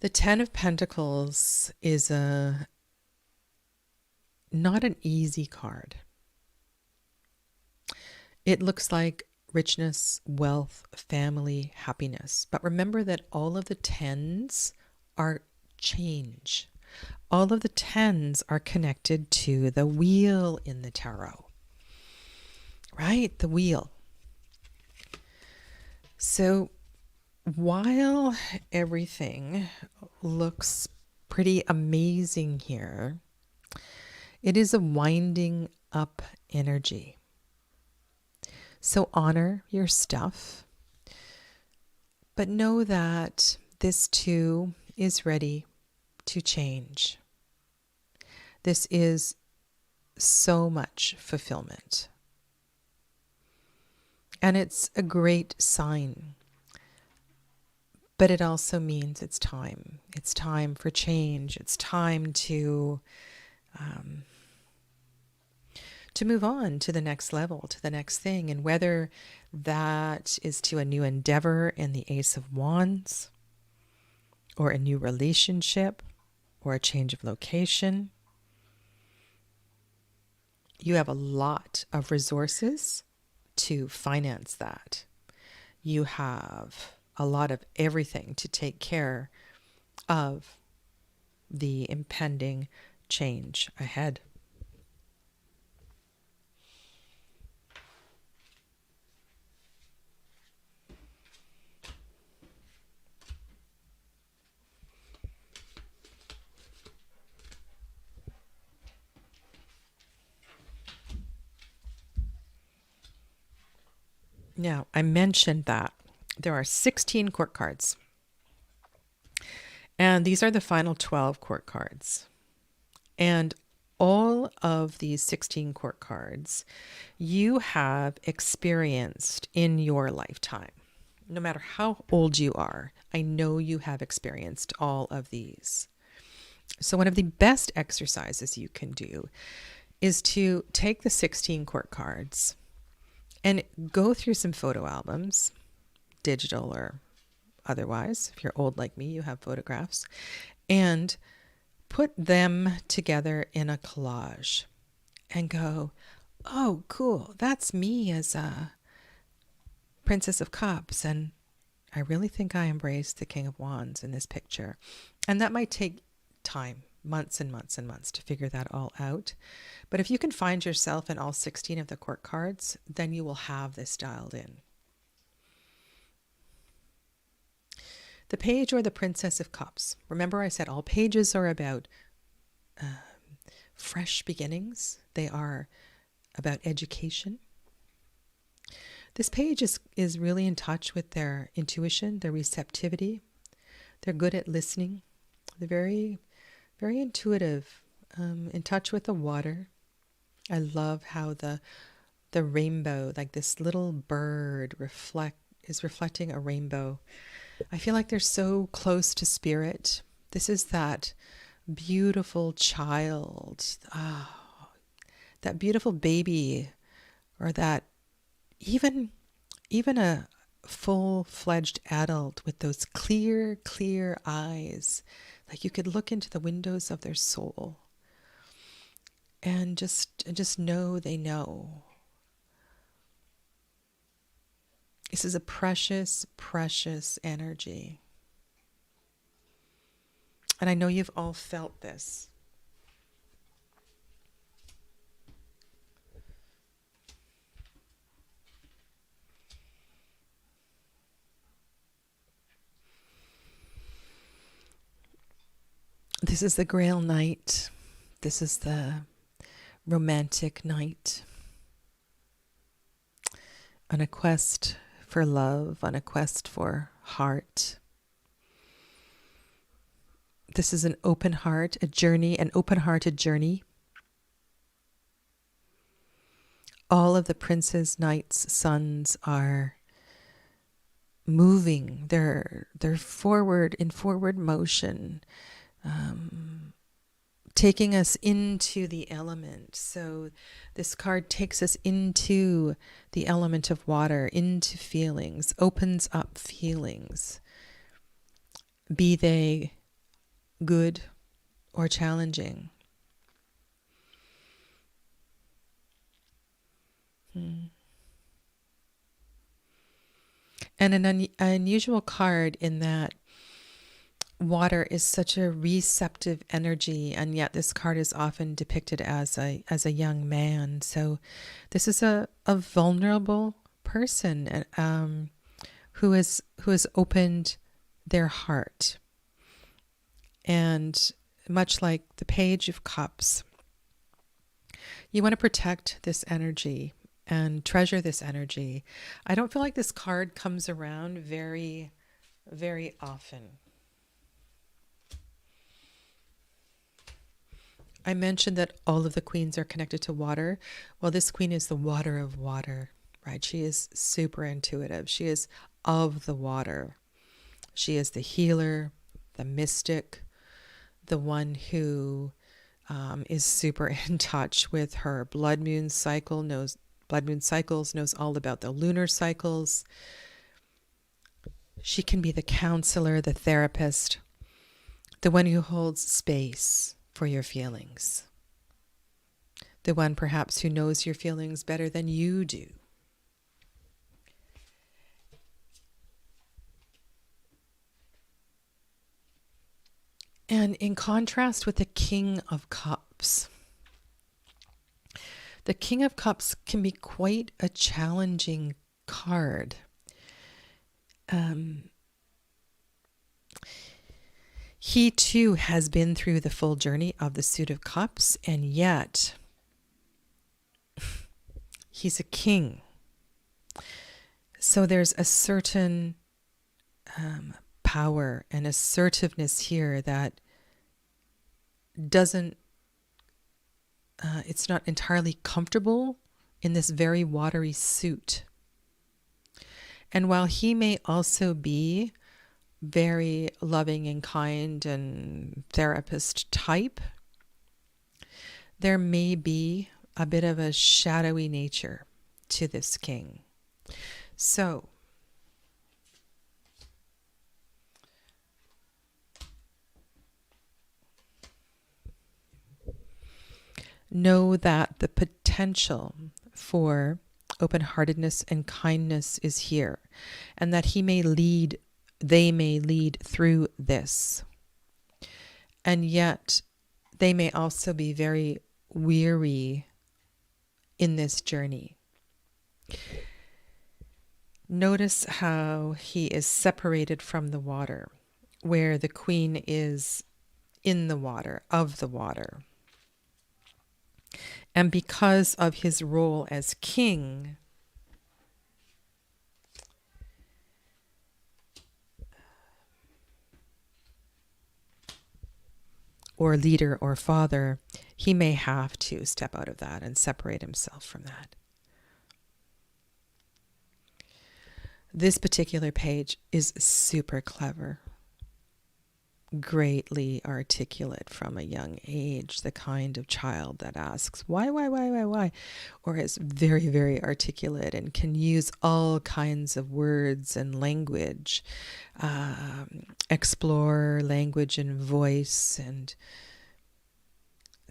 The 10 of Pentacles is not an easy card. It looks like richness, wealth, family, happiness. But remember that all of the 10s are change. All of the 10s are connected to the wheel in the tarot. Right? The wheel. So while everything looks pretty amazing here, it is a winding up energy. So honor your stuff, but know that this too is ready to change. This is so much fulfillment. And it's a great sign. But it also means it's time. It's time for change. It's time to move on to the next level, to the next thing. And whether that is to a new endeavor in the Ace of Wands, or a new relationship, or a change of location. You have a lot of resources to finance that. You have a lot of everything to take care of the impending change ahead. Now, I mentioned that there are 16 court cards, and these are the final 12 court cards. And all of these 16 court cards you have experienced in your lifetime. No matter how old you are, I know you have experienced all of these. So one of the best exercises you can do is to take the 16 court cards and go through some photo albums, digital or otherwise. If you're old like me, you have photographs, and put them together in a collage and go, oh, cool, that's me as a Princess of Cups, and I really think I embraced the King of Wands in this picture. And that might take time, months and months and months to figure that all out. But if you can find yourself in all 16 of the court cards, then you will have this dialed in. The Page or the Princess of Cups. Remember I said all pages are about fresh beginnings. They are about education. This page is really in touch with their intuition, their receptivity. They're good at listening. They're very, very intuitive, in touch with the water. I love how the rainbow, like this little bird is reflecting a rainbow. I feel like they're so close to spirit. This is that beautiful child, that beautiful baby, or that even a full-fledged adult with those clear eyes. Like you could look into the windows of their soul and just know they know. This is a precious, precious energy. And I know you've all felt this. This is the Grail night. This is the romantic night. On a quest for love, on a quest for heart. This is an open heart, a journey, an open-hearted journey. All of the princes, knights, sons are moving. They're forward, in forward motion, taking us into the element. So this card takes us into the element of water, into feelings, opens up feelings, be they good or challenging. And an unusual card in that water is such a receptive energy, and yet this card is often depicted as a young man. So this is a vulnerable person who has opened their heart. And much like the Page of Cups, you want to protect this energy and treasure this energy. I don't feel like this card comes around very, very often. I mentioned that all of the queens are connected to water. Well, this queen is the water of water, right? She is super intuitive. She is of the water. She is the healer, the mystic, the one who is super in touch with her blood moon cycles, knows all about the lunar cycles. She can be the counselor, the therapist, the one who holds space for your feelings, the one perhaps who knows your feelings better than you do. And in contrast with the King of Cups, the King of Cups can be quite a challenging card. He too has been through the full journey of the Suit of Cups, and yet he's a king. So there's a certain power and assertiveness here that doesn't, it's not entirely comfortable in this very watery suit. And while he may also be very loving and kind and therapist type, there may be a bit of a shadowy nature to this king. So, know that the potential for open-heartedness and kindness is here, and that they may lead through this. And yet, they may also be very weary in this journey. Notice how he is separated from the water, where the queen is in the water, of the water. And because of his role as king, or leader or father, he may have to step out of that and separate himself from that. This particular page is super clever, greatly articulate from a young age, the kind of child that asks, why, or is very, very articulate and can use all kinds of words and language, explore language and voice, and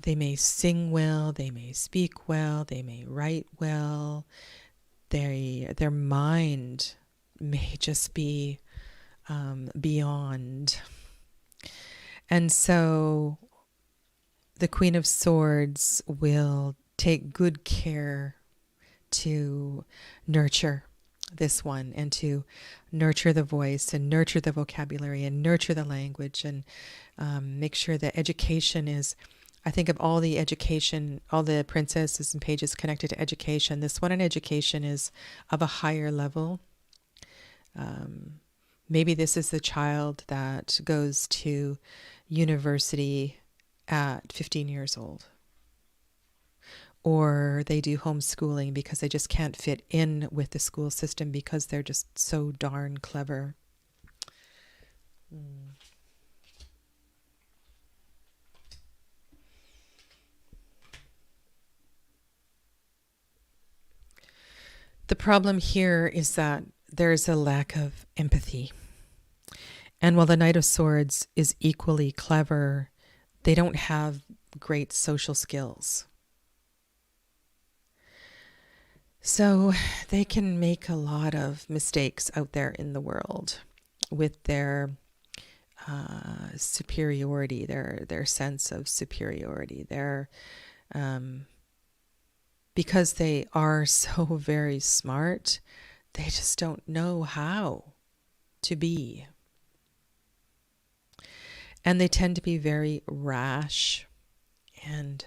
they may sing well, they may speak well, they may write well, their mind may just be beyond. And so the Queen of Swords will take good care to nurture this one, and to nurture the voice and nurture the vocabulary and nurture the language, and make sure that education is, I think of all the education, all the princesses and pages connected to education, this one in education is of a higher level. Maybe this is the child that goes to university at 15 years old. Or they do homeschooling because they just can't fit in with the school system because they're just so darn clever. The problem here is that there's a lack of empathy. And while the Knight of Swords is equally clever, they don't have great social skills. So they can make a lot of mistakes out there in the world with their superiority, their sense of superiority, because they are so very smart, they just don't know how to be. And they tend to be very rash and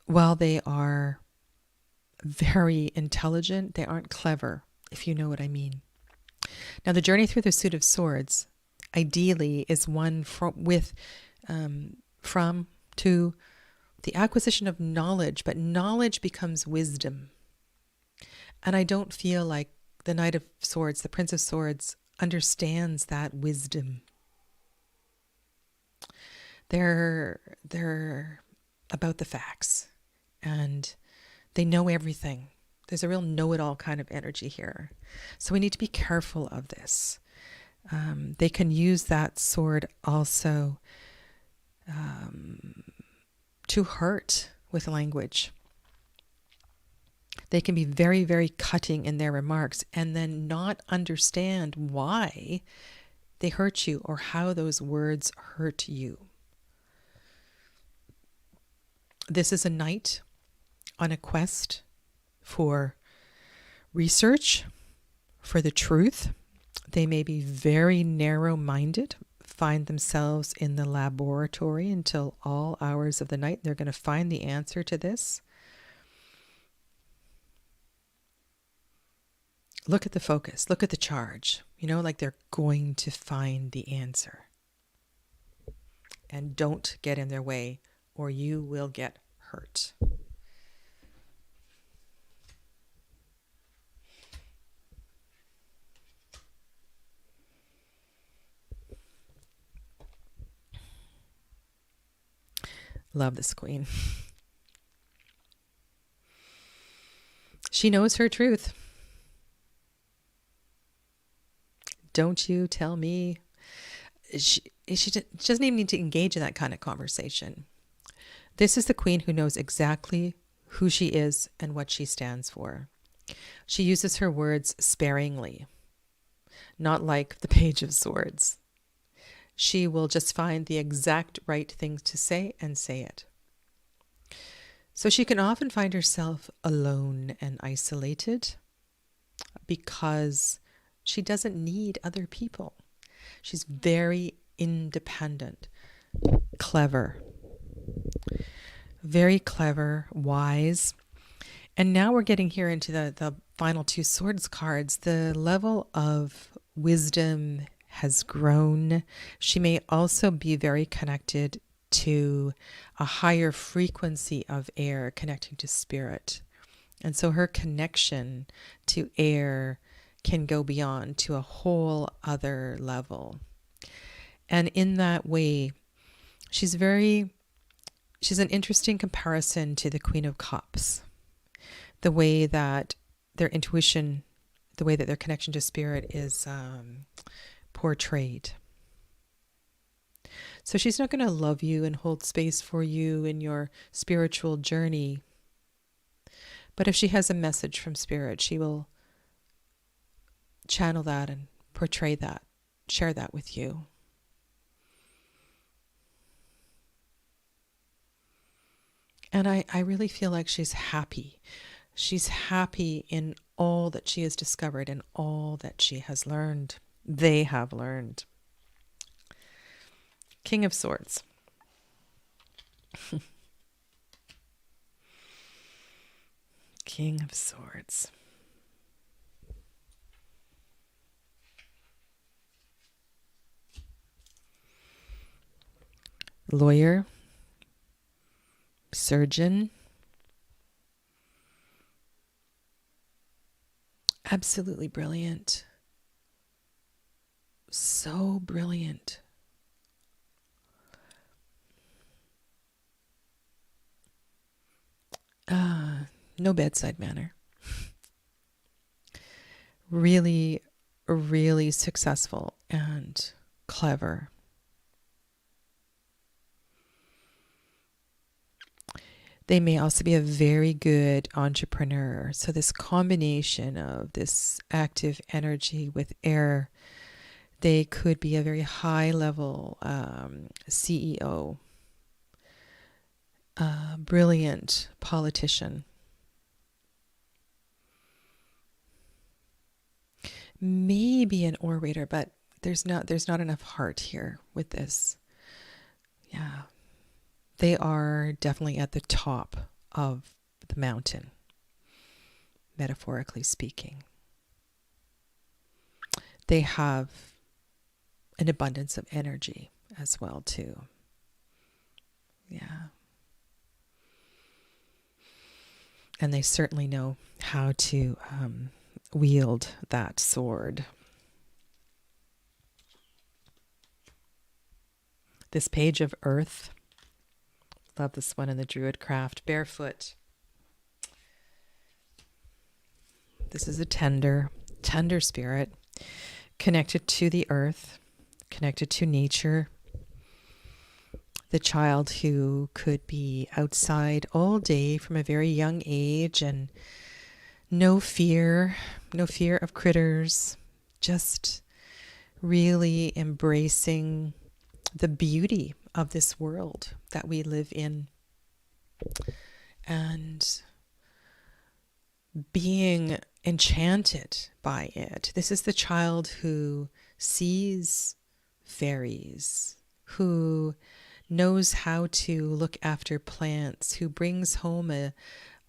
while they are very intelligent, they aren't clever, if you know what I mean. Now, the journey through the Suit of Swords, ideally, is one to the acquisition of knowledge, but knowledge becomes wisdom. And I don't feel like the Knight of Swords, the Prince of Swords, understands that wisdom. They're about the facts, and they know everything. There's a real know-it-all kind of energy here. So we need to be careful of this. They can use that sword also to hurt with language. They can be very, very cutting in their remarks and then not understand why they hurt you or how those words hurt you. This is a knight on a quest for research, for the truth. They may be very narrow-minded, find themselves in the laboratory until all hours of the night. They're going to find the answer to this. Look at the focus. Look at the charge. You know, like they're going to find the answer. And don't get in their way or you will get hurt. Love this queen. She knows her truth. Don't you tell me. She doesn't even need to engage in that kind of conversation. This is the queen who knows exactly who she is and what she stands for. She uses her words sparingly, not like the Page of Swords. She will just find the exact right things to say and say it. So she can often find herself alone and isolated because she doesn't need other people. She's very independent, clever, very clever, wise. And now we're getting here into the final two swords cards. The level of wisdom has grown. She may also be very connected to a higher frequency of air, connecting to spirit. And so her connection to air can go beyond to a whole other level. And in that way, she's an interesting comparison to the Queen of Cups. The way that their intuition, the way that their connection to spirit is portrayed. So she's not going to love you and hold space for you in your spiritual journey. But if she has a message from spirit, she will channel that and portray that, share that with you. And I really feel like she's happy. She's happy in all that she has discovered and all that she has learned. They have learned. King of Swords. King of Swords. Lawyer, surgeon, absolutely brilliant, so brilliant. No bedside manner. Really, really successful and clever. They may also be a very good entrepreneur. So this combination of this active energy with air, they could be a very high level CEO, brilliant politician. Maybe an orator, but there's not enough heart here with this. Yeah. They are definitely at the top of the mountain, metaphorically speaking. They have an abundance of energy as well, too. Yeah. And they certainly know how to wield that sword. This Page of Earth. Love this one in the Druid craft. Barefoot. This is a tender spirit. connected to the earth, connected to nature. The child who could be outside all day from a very young age and no fear of critters, just really embracing the beauty of this world that we live in and being enchanted by it. This is the child who sees fairies, who knows how to look after plants, who brings home a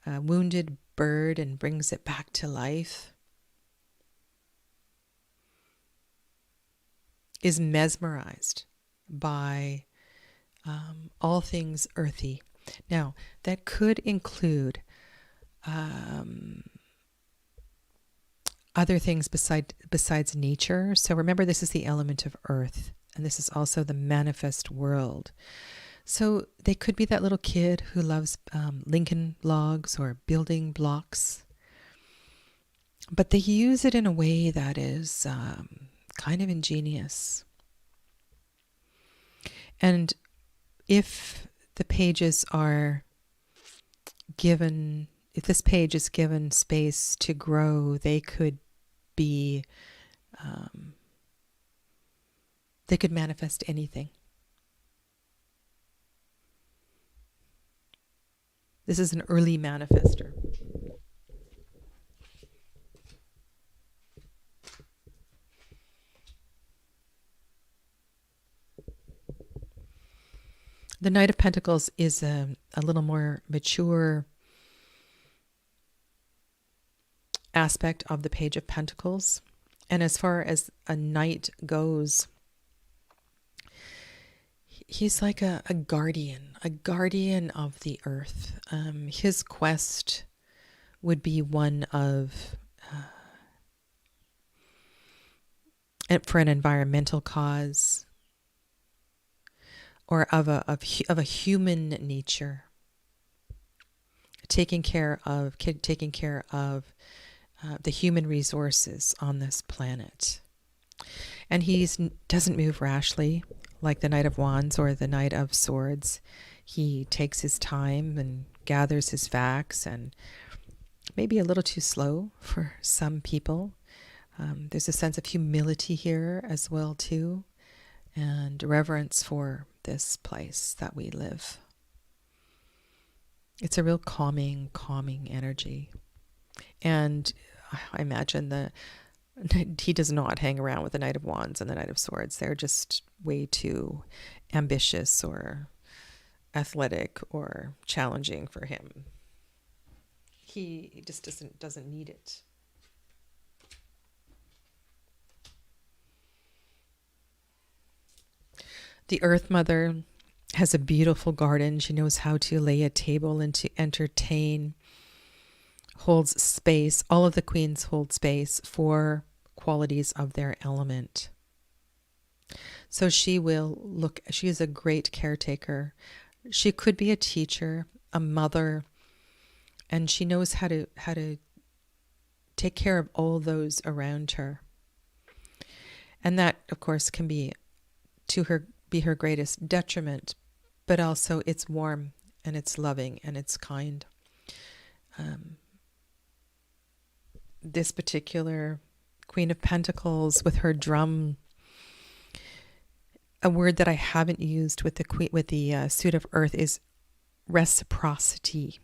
wounded bird and brings it back to life, is mesmerized by all things earthy. Now, that could include other things besides nature. So remember, this is the element of earth, and this is also the manifest world. So they could be that little kid who loves Lincoln logs or building blocks, but they use it in a way that is kind of ingenious. And if the pages are given, if this page is given space to grow, they could be, they could manifest anything. This is an early manifester. The Knight of Pentacles is a little more mature aspect of the Page of Pentacles. And as far as a knight goes, he's like a guardian of the earth. His quest would be one of for an environmental cause, or of a human nature, taking care of the human resources on this planet. And he doesn't move rashly like the Knight of Wands or the Knight of Swords. He takes his time and gathers his facts, and maybe a little too slow for some people. There's a sense of humility here as well too, and reverence for this place that we live. It's a real calming energy. And I imagine he does not hang around with the Knight of Wands and the Knight of Swords. They're just way too ambitious or athletic or challenging for him. He just doesn't need it. The Earth Mother has a beautiful garden. She knows how to lay a table and to entertain, holds space. All of the queens hold space for qualities of their element. So she is a great caretaker. She could be a teacher, a mother, and she knows how to take care of all those around her. And that, of course, can be her greatest detriment, but also it's warm and it's loving and it's kind. This particular Queen of Pentacles with her drum, a word that I haven't used with the suit of Earth is reciprocity.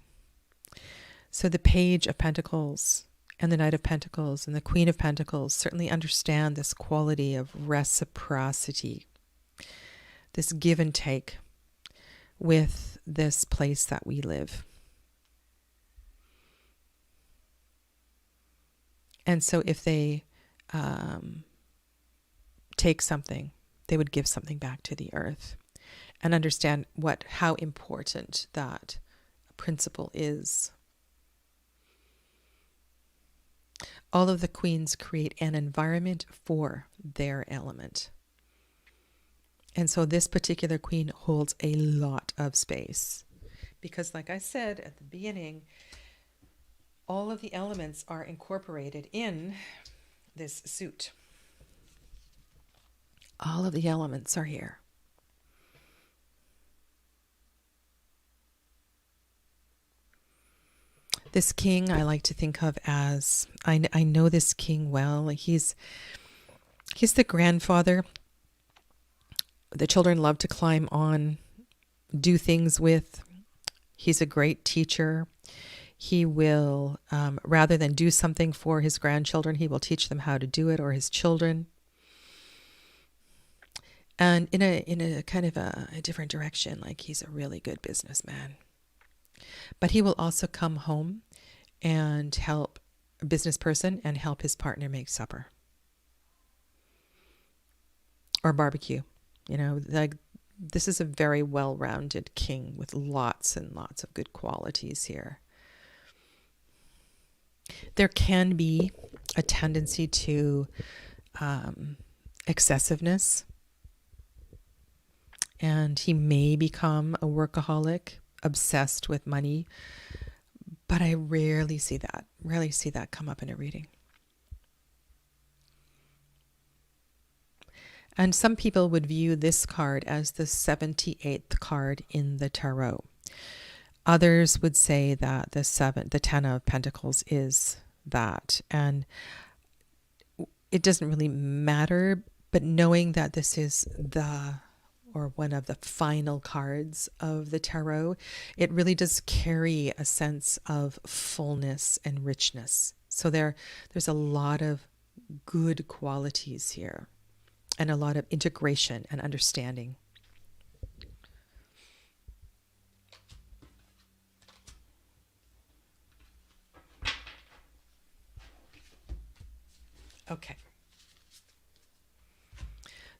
So the Page of Pentacles and the Knight of Pentacles and the Queen of Pentacles certainly understand this quality of reciprocity, this give and take with this place that we live. And so if they take something, they would give something back to the earth, and understand how important that principle is. All of the queens create an environment for their element. And so this particular queen holds a lot of space because, like I said at the beginning, all of the elements are incorporated in this suit. All of the elements are here. This king I like to think of as, I know this king well. He's the grandfather the children love to climb on, do things with. He's a great teacher. He will, rather than do something for his grandchildren, he will teach them how to do it, or his children. And in a kind of a different direction, like he's a really good businessman. But he will also come home and help a business person and help his partner make supper or barbecue. You know, like this is a very well-rounded king with lots and lots of good qualities here. There can be a tendency to excessiveness, and he may become a workaholic, obsessed with money, but I rarely see that come up in a reading. And some people would view this card as the 78th card in the tarot. Others would say that the 10 of Pentacles is that. And it doesn't really matter, but knowing that this is one of the final cards of the tarot, it really does carry a sense of fullness and richness. So there's a lot of good qualities here and a lot of integration and understanding. Okay.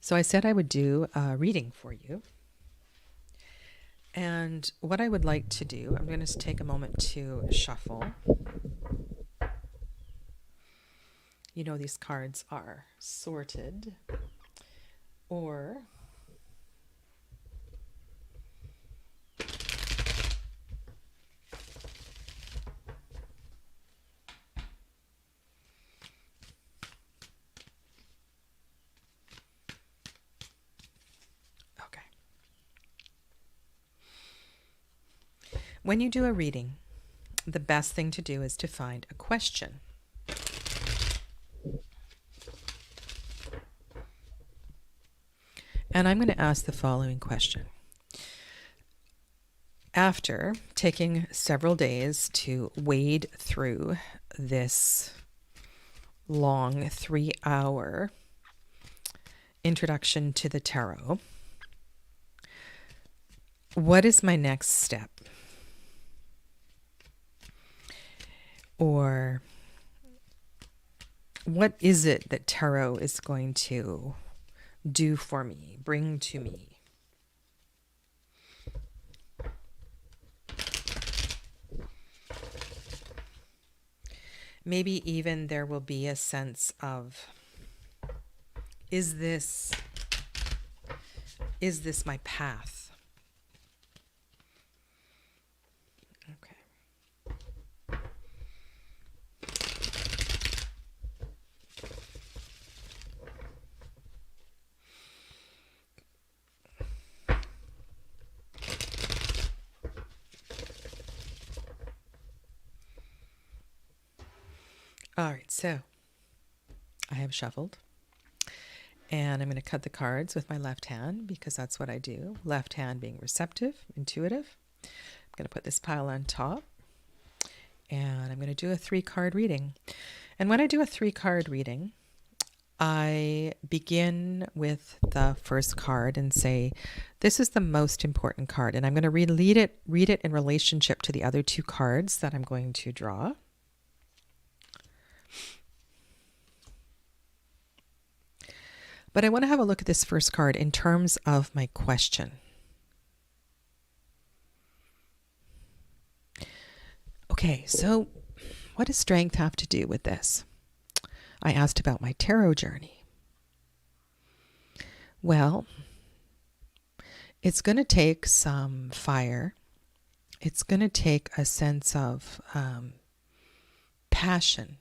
So I said I would do a reading for you. And what I would like to do, I'm going to take a moment to shuffle. You know, these cards are sorted or okay. When you do a reading, the best thing to do is to find a question. And I'm going to ask the following question. After taking several days to wade through this long 3-hour introduction to the tarot, what is my next step? Or what is it that tarot is going to do for me, bring to me? Maybe even there will be a sense of, is this my path? Okay. All right, so I have shuffled, and I'm going to cut the cards with my left hand because that's what I do. Left hand being receptive, intuitive. I'm going to put this pile on top, and I'm going to do a 3-card reading. And when I do a 3-card reading, I begin with the first card and say, this is the most important card. And I'm going to read it in relationship to the other 2 cards that I'm going to draw. But I want to have a look at this first card in terms of my question. Okay, so what does strength have to do with this? I asked about my tarot journey. Well, it's going to take some fire. It's going to take a sense of passion,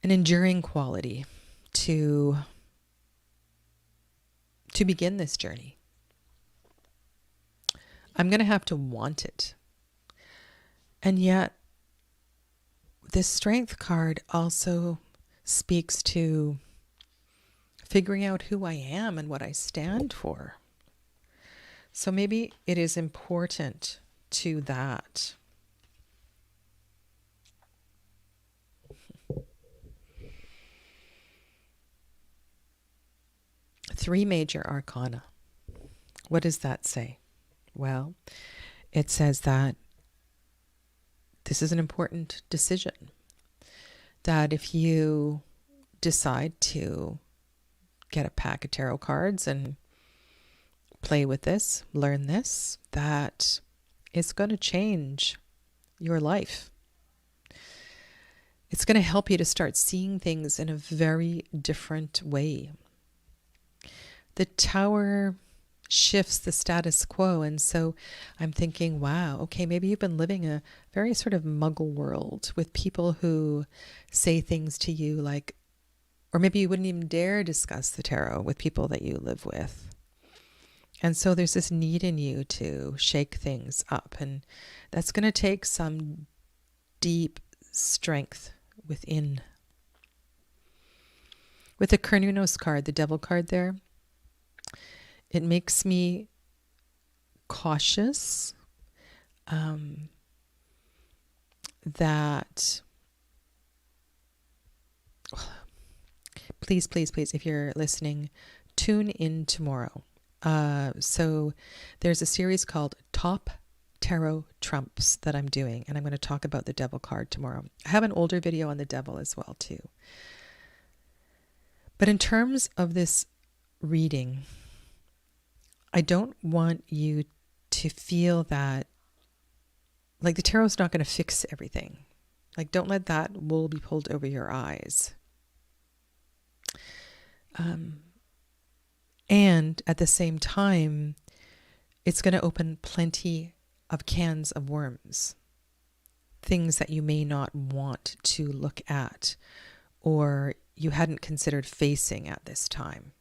an enduring quality to begin this journey. I'm going to have to want it. And yet, this Strength card also speaks to figuring out who I am and what I stand for. So maybe it is important to that. Three major arcana. What does that say? Well, it says that this is an important decision. That if you decide to get a pack of tarot cards and play with this, learn this, that it's going to change your life. It's going to help you to start seeing things in a very different way. The Tower shifts the status quo, and so I'm thinking, wow, okay, maybe you've been living a very sort of muggle world with people who say things to you like, or maybe you wouldn't even dare discuss the tarot with people that you live with. And so there's this need in you to shake things up, and that's going to take some deep strength within. With the Cernunnos card, the Devil card there, it makes me cautious that, please, if you're listening, tune in tomorrow. So there's a series called Top Tarot Trumps that I'm doing, and I'm going to talk about the Devil card tomorrow. I have an older video on the Devil as well too. But in terms of this reading, I don't want you to feel that, like, the tarot's not going to fix everything. Like, don't let that wool be pulled over your eyes. And at the same time, it's going to open plenty of cans of worms. Things that you may not want to look at or you hadn't considered facing at this time.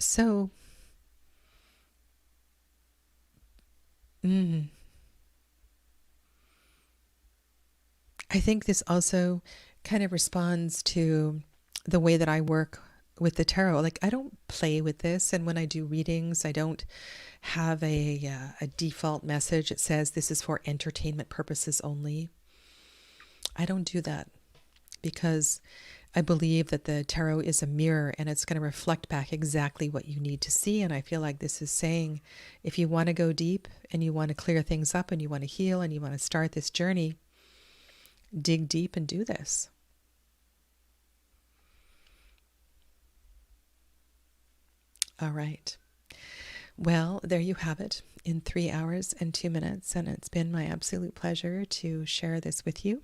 So, I think this also kind of responds to the way that I work with the tarot. Like, I don't play with this, and when I do readings, I don't have a default message. It says this is for entertainment purposes only. I don't do that because I believe that the tarot is a mirror and it's going to reflect back exactly what you need to see. And I feel like this is saying, if you want to go deep and you want to clear things up and you want to heal and you want to start this journey, dig deep and do this. All right. Well, there you have it in 3 hours and 2 minutes. And it's been my absolute pleasure to share this with you.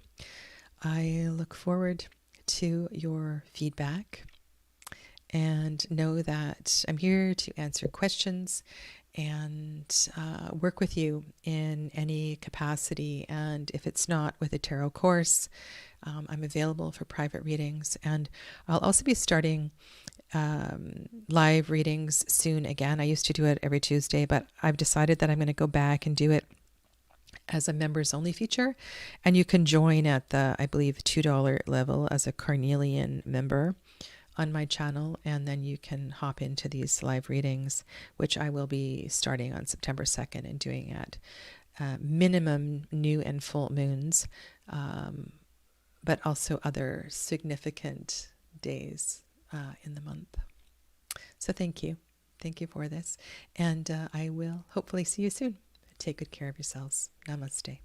I look forward to your feedback and know that I'm here to answer questions and work with you in any capacity. And if it's not with a tarot course, I'm available for private readings. And I'll also be starting live readings soon again. I used to do it every Tuesday, but I've decided that I'm going to go back and do it as a members only feature. And you can join at the, I believe, $2 level as a Carnelian member on my channel. And then you can hop into these live readings, which I will be starting on September 2nd and doing at minimum new and full moons, but also other significant days in the month. So thank you. Thank you for this. And I will hopefully see you soon. Take good care of yourselves. Namaste.